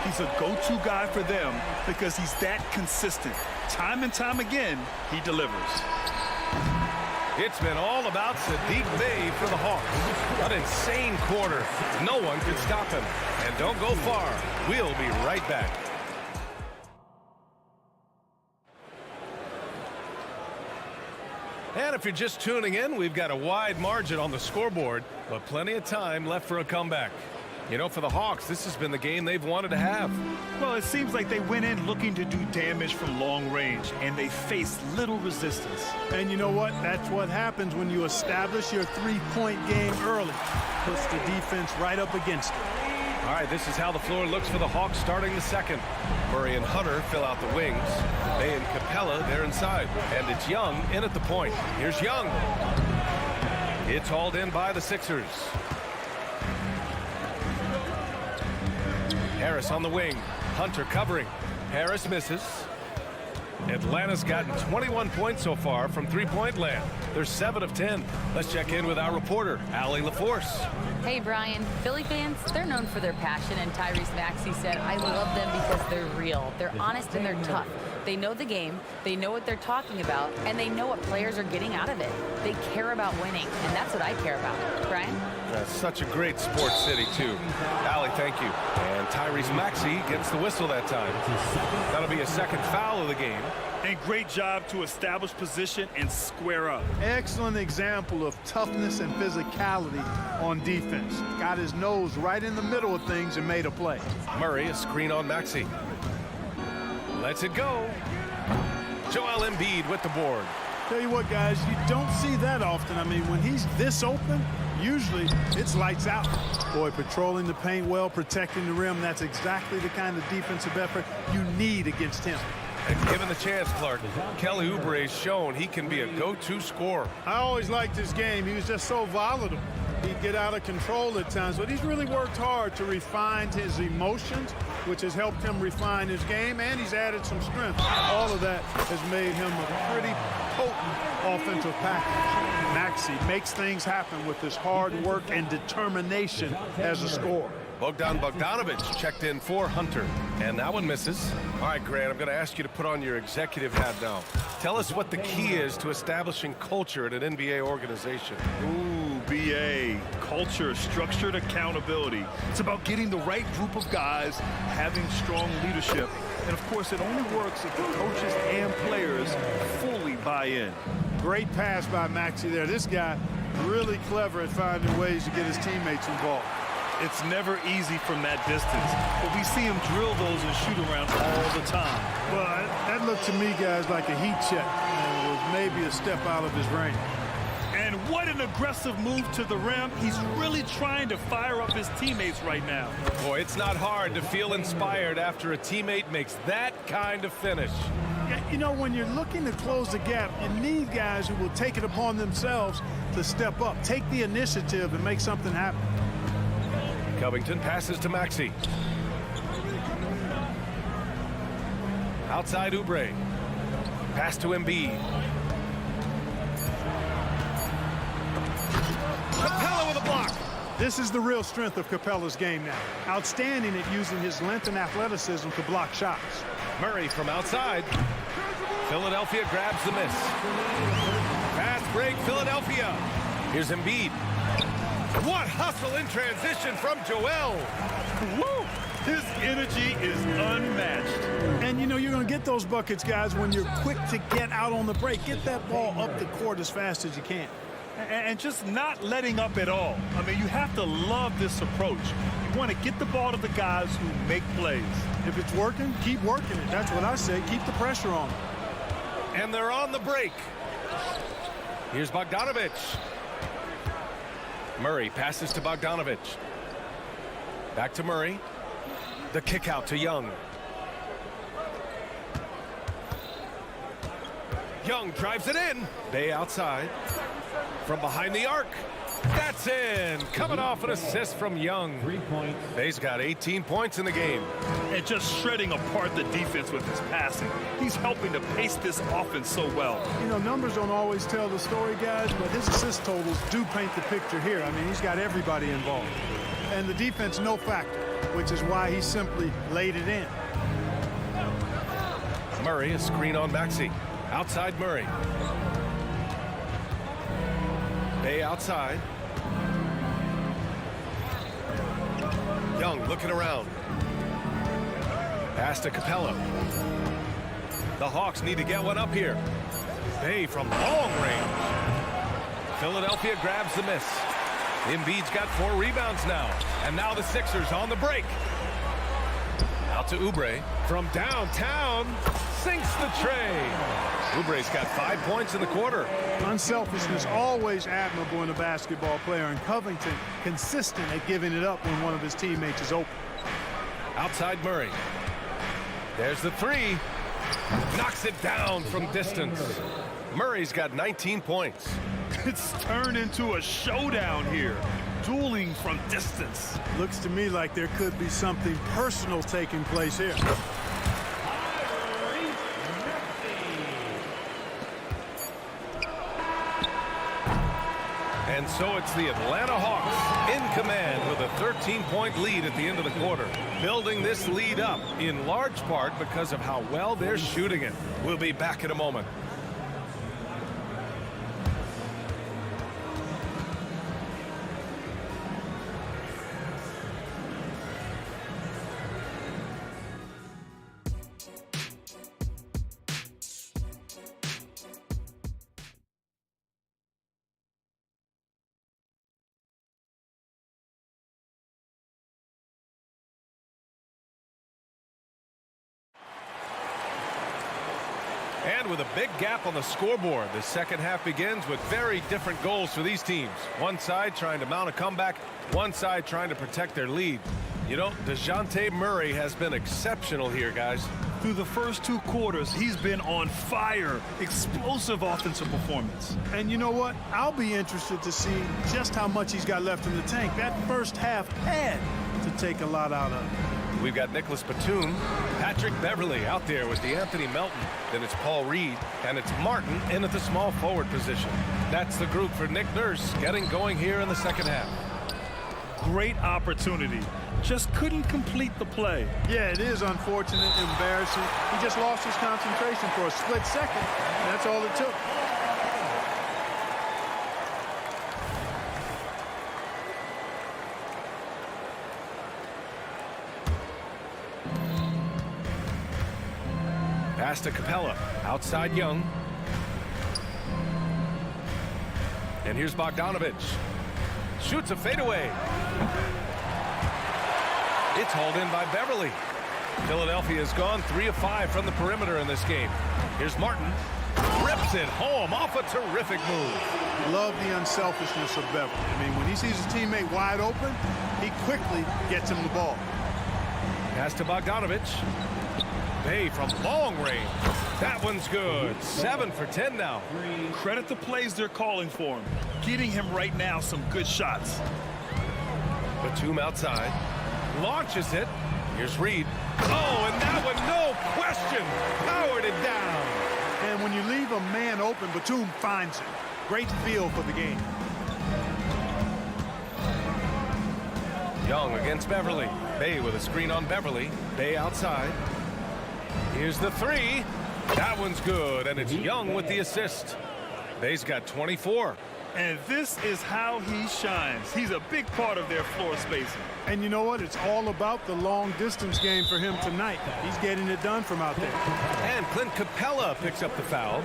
He's a go-to guy for them because he's that consistent. Time and time again, he delivers. It's been all about Sadiq Bey for the Hawks. An insane quarter. No one could stop him. And don't go far. We'll be right back. And if you're just tuning in, we've got a wide margin on the scoreboard, but plenty of time left for a comeback. You know, for the Hawks, this has been the game they've wanted to have. Well, it seems like they went in looking to do damage from long range, and they faced little resistance. And you know what? That's what happens when you establish your three-point game early. Puts the defense right up against it. All right, this is how the floor looks for the Hawks starting the second. Murray and Hunter fill out the wings. Bey and Capella, they're inside. And it's Young in at the point. Here's Young. It's hauled in by the Sixers. Harris on the wing. Hunter covering. Harris misses. Atlanta's gotten 21 points so far from three-point land. They're 7 of 10. Let's check in with our reporter, Allie LaForce. Hey, Brian. Philly fans, they're known for their passion, and Tyrese Maxey said, I love them because they're real. They're honest and they're tough. They know the game, they know what they're talking about, and they know what players are getting out of it. They care about winning, and that's what I care about. Brian? That's such a great sports city, too. Allie, thank you. And Tyrese Maxey gets the whistle that time. That'll be a second foul of the game. And great job to establish position and square up. Excellent example of toughness and physicality on defense. Got his nose right in the middle of things and made a play. Murray, a screen on Maxey. Lets it go. Joel Embiid with the board. Tell you what, guys, you don't see that often. I mean, when he's this open, usually it's lights out. Boy, patrolling the paint well, protecting the rim, that's exactly the kind of defensive effort you need against him. And given the chance, Clark, Kelly Oubre has shown he can be a go-to scorer. I always liked his game. He was just so volatile. He'd get out of control at times, but he's really worked hard to refine his emotions, which has helped him refine his game, and he's added some strength. All of that has made him a pretty potent offensive package. Maxey makes things happen with his hard work and determination as a scorer. Bogdan Bogdanović checked in for Hunter, and that one misses. All right, Grant, I'm going to ask you to put on your executive hat now. Tell us what the key is to establishing culture at an NBA organization. Ooh, BA, culture, structured accountability. It's about getting the right group of guys, having strong leadership, and of course it only works if the coaches and players fully buy in. Great pass by Maxey there. This guy really clever at finding ways to get his teammates involved. It's never easy from that distance, but we see him drill those and shoot around all the time. Well, that looked to me, guys, like a heat check. It was maybe a step out of his range. And what an aggressive move to the rim. He's really trying to fire up his teammates right now. Boy, it's not hard to feel inspired after a teammate makes that kind of finish. Yeah, you know, when you're looking to close the gap, you need guys who will take it upon themselves to step up, take the initiative, and make something happen. Covington passes to Maxey. Outside Oubre. Pass to Embiid. Capella with a block. This is the real strength of Capella's game now. Outstanding at using his length and athleticism to block shots. Murray from outside. Philadelphia grabs the miss. Fast break, Philadelphia. Here's Embiid. What hustle in transition from Joel. Woo! His energy is unmatched. And, you know, you're going to get those buckets, guys, when you're quick to get out on the break. Get that ball up the court as fast as you can. And just not letting up at all. I mean, you have to love this approach. You want to get the ball to the guys who make plays. If it's working, keep working it. That's what I say. Keep the pressure on. And they're on the break. Here's Bogdanović. Murray passes to Bogdanovich. Back to Murray. The kick out to Young. Young drives it in. Bay outside. From behind the arc. That's in. Coming off an assist from Young. 3 points. Bay's got 18 points in the game. And just shredding apart the defense with his passing. He's helping to pace this offense so well. You know, numbers don't always tell the story, guys, but his assist totals do paint the picture here. I mean, he's got everybody involved. And the defense, no factor, which is why he simply laid it in. Murray, a screen on Maxey. Outside Murray. Bay outside. Young looking around. Pass to Capella. The Hawks need to get one up here. Bay from long range. Philadelphia grabs the miss. Embiid's got 4 rebounds now. And now the Sixers on the break. Out to Oubre. From downtown. Sinks the tray. Oubre's got 5 points in the quarter. Unselfishness always admirable in a basketball player, and Covington consistent at giving it up when one of his teammates is open. Outside Murray. There's the 3. Knocks it down from distance. Murray's got 19 points. It's turned into a showdown here. Dueling from distance. Looks to me like there could be something personal taking place here. And so it's the Atlanta Hawks in command with a 13-point lead at the end of the quarter. Building this lead up in large part because of how well they're shooting it. We'll be back in a moment. And with a big gap on the scoreboard, the second half begins with very different goals for these teams. One side trying to mount a comeback, one side trying to protect their lead. You know, DeJounte Murray has been exceptional here, guys. Through the first 2 quarters, he's been on fire. Explosive offensive performance. And you know what? I'll be interested to see just how much he's got left in the tank. That first half had to take a lot out of it. We've got Nicholas Batum, Patrick Beverley out there with DeAnthony Melton. Then it's Paul Reed, and it's Martin in at the small forward position. That's the group for Nick Nurse getting going here in the second half. Great opportunity. Just couldn't complete the play. Yeah, it is unfortunate, embarrassing. He just lost his concentration for a split second, and that's all it took. Pass to Capella. Outside Young. And here's Bogdanovich. Shoots a fadeaway. It's hauled in by Beverly. Philadelphia has gone 3 of 5 from the perimeter in this game. Here's Martin. Rips it home off a terrific move. Love the unselfishness of Beverly. I mean, when he sees his teammate wide open, he quickly gets him the ball. Pass to Bogdanovich. Bay from long range. That one's good. 7 for 10 now. Credit the plays they're calling for him. Getting him right now some good shots. Batum outside. Launches it. Here's Reed. Oh, and that one, no question. Powered it down. And when you leave a man open, Batum finds it. Great feel for the game. Young against Beverly. Bay with a screen on Beverly. Bay outside. Here's the 3. That one's good, and it's Young with the assist. Bay's got 24. And this is how he shines. He's a big part of their floor spacing. And you know what? It's all about the long distance game for him tonight. He's getting it done from out there. And Clint Capella picks up the foul.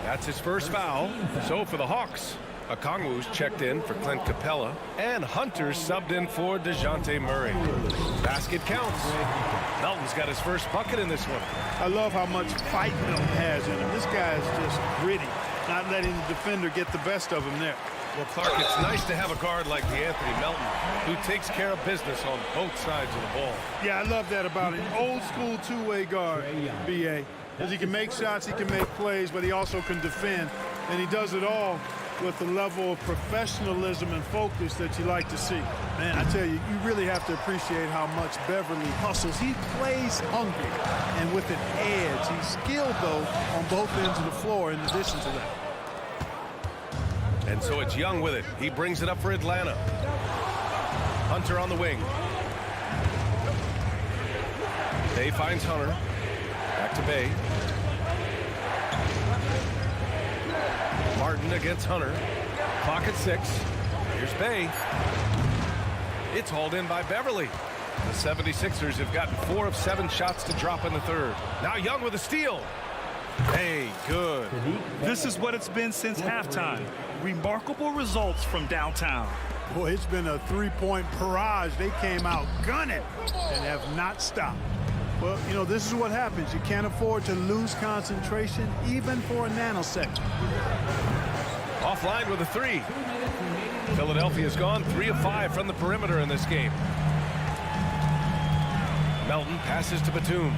That's his first foul. So for the Hawks, Okongwu's checked in for Clint Capella, and Hunter's subbed in for DeJounte Murray. Basket counts. Melton's got his first bucket in this one. I love how much fight Melton has in him. This guy is just gritty, not letting the defender get the best of him there. Well, Clark, it's nice to have a guard like Anthony Melton who takes care of business on both sides of the ball. Yeah, I love that about him. Old school two-way guard, B.A. Because he can make shots, he can make plays, but he also can defend. And he does it all with the level of professionalism and focus that you like to see. Man, I tell you, you really have to appreciate how much Beverly hustles. He plays hungry and with an edge. He's skilled, though, on both ends of the floor in addition to that. And so it's Young with it. He brings it up for Atlanta. Hunter on the wing. Bay finds Hunter. Back to Bay. Martin against Hunter. Clock at 6. Here's Bay. It's hauled in by Beverly. The 76ers have gotten 4 of 7 shots to drop in the third. Now Young with a steal. Hey, good. This is what it's been since halftime. Remarkable results from downtown. Boy, it's been a three-point barrage. They came out gunning and have not stopped. Well, you know, this is what happens. You can't afford to lose concentration even for a nanosecond. Offline with a 3. Philadelphia's gone 3 of 5 from the perimeter in this game. Melton passes to Batum.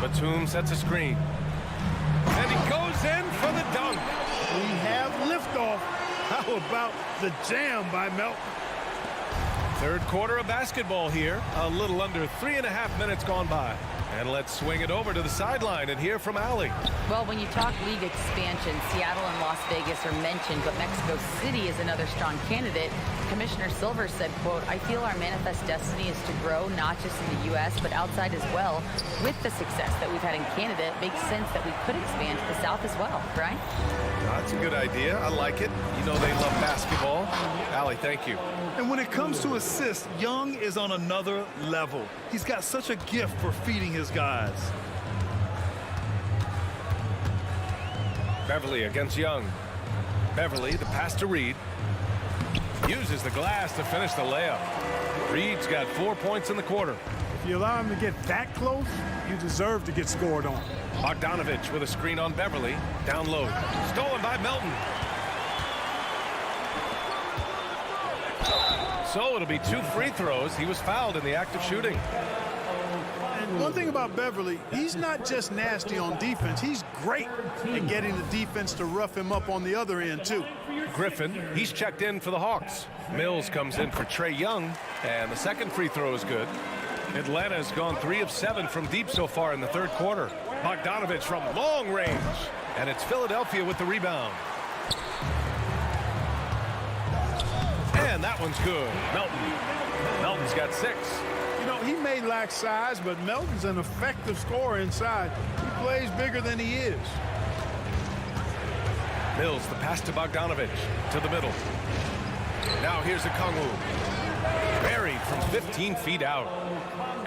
Batum sets a screen. And he goes in for the dunk. We have liftoff. How about the jam by Melton? Third quarter of basketball here. A little under 3.5 minutes gone by. And let's swing it over to the sideline and hear from Allie. Well, when you talk league expansion, Seattle and Las Vegas are mentioned, but Mexico City is another strong candidate. Commissioner Silver said, quote, "I feel our manifest destiny is to grow not just in the U.S., but outside as well. With the success that we've had in Canada, it makes sense that we could expand to the South as well." Right? That's a good idea. I like it. You know they love basketball. Allie, thank you. And when it comes to assists, Young is on another level. He's got such a gift for feeding his guys. Beverly against Young. Beverly, the pass to Reed. Uses the glass to finish the layup. Reed's got 4 points in the quarter. If you allow him to get that close, you deserve to get scored on. Bogdanovich with a screen on Beverly. Down low. Stolen by Melton. So it'll be 2 free throws. He was fouled in the act of shooting. And one thing about Beverly, he's not just nasty on defense. He's great at getting the defense to rough him up on the other end, too. Griffin, he's checked in for the Hawks. Mills comes in for Trae Young, and the second free throw is good. Atlanta has gone 3 of 7 from deep so far in the third quarter. Bogdanovich from long range, and it's Philadelphia with the rebound. And that one's good. Melton's got 6. You know, he may lack size, but Melton's an effective scorer inside. He plays bigger than he is. Mills, the pass to Bogdanovich, to the middle. Now here's Okongwu. Buried from 15 feet out.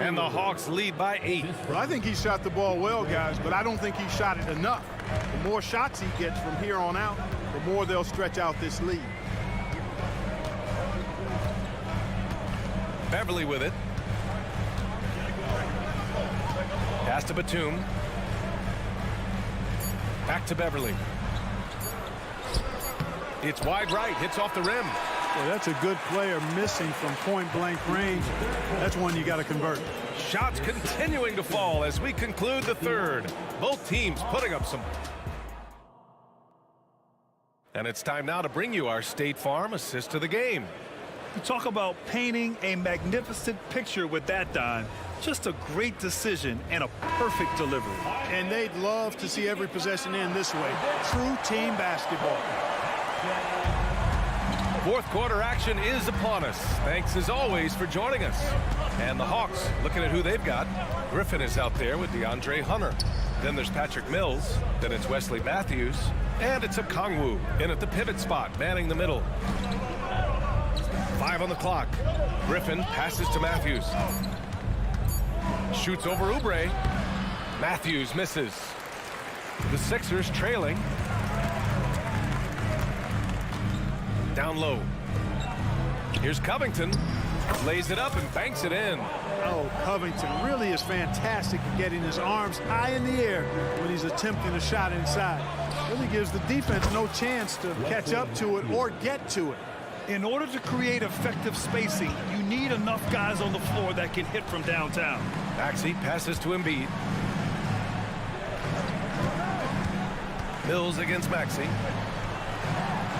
And the Hawks lead by 8. Well, I think he shot the ball well, guys, but I don't think he shot it enough. The more shots he gets from here on out, the more they'll stretch out this lead. Beverly with it. Pass to Batum. Back to Beverly. It's wide right, hits off the rim. Well, that's a good player missing from point-blank range. That's one you got to convert. Shots continuing to fall as we conclude the third. Both teams putting up some. And it's time now to bring you our State Farm assist of the game. You talk about painting a magnificent picture with that, Don. Just a great decision and a perfect delivery. And they'd love to see every possession end this way. True team basketball. Fourth quarter action is upon us. Thanks as always for joining us. And the Hawks, looking at who they've got. Griffin is out there with DeAndre Hunter. Then there's Patrick Mills. Then it's Wesley Matthews. And it's Okongwu in at the pivot spot, manning the middle. 5 on the clock. Griffin passes to Matthews. Shoots over Oubre. Matthews misses. The Sixers trailing. Down low. Here's Covington. Lays it up and banks it in. Oh, Covington really is fantastic at getting his arms high in the air when he's attempting a shot inside. Really gives the defense no chance to catch up to it or get to it. In order to create effective spacing, you need enough guys on the floor that can hit from downtown. Maxey passes to Embiid. Mills against Maxey.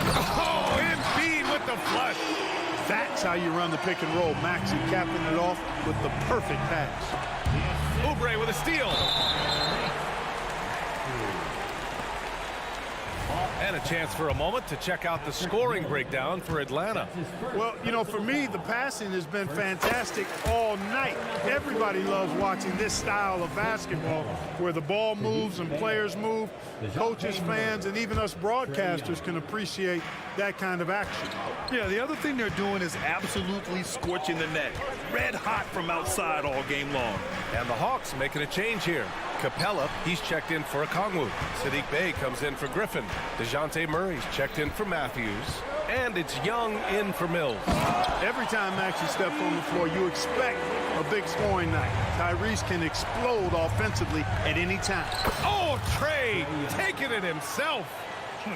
Oh, Embiid with the flush. That's how you run the pick and roll. Maxey capping it off with the perfect pass. Oubre with a steal. And a chance for a moment to check out the scoring breakdown for Atlanta. Well, you know, for me, the passing has been fantastic all night. Everybody loves watching this style of basketball where the ball moves and players move. Coaches, fans, and even us broadcasters can appreciate that kind of action. Yeah, the other thing they're doing is absolutely scorching the net. Red hot from outside all game long. And the Hawks making a change here. Capella, he's checked in for Okongwu. Sadiq Bey comes in for Griffin. DeJounte Murray's checked in for Matthews. And it's Young in for Mills. Every time Maxey steps on the floor, you expect a big scoring night. Tyrese can explode offensively at any time. Oh, Trey taking it himself.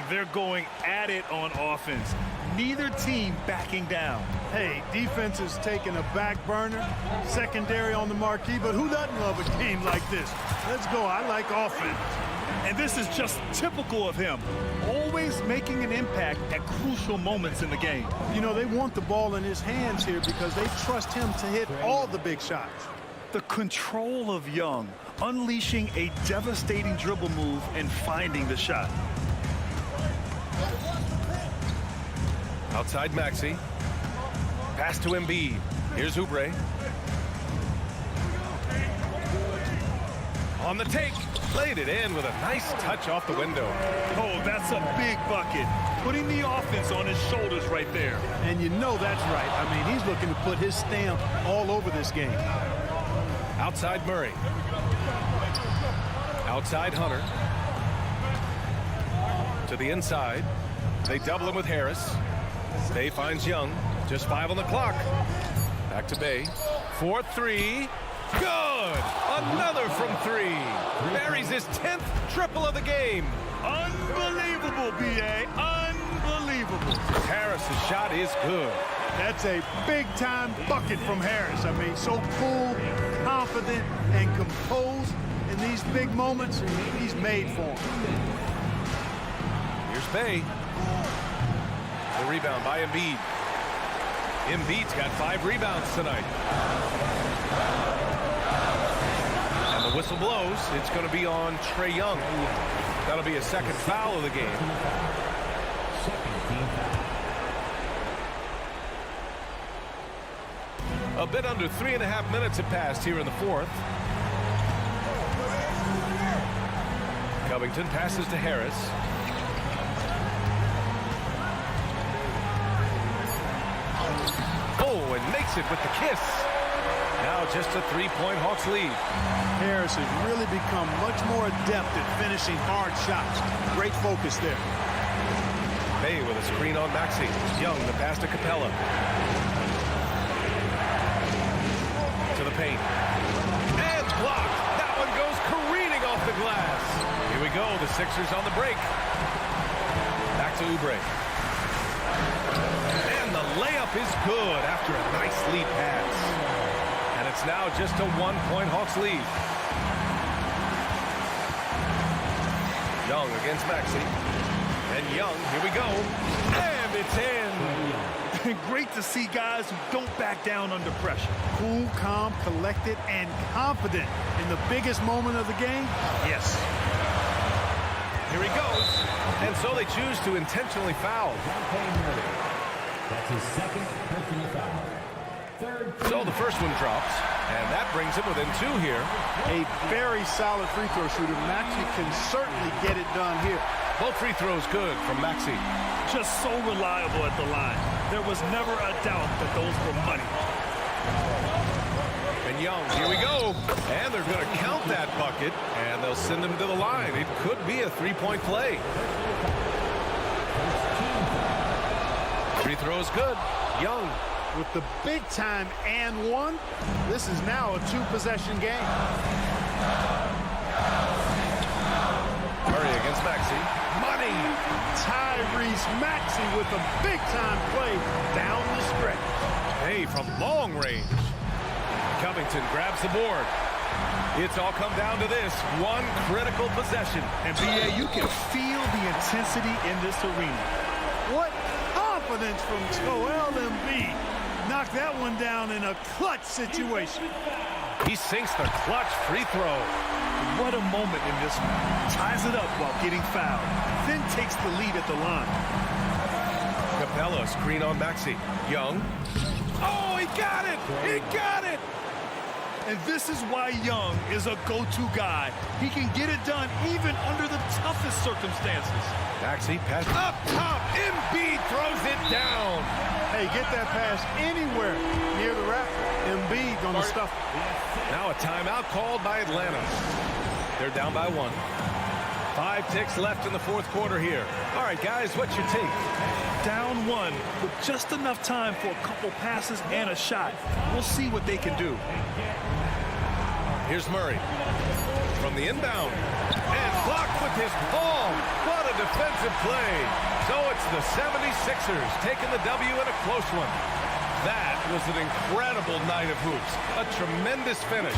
They're going at it on offense. Neither team backing down. Hey, defense is taking a back burner, secondary on the marquee, but who doesn't love a game like this? Let's go. I like offense. And this is just typical of him. Always making an impact at crucial moments in the game. You know, they want the ball in his hands here because they trust him to hit all the big shots. The control of Young, unleashing a devastating dribble move and finding the shot. Outside Maxey. Pass to Embiid. Here's Oubre. On the take. Laid it in with a nice touch off the window. Oh, that's a big bucket. Putting the offense on his shoulders right there. And you know that's right. I mean, he's looking to put his stamp all over this game. Outside Murray. Outside Hunter. To the inside. They double him with Harris. Bey finds Young. Just 5 on the clock. Back to Bey. 4-3. Good! Another from 3. Buries his 10th triple of the game. Unbelievable, B.A. Unbelievable. Harris's shot is good. That's a big-time bucket from Harris. I mean, so cool, confident, and composed in these big moments. He's made for them. Here's Bey. The rebound by Embiid. Embiid's got 5 rebounds tonight. And the whistle blows. It's going to be on Trae Young. That'll be a second foul of the game. A bit under 3.5 minutes have passed here in the 4th. Covington passes to Harris. Oh, and makes it with the kiss. Now just a 3-point Hawks lead. Harris has really become much more adept at finishing hard shots. Great focus there. Bey with a screen on Maxey. Young, the pass to Capella. To the paint. And blocked. That one goes careening off the glass. Here we go. The Sixers on the break. Back to Oubre. And the layup is good after a nice lead pass. And it's now just a 1-point Hawks lead. Young against Maxey. And Young, here we go. And it's in. Great to see guys who don't back down under pressure. Cool, calm, collected, and confident in the biggest moment of the game. Yes. Here he goes. And so they choose to intentionally foul. That's his second personal foul. So the first one drops. And that brings him within 2 here. A very solid free throw shooter. Maxey can certainly get it done here. Both free throws good from Maxey. Just so reliable at the line. There was never a doubt that those were money. And Young, here we go. And they're going to count that bucket. And they'll send him to the line. It could be a 3-point play. Free throw is good. Young. With the big time and one, this is now a 2-possession game. Murray against Maxey. Money! Tyrese Maxey with a big-time play down the stretch. Hey, from long range. Covington grabs the board. It's all come down to this one critical possession. And B.A., you can feel the intensity in this arena. What confidence from Joel Embiid. Knocked that one down in a clutch situation. He sinks the clutch free throw. What a moment in this one. Ties it up while getting fouled. Then takes the lead at the line. Capella screen on Maxey. Young. Oh, he got it! He got it! And this is why Young is a go-to guy. He can get it done even under the toughest circumstances. Maxey pass up top. Embiid throws it down. Hey, get that pass anywhere near the rack. Embiid gonna stuff it. Now a timeout called by Atlanta. They're down by 1. 5 ticks left in the fourth quarter here. All right, guys, what's your take? Down 1 with just enough time for a couple passes and a shot. We'll see what they can do. Here's Murray from the inbound. And blocked with his palm. What a defensive play. So it's the 76ers taking the W in a close one. That was an incredible night of hoops. A tremendous finish.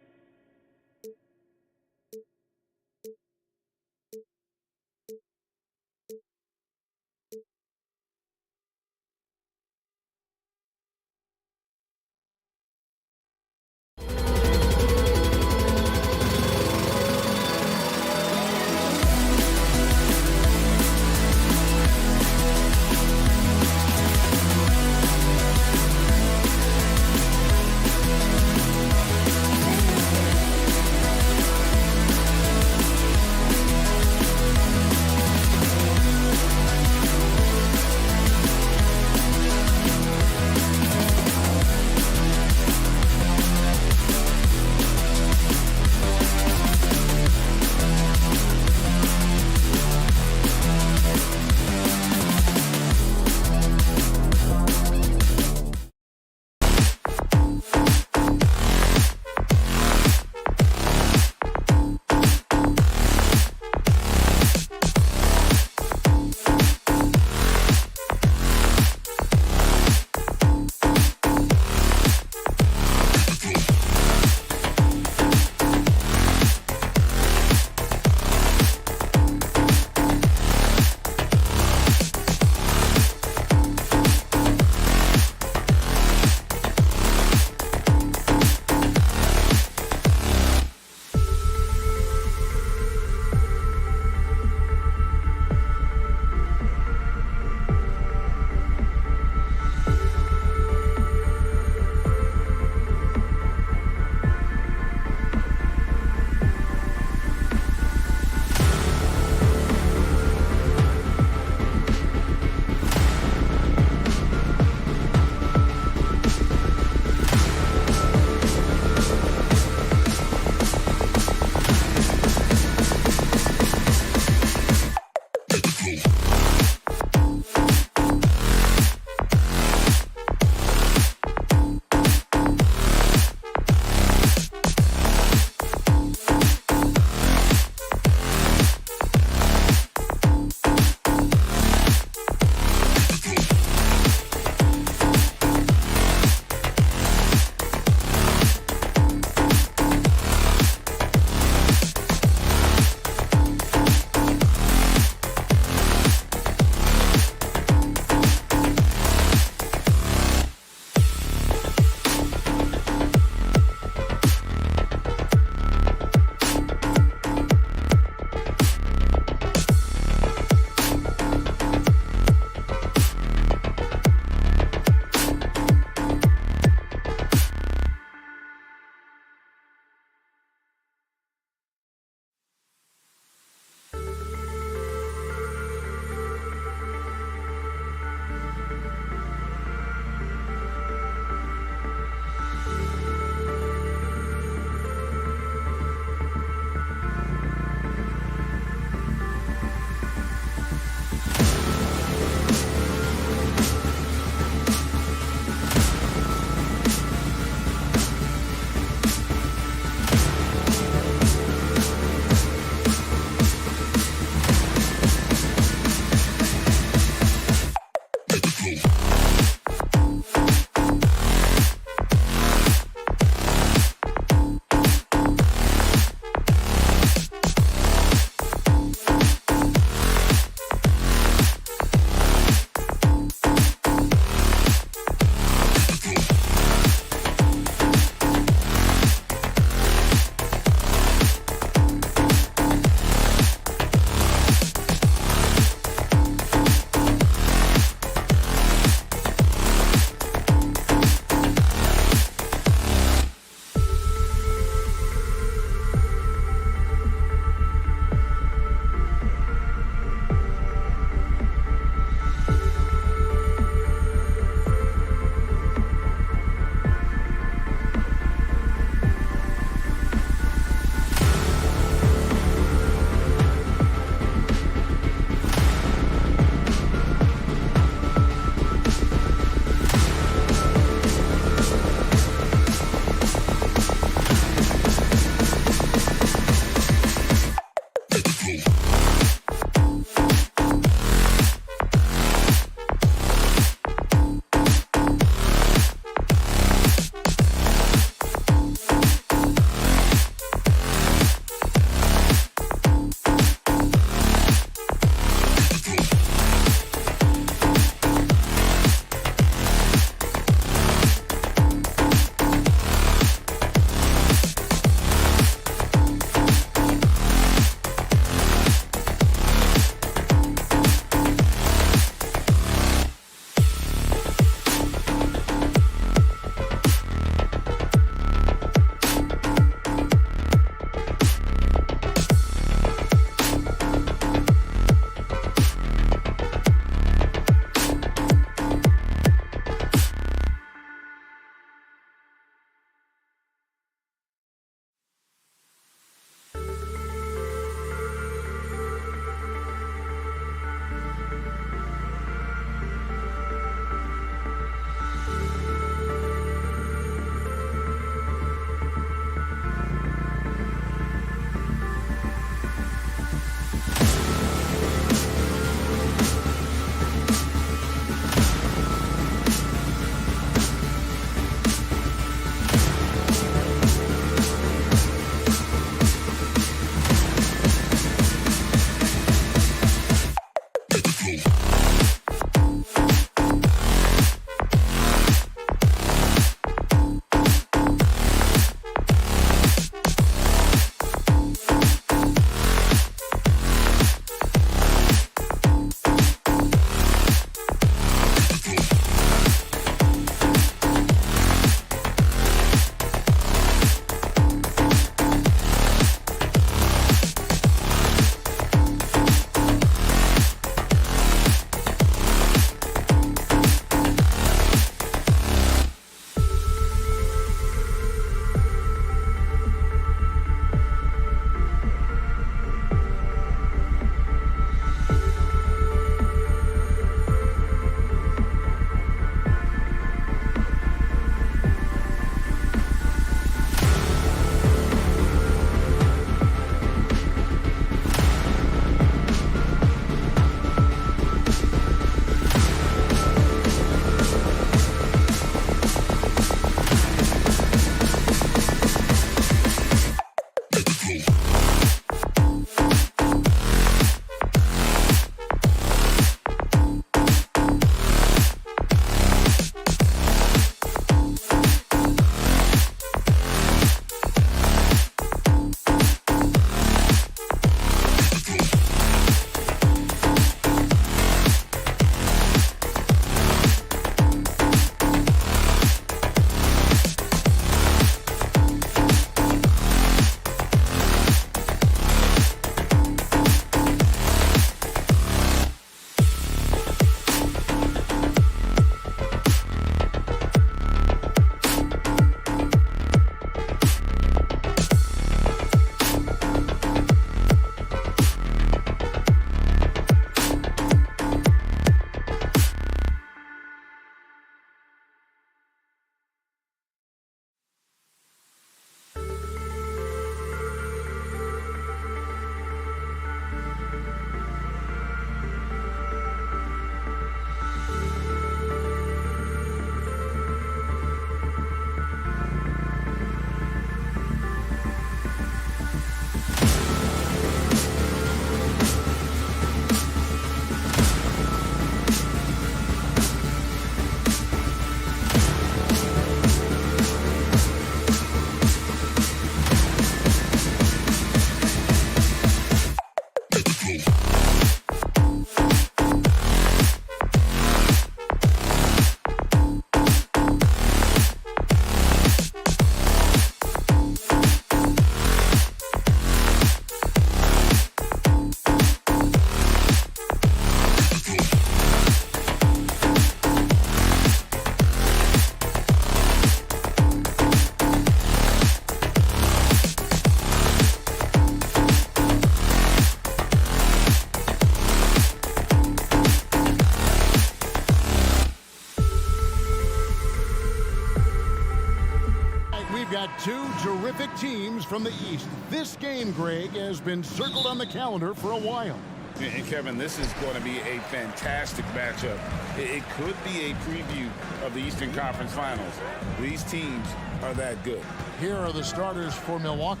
we've got two terrific teams from the East. This game, Greg, has been circled on the calendar for a while. And Kevin, this is going to be a fantastic matchup. It could be a preview of the Eastern Conference Finals. These teams are that good. Here are the starters for Milwaukee.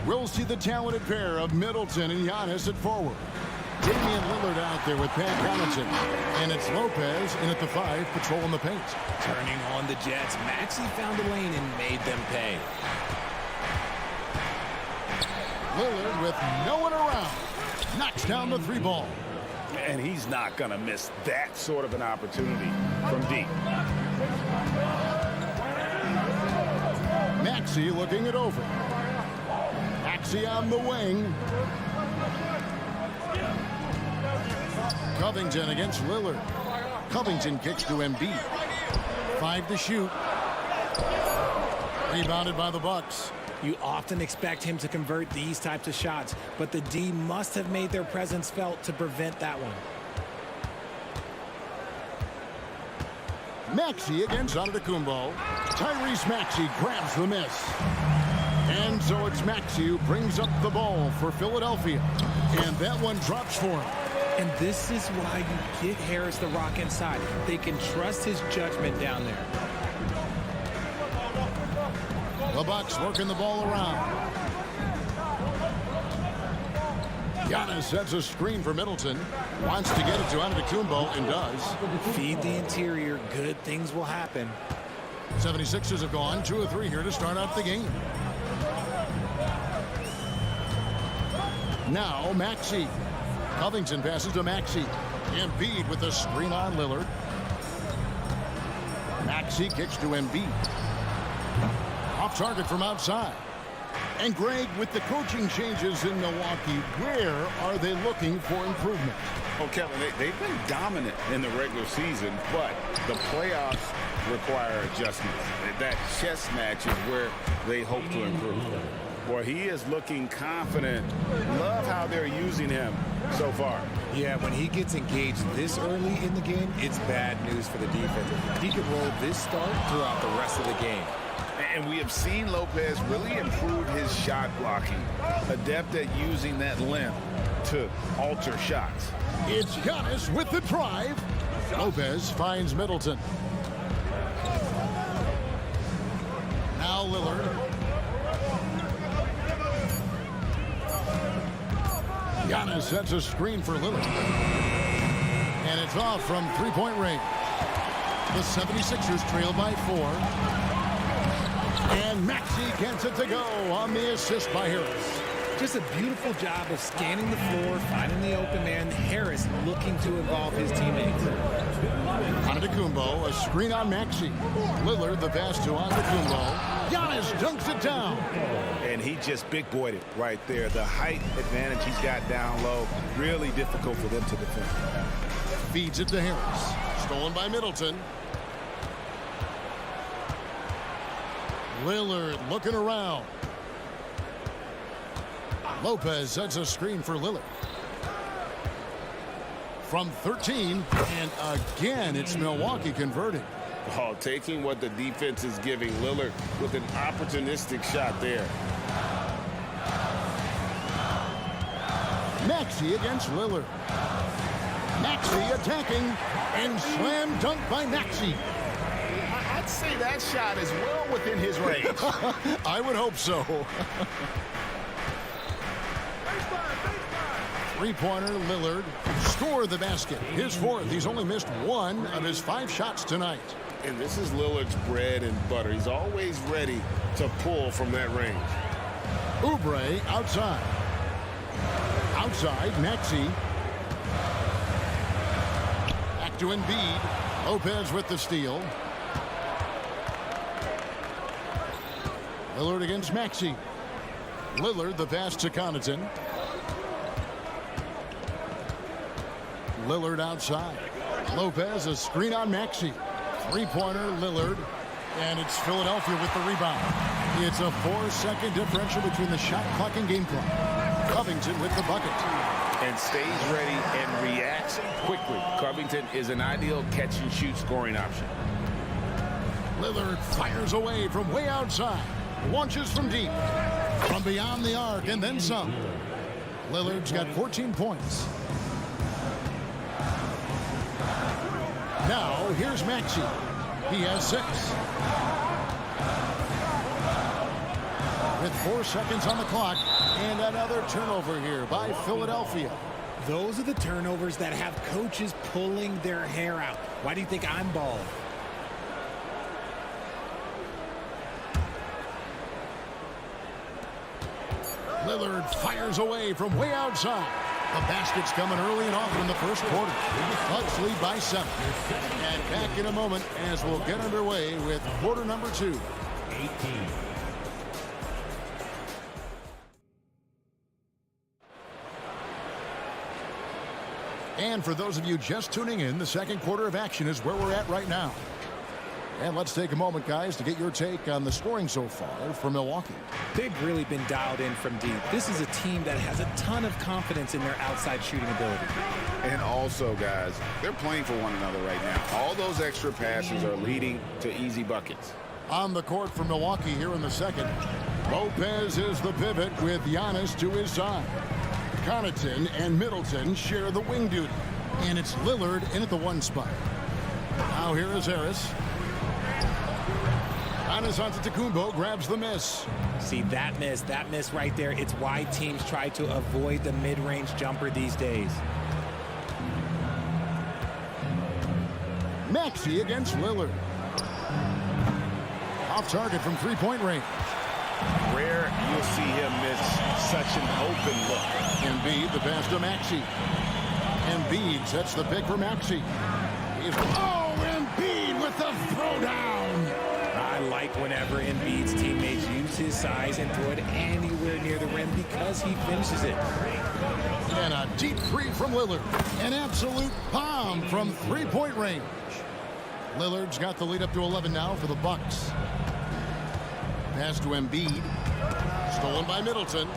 We'll see the talented pair of Middleton and Giannis at forward. Damian Lillard out there with Pat Connaughton. And it's Lopez in at the 5, patrolling the paint. Turning on the Jets, Maxey found a lane and made them pay. Lillard with no one around. Knocks down the 3 ball. And he's not going to miss that sort of an opportunity from deep. Maxey looking it over. Maxey on the wing. Covington against Lillard. Covington kicks to Embiid. 5 to shoot. Rebounded by the Bucks. You often expect him to convert these types of shots, but the D must have made their presence felt to prevent that one. Maxey against Antetokounmpo. Tyrese Maxey grabs the miss. And so it's Maxey who brings up the ball for Philadelphia. And that one drops for him. And this is why you get Harris the rock inside. They can trust his judgment down there. The Bucks working the ball around. Giannis sets a screen for Middleton. Wants to get it to Antetokounmpo and does. Feed the interior. Good things will happen. 76ers have gone 2 of 3 here to start out the game. Now Maxey. Covington passes to Maxey. Embiid with the screen on Lillard. Maxey kicks to Embiid. Off target from outside. And Greg, with the coaching changes in Milwaukee, where are they looking for improvement? Oh, Kevin, they've been dominant in the regular season, but the playoffs require adjustments. That chess match is where they hope to improve. Boy, he is looking confident. Love how they're using him so far. Yeah, when he gets engaged this early in the game, it's bad news for the defense. He could roll this start throughout the rest of the game. And we have seen Lopez really improve his shot blocking. Adept at using that length to alter shots. It's Giannis with the drive. Lopez finds Middleton. Now Lillard. Giannis sets a screen for Lillard. And it's off from 3-point range. The 76ers trail by 4. And Maxey gets it to go on the assist by Harris. Just a beautiful job of scanning the floor, finding the open man. Harris looking to involve his teammates. Antetokounmpo, a screen on Maxey. Lillard, the pass to Antetokounmpo. Giannis dunks it down. And he just big-boyed it right there. The height advantage he's got down low, really difficult for them to defend. Feeds it to Harris. Stolen by Middleton. Lillard looking around. Lopez sets a screen for Lillard. From 13, and again, it's Milwaukee converting. Oh, taking what the defense is giving Lillard with an opportunistic shot there. Maxey against Lillard. Maxey attacking, and slam dunk by Maxey. I'd say that shot is well within his range. I would hope so. Three-pointer, Lillard. Score the basket. His 4th. He's only missed 1 of his 5 shots tonight. And this is Lillard's bread and butter. He's always ready to pull from that range. Oubre outside. Outside, Maxey. Back to Embiid. Lopez with the steal. Lillard against Maxey. Lillard, the pass to Connaughton. Lillard outside. Lopez, a screen on Maxey. Three-pointer, Lillard. And it's Philadelphia with the rebound. It's a 4-second differential between the shot clock and game clock. Covington with the bucket. And stays ready and reacts quickly. Covington is an ideal catch-and-shoot scoring option. Lillard fires away from way outside. Launches from deep. From beyond the arc and then some. Lillard's got 14 points. Now, here's Maxey. He has 6. With 4 seconds on the clock, and another turnover here by Philadelphia. Those are the turnovers that have coaches pulling their hair out. Why do you think I'm bald? Lillard fires away from way outside. The basket's coming early and often in the first quarter. Bucks lead by 7. And back in a moment as we'll get underway with quarter number 2. 18. And for those of you just tuning in, the second quarter of action is where we're at right now. And let's take a moment, guys, to get your take on the scoring so far for Milwaukee. They've really been dialed in from deep. This is a team that has a ton of confidence in their outside shooting ability. And also, guys, they're playing for one another right now. All those extra passes are leading to easy buckets. On the court for Milwaukee here in the second. Lopez is the pivot with Giannis to his side. Connaughton and Middleton share the wing duty. And it's Lillard in at the 1 spot. Now here is Harris. Giannis Antetokounmpo grabs the miss. See, that miss right there, it's why teams try to avoid the mid-range jumper these days. Maxey against Lillard. Off target from three-point range. Rare you'll see him miss such an open look. Embiid, the pass to Maxey. Embiid sets the pick for Maxey. Embiid with the throwdown. I like whenever Embiid's teammates use his size and throw it anywhere near the rim because he finishes it. And a deep 3 from Lillard. An absolute bomb from three-point range. Lillard's got the lead up to 11 now for the Bucks. Pass to Embiid. Stolen by Middleton.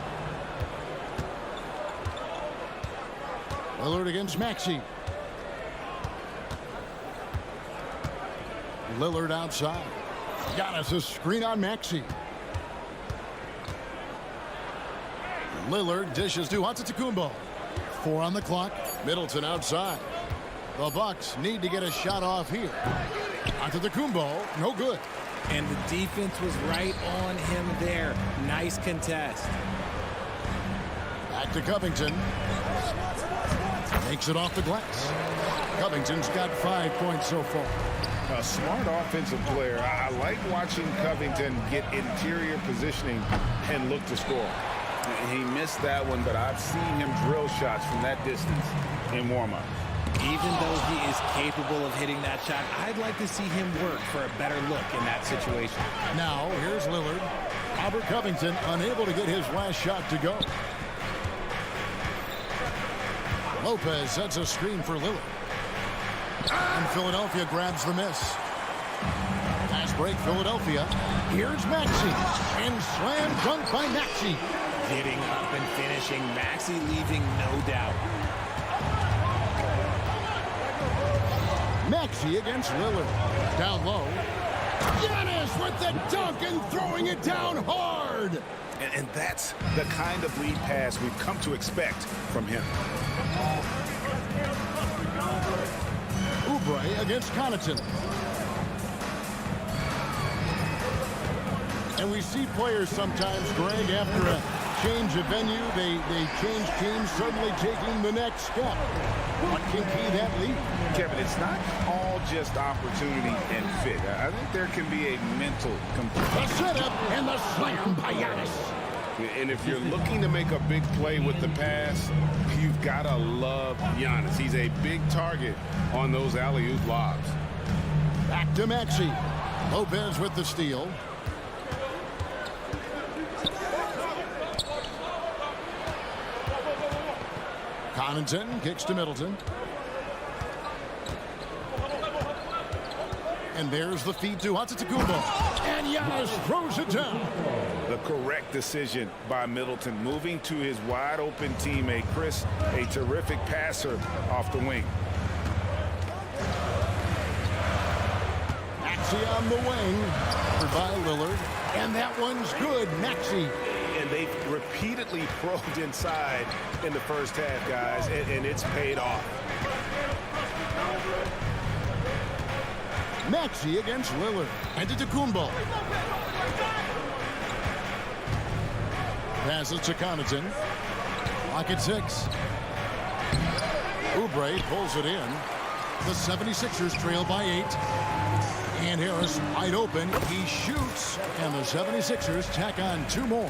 Lillard against Maxey. Lillard outside. Giannis a screen on Maxey. Lillard dishes to Antetokounmpo. 4 on the clock. Middleton outside. The Bucks need to get a shot off here. Antetokounmpo, no good. And the defense was right on him there. Nice contest. Back to Covington. Makes it off the glass. Covington's got 5 points so far. A smart offensive player. I like watching Covington get interior positioning and look to score. He missed that one, but I've seen him drill shots from that distance in warm-up. Even though he is capable of hitting that shot, I'd like to see him work for a better look in that situation. Now, here's Lillard. Robert Covington unable to get his last shot to go. Lopez sets a screen for Lillard. And Philadelphia grabs the miss. Fast break, Philadelphia. Here's Maxey. And slam dunk by Maxey. Getting up and finishing. Maxey leaving no doubt. Maxey against Lillard. Down low. Giannis with the dunk and throwing it down hard. And that's the kind of lead pass we've come to expect from him. Oubre against Connaughton. And we see players sometimes, Greg, after a change of venue, they change teams, suddenly taking the next step. What can key that lead? Kevin, it's not all just opportunity and fit. I think there can be a mental component. The setup and the slam by Giannis. And if you're looking to make a big play with the pass, you've got to love Giannis. He's a big target on those alley-oop lobs. Back to Maxey. Lopez with the steal. Connaughton kicks to Middleton. And there's the feed to Antetokounmpo. And Giannis throws it down. The correct decision by Middleton, moving to his wide-open teammate, Chris, a terrific passer off the wing. Maxey on the wing by Lillard. And that one's good. Maxey. And they've repeatedly probed inside in the first half, guys, and it's paid off. Maxey against Lillard. And to Kumbo. Passes to Connaughton. Lock at 6. Oubre pulls it in. The 76ers trail by 8. And Harris wide open. He shoots. And the 76ers tack on 2 more.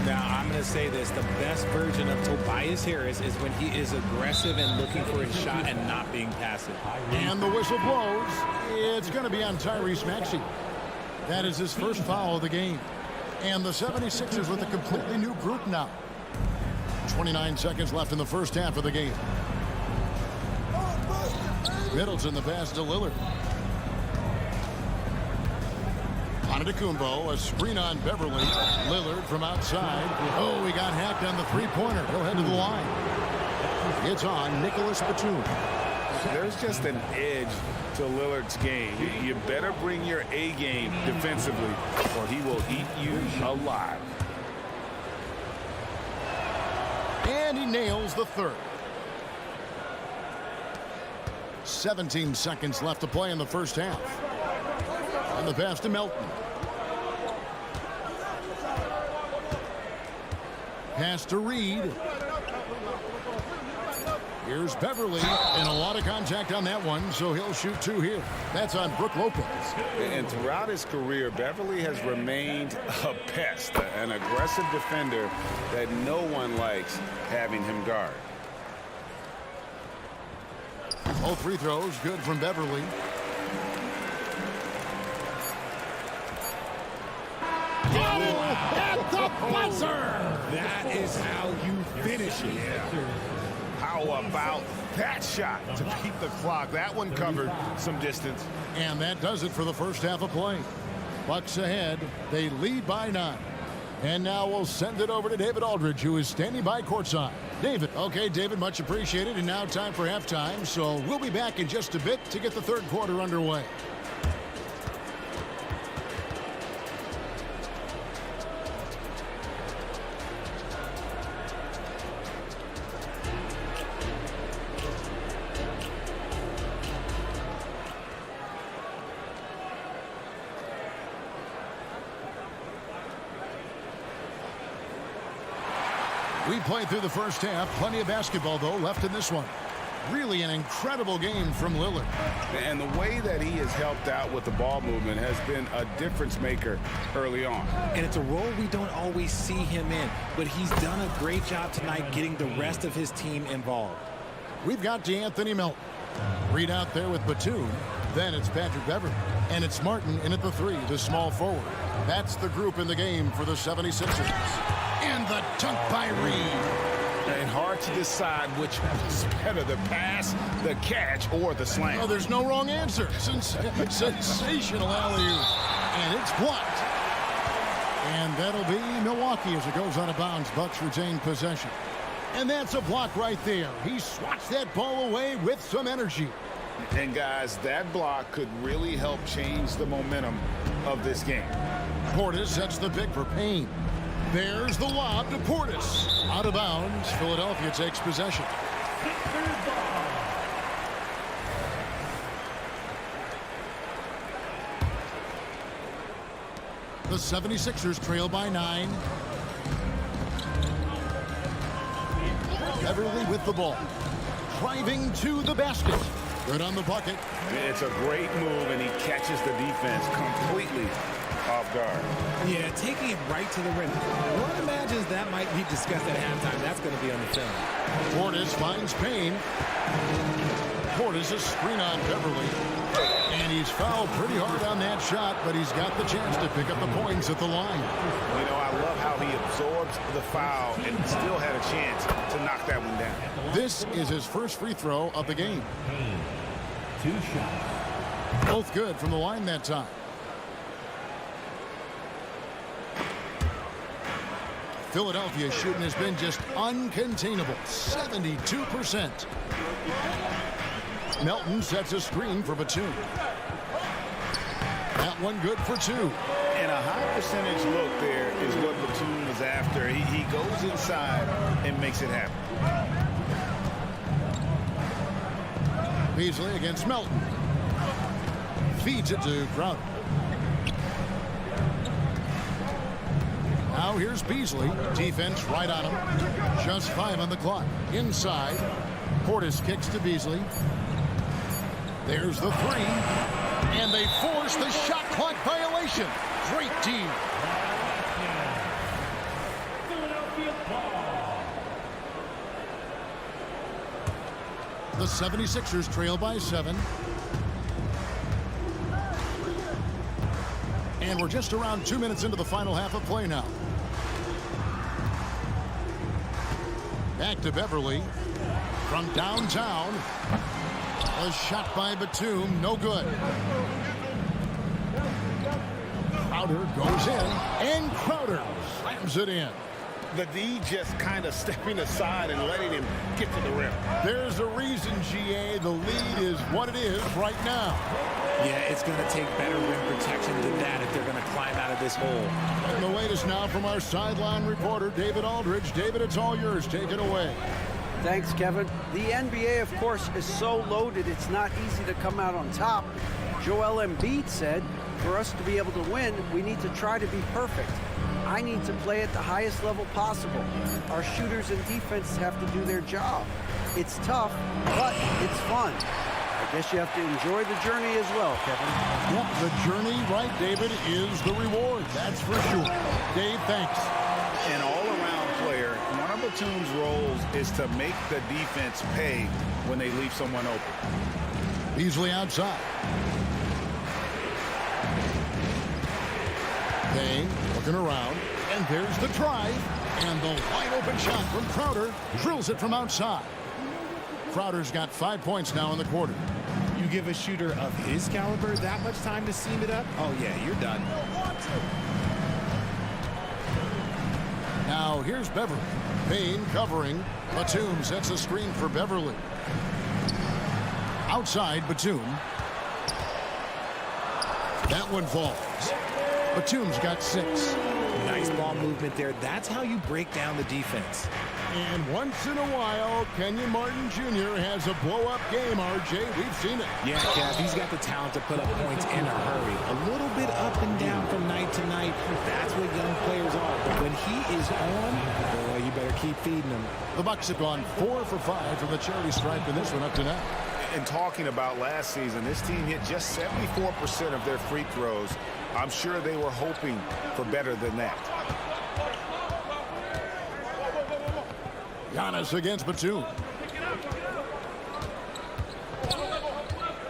Now, I'm going to say this. The best version of Tobias Harris is when he is aggressive and looking for his shot and not being passive. And the whistle blows. It's going to be on Tyrese Maxey. That is his first foul of the game. And the 76ers with a completely new group now. 29 seconds left in the first half of the game. Middleton the pass to Lillard. Antetokounmpo, a screen on Beverly. Lillard from outside. Oh, he got hacked on the three-pointer. He'll head to the line. It's on Nicholas Batum. There's just an edge to Lillard's game. You better bring your A game defensively, or he will eat you alive. And he nails the third. 17 seconds left to play in the first half. And the pass to Melton. Pass to Reed. Here's Beverly, and a lot of contact on that one, so he'll shoot 2 here. That's on Brook Lopez. And throughout his career, Beverly has remained a pest, an aggressive defender that no one likes having him guard. All free throws good from Beverly. At the buzzer! That is how you finish it. How about that shot to keep the clock? That one covered some distance. And that does it for the first half of play. Bucks ahead. They lead by 9. And now we'll send it over to David Aldridge, who is standing by courtside. David. Okay, David, much appreciated. And now time for halftime. So we'll be back in just a bit to get the third quarter underway. We played through the first half. Plenty of basketball, though, left in this one. Really an incredible game from Lillard. And the way that he has helped out with the ball movement has been a difference maker early on. And it's a role we don't always see him in, but he's done a great job tonight getting the rest of his team involved. We've got DeAnthony Melton. Reed out there with Batum. Then it's Patrick Beverly. And it's Martin in at the 3, the small forward. That's the group in the game for the 76ers. And the dunk by Reed. And hard to decide which was better, the pass, the catch, or the slam. Oh, there's no wrong answer. Sensational alley-oop. And it's blocked. And that'll be Milwaukee as it goes out of bounds. Bucks retain possession. And that's a block right there. He swats that ball away with some energy. And guys, that block could really help change the momentum of this game. Portis sets the pick for Payne. There's the lob to Portis. Out of bounds. Philadelphia takes possession. The 76ers trail by 9. Beverly with the ball. Driving to the basket. Good on the bucket. It's a great move, and he catches the defense completely off guard. Yeah, taking it right to the rim. One imagines that might be discussed at halftime. That's going to be on the film. Portis finds Payne. Portis is screen on Beverly. And he's fouled pretty hard on that shot, but he's got the chance to pick up the points at the line. You know, I love how he absorbs the foul and still had a chance to knock that one down. This is his first free throw of the game. 2 shots. Both good from the line that time. Philadelphia's shooting has been just uncontainable. 72%. Melton sets a screen for Batum. That one good for 2. And a high percentage look there is what Batum is after. He goes inside and makes it happen. Beasley against Melton. Feeds it to Crowder. Now here's Beasley. Defense right on him. Just 5 on the clock. Inside. Portis kicks to Beasley. There's the 3. And they force the shot clock violation. Great D. The 76ers trail by 7. And we're just around 2 minutes into the final half of play now. Back to Beverly. From downtown. A shot by Batum. No good. Crowder goes in. And Crowder slams it in. The D just kind of stepping aside and letting him get to the rim. There's a reason, GA. The lead is what it is right now. Yeah, it's going to take better rim protection than that if they're going to climb out of this hole. And the latest now from our sideline reporter, David Aldridge. David, it's all yours. Take it away. Thanks, Kevin. The NBA, of course, is so loaded it's not easy to come out on top. Joel Embiid said, for us to be able to win, we need to try to be perfect. I need to play at the highest level possible. Our shooters and defense have to do their job. It's tough, but it's fun. I guess you have to enjoy the journey as well, Kevin. Yep, the journey, right, David, is the reward. That's for sure. Dave, thanks. An all-around player, one of Batum's roles is to make the defense pay when they leave someone open. Beasley outside. Payne looking around, and there's the drive, and the wide open shot from Crowder drills it from outside. Crowder's got 5 points now in the quarter. You give a shooter of his caliber that much time to seam it up? Oh, yeah, you're done. Now here's Beverly. Payne covering. Batum sets a screen for Beverly. Outside, Batum. That one falls. Batum's got 6. Nice ball movement there. That's how you break down the defense. And once in a while, Kenyon Martin Jr. has a blow-up game, RJ. We've seen it. Yeah, Kev, he's got the talent to put up points in a hurry. A little bit up and down from night to night. That's what young players are. But when he is on, boy, you better keep feeding him. The Bucks have gone 4 for 5 from the charity stripe in this one up to now. And talking about last season, this team hit just 74% of their free throws. I'm sure they were hoping for better than that. Giannis against Batum.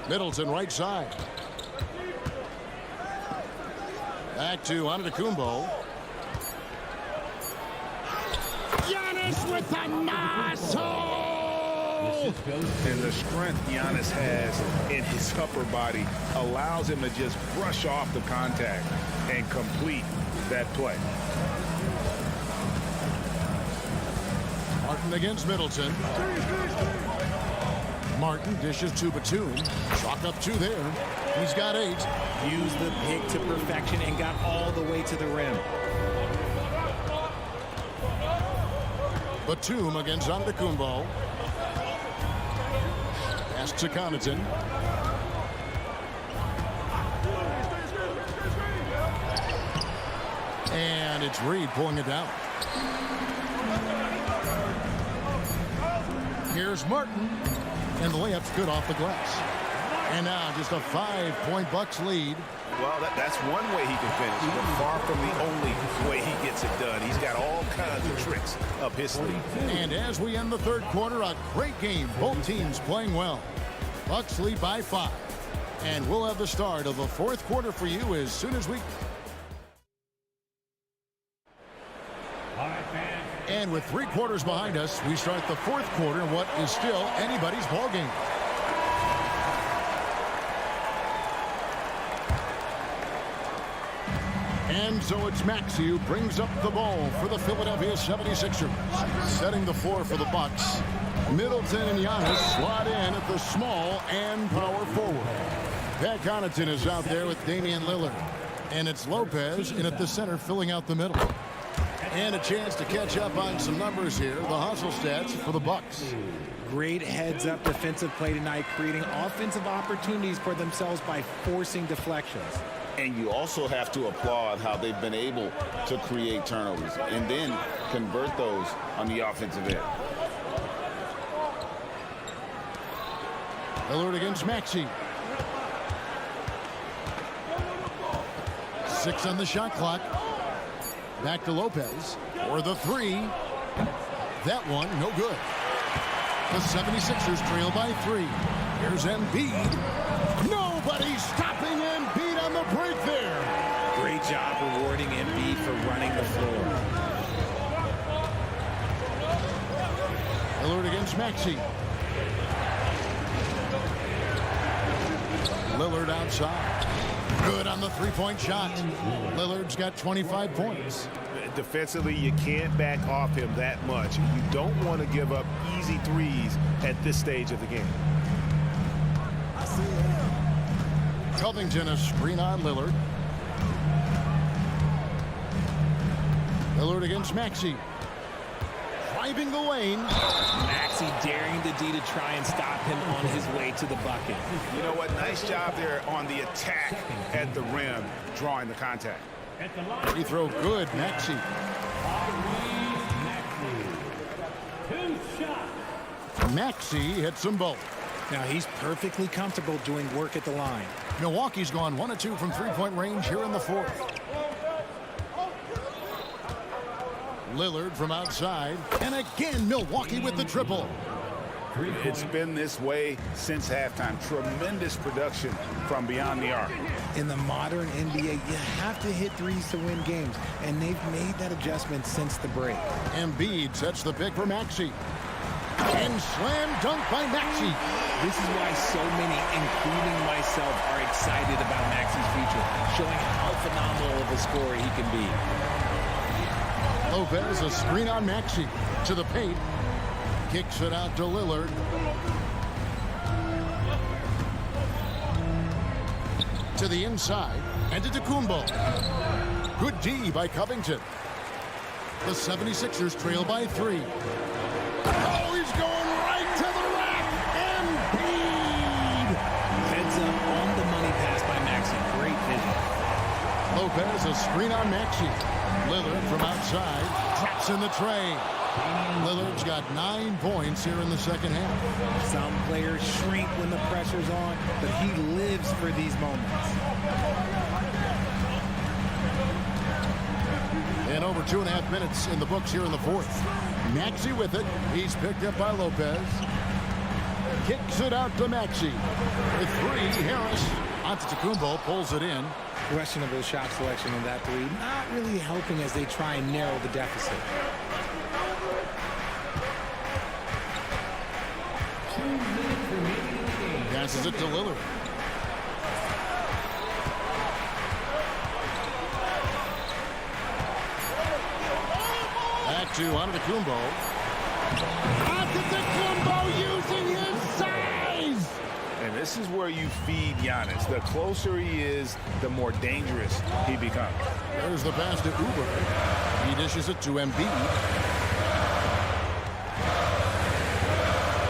Middleton right side. Back to Antetokounmpo. Giannis with a nozzle! And the strength Giannis has in his upper body allows him to just brush off the contact and complete that play. Martin against Middleton. Martin dishes to Batum. Chalk up 2 there. He's got 8. Used the pick to perfection and got all the way to the rim. Batum against Antetokounmpo. Pass to Connaughton. And it's Reed pulling it down. Here's Martin. And the layup's good off the glass. And now just a 5-point Bucks lead. Well, that's one way he can finish, but far from the only way he gets it done. He's got all kinds of tricks up his sleeve. And as we end the third quarter, a great game. Both teams playing well. Bucks lead by 5. And we'll have the start of the fourth quarter for you as soon as we... And with 3 quarters behind us, we start the fourth quarter in what is still anybody's ball game. And so it's Maxey who brings up the ball for the Philadelphia 76ers. Setting the floor for the Bucks. Middleton and Giannis slot in at the small and power forward. Pat Connaughton is out there with Damian Lillard. And it's Lopez in at the center filling out the middle. And a chance to catch up on some numbers here. The hustle stats for the Bucks. Great heads-up defensive play tonight, creating offensive opportunities for themselves by forcing deflections. And you also have to applaud how they've been able to create turnovers and then convert those on the offensive end. Lillard against Maxey. 6 on the shot clock. Back to Lopez for the 3. That one, no good. The 76ers trail by 3. Here's Embiid. Nobody stopping Embiid on the break there. Great job rewarding Embiid for running the floor. Lillard against Maxey. Lillard outside. Good on the three-point shot. Lillard's got 25 points. Defensively, you can't back off him that much. You don't want to give up easy threes at this stage of the game. Covington a screen on Lillard. Lillard against Maxey. Driving the lane. Maxey daring the D to try and stop him on his way to the bucket. You know what? Nice job there on the attack at the rim, drawing the contact. Free throw good, Maxey. Maxey hits them both. Now he's perfectly comfortable doing work at the line. Milwaukee's gone 1 of 2 from three-point range here in the 4th. Lillard from outside. And again, Milwaukee with the triple. It's been this way since halftime. Tremendous production from beyond the arc. In the modern NBA, you have to hit threes to win games, and they've made that adjustment since the break. Embiid sets the pick for Maxey. And slam dunk by Maxey. This is why so many, including myself, are excited about Maxey's future, showing how phenomenal of a scorer he can be. Lopez a screen on Maxey to the paint. Kicks it out to Lillard. To the inside and to Tacumbo. Good D by Covington. The 76ers trail by 3. Oh, he's going right to the rack. Embiid. Heads up on the money pass by Maxey. Great vision. Lopez a screen on Maxey. Lillard from outside drops in the tray. Lillard's got 9 points here in the second half. Some players shrink when the pressure's on, but he lives for these moments. And over 2.5 minutes in the books here in the 4th. Maxey with it. He's picked up by Lopez. Kicks it out to Maxey. With 3, Harris. Antetokounmpo pulls it in. Questionable shot selection in that 3. Not really helping as they try and narrow the deficit. Passes it to Lillard. Back to Antetokounmpo. Antetokounmpo using his size. And this is where you feed Giannis. The closer he is, the more dangerous he becomes. There's the pass to Oubre. He dishes it to Embiid.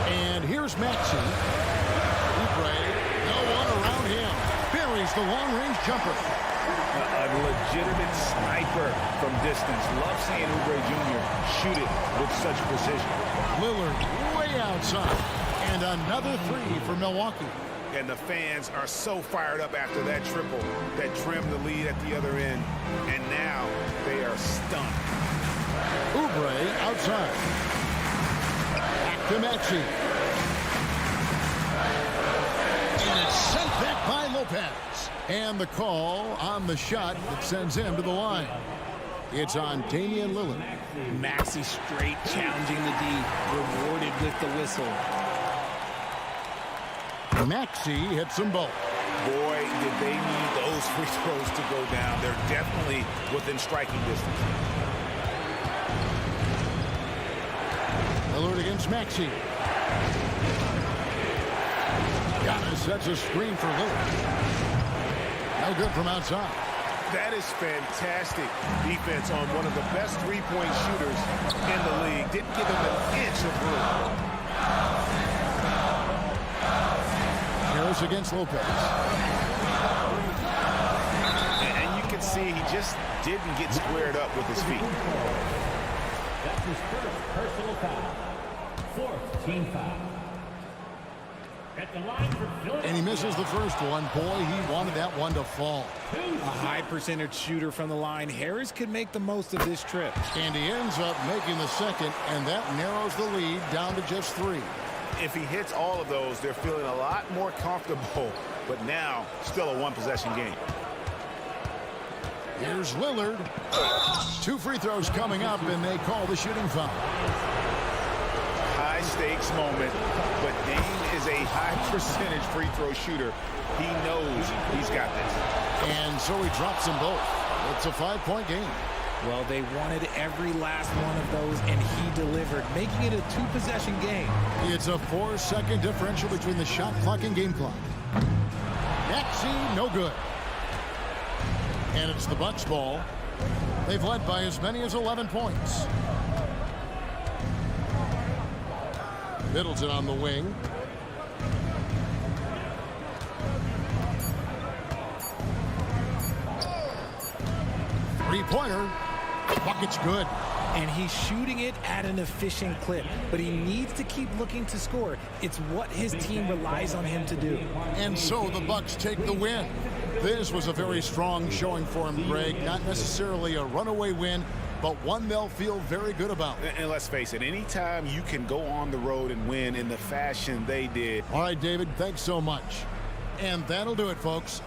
And here's Maxey. Oubre, no one around him. Buries the long-range jumper. A legitimate sniper from distance. Love seeing Oubre Jr. shoot it with such precision. Lillard way outside. And another 3 for Milwaukee. And the fans are so fired up after that triple that trimmed the lead at the other end. And now they are stunned. Oubre outside. Back to Maxey. And it's sent back by Lopez. And the call on the shot that sends him to the line. It's on Damian Lillard. Maxey straight challenging the D, rewarded with the whistle. Maxey hits them both. Boy, did they need those free throws to go down. They're definitely within striking distance. Lillard against Maxey. Giannis sets a screen for Lillard. No good from outside. That is fantastic defense on one of the best three-point shooters in the league. Didn't give him an inch of room. Harris against Lopez. And you can see he just didn't get squared up with his feet. That's his first personal foul. Fourth team foul. At the line for Philadelphia. And he misses the first one. Boy, he wanted that one to fall. A high percentage shooter from the line. Harris could make the most of this trip. And he ends up making the second, and that narrows the lead down to just 3. If he hits all of those, they're feeling a lot more comfortable. But now, still a one-possession game. Here's Lillard. 2 free throws coming up, and they call the shooting foul. High-stakes moment, but Dame is a high-percentage free throw shooter. He knows he's got this. And so he drops them both. It's a 5-point game. Well, they wanted every last one of those, and he delivered, making it a 2-possession game. It's a 4-second differential between the shot clock and game clock. Maxey, no good. And it's the Bucks' ball. They've led by as many as 11 points. Middleton on the wing. Three-pointer. Bucket's good. And he's shooting it at an efficient clip, but he needs to keep looking to score. It's what his team relies on him to do. And so the Bucks take the win. This was a very strong showing for him, Greg. Not necessarily a runaway win, but one they'll feel very good about. And let's face it, anytime you can go on the road and win in the fashion they did. All right, David, thanks so much. And that'll do it, folks.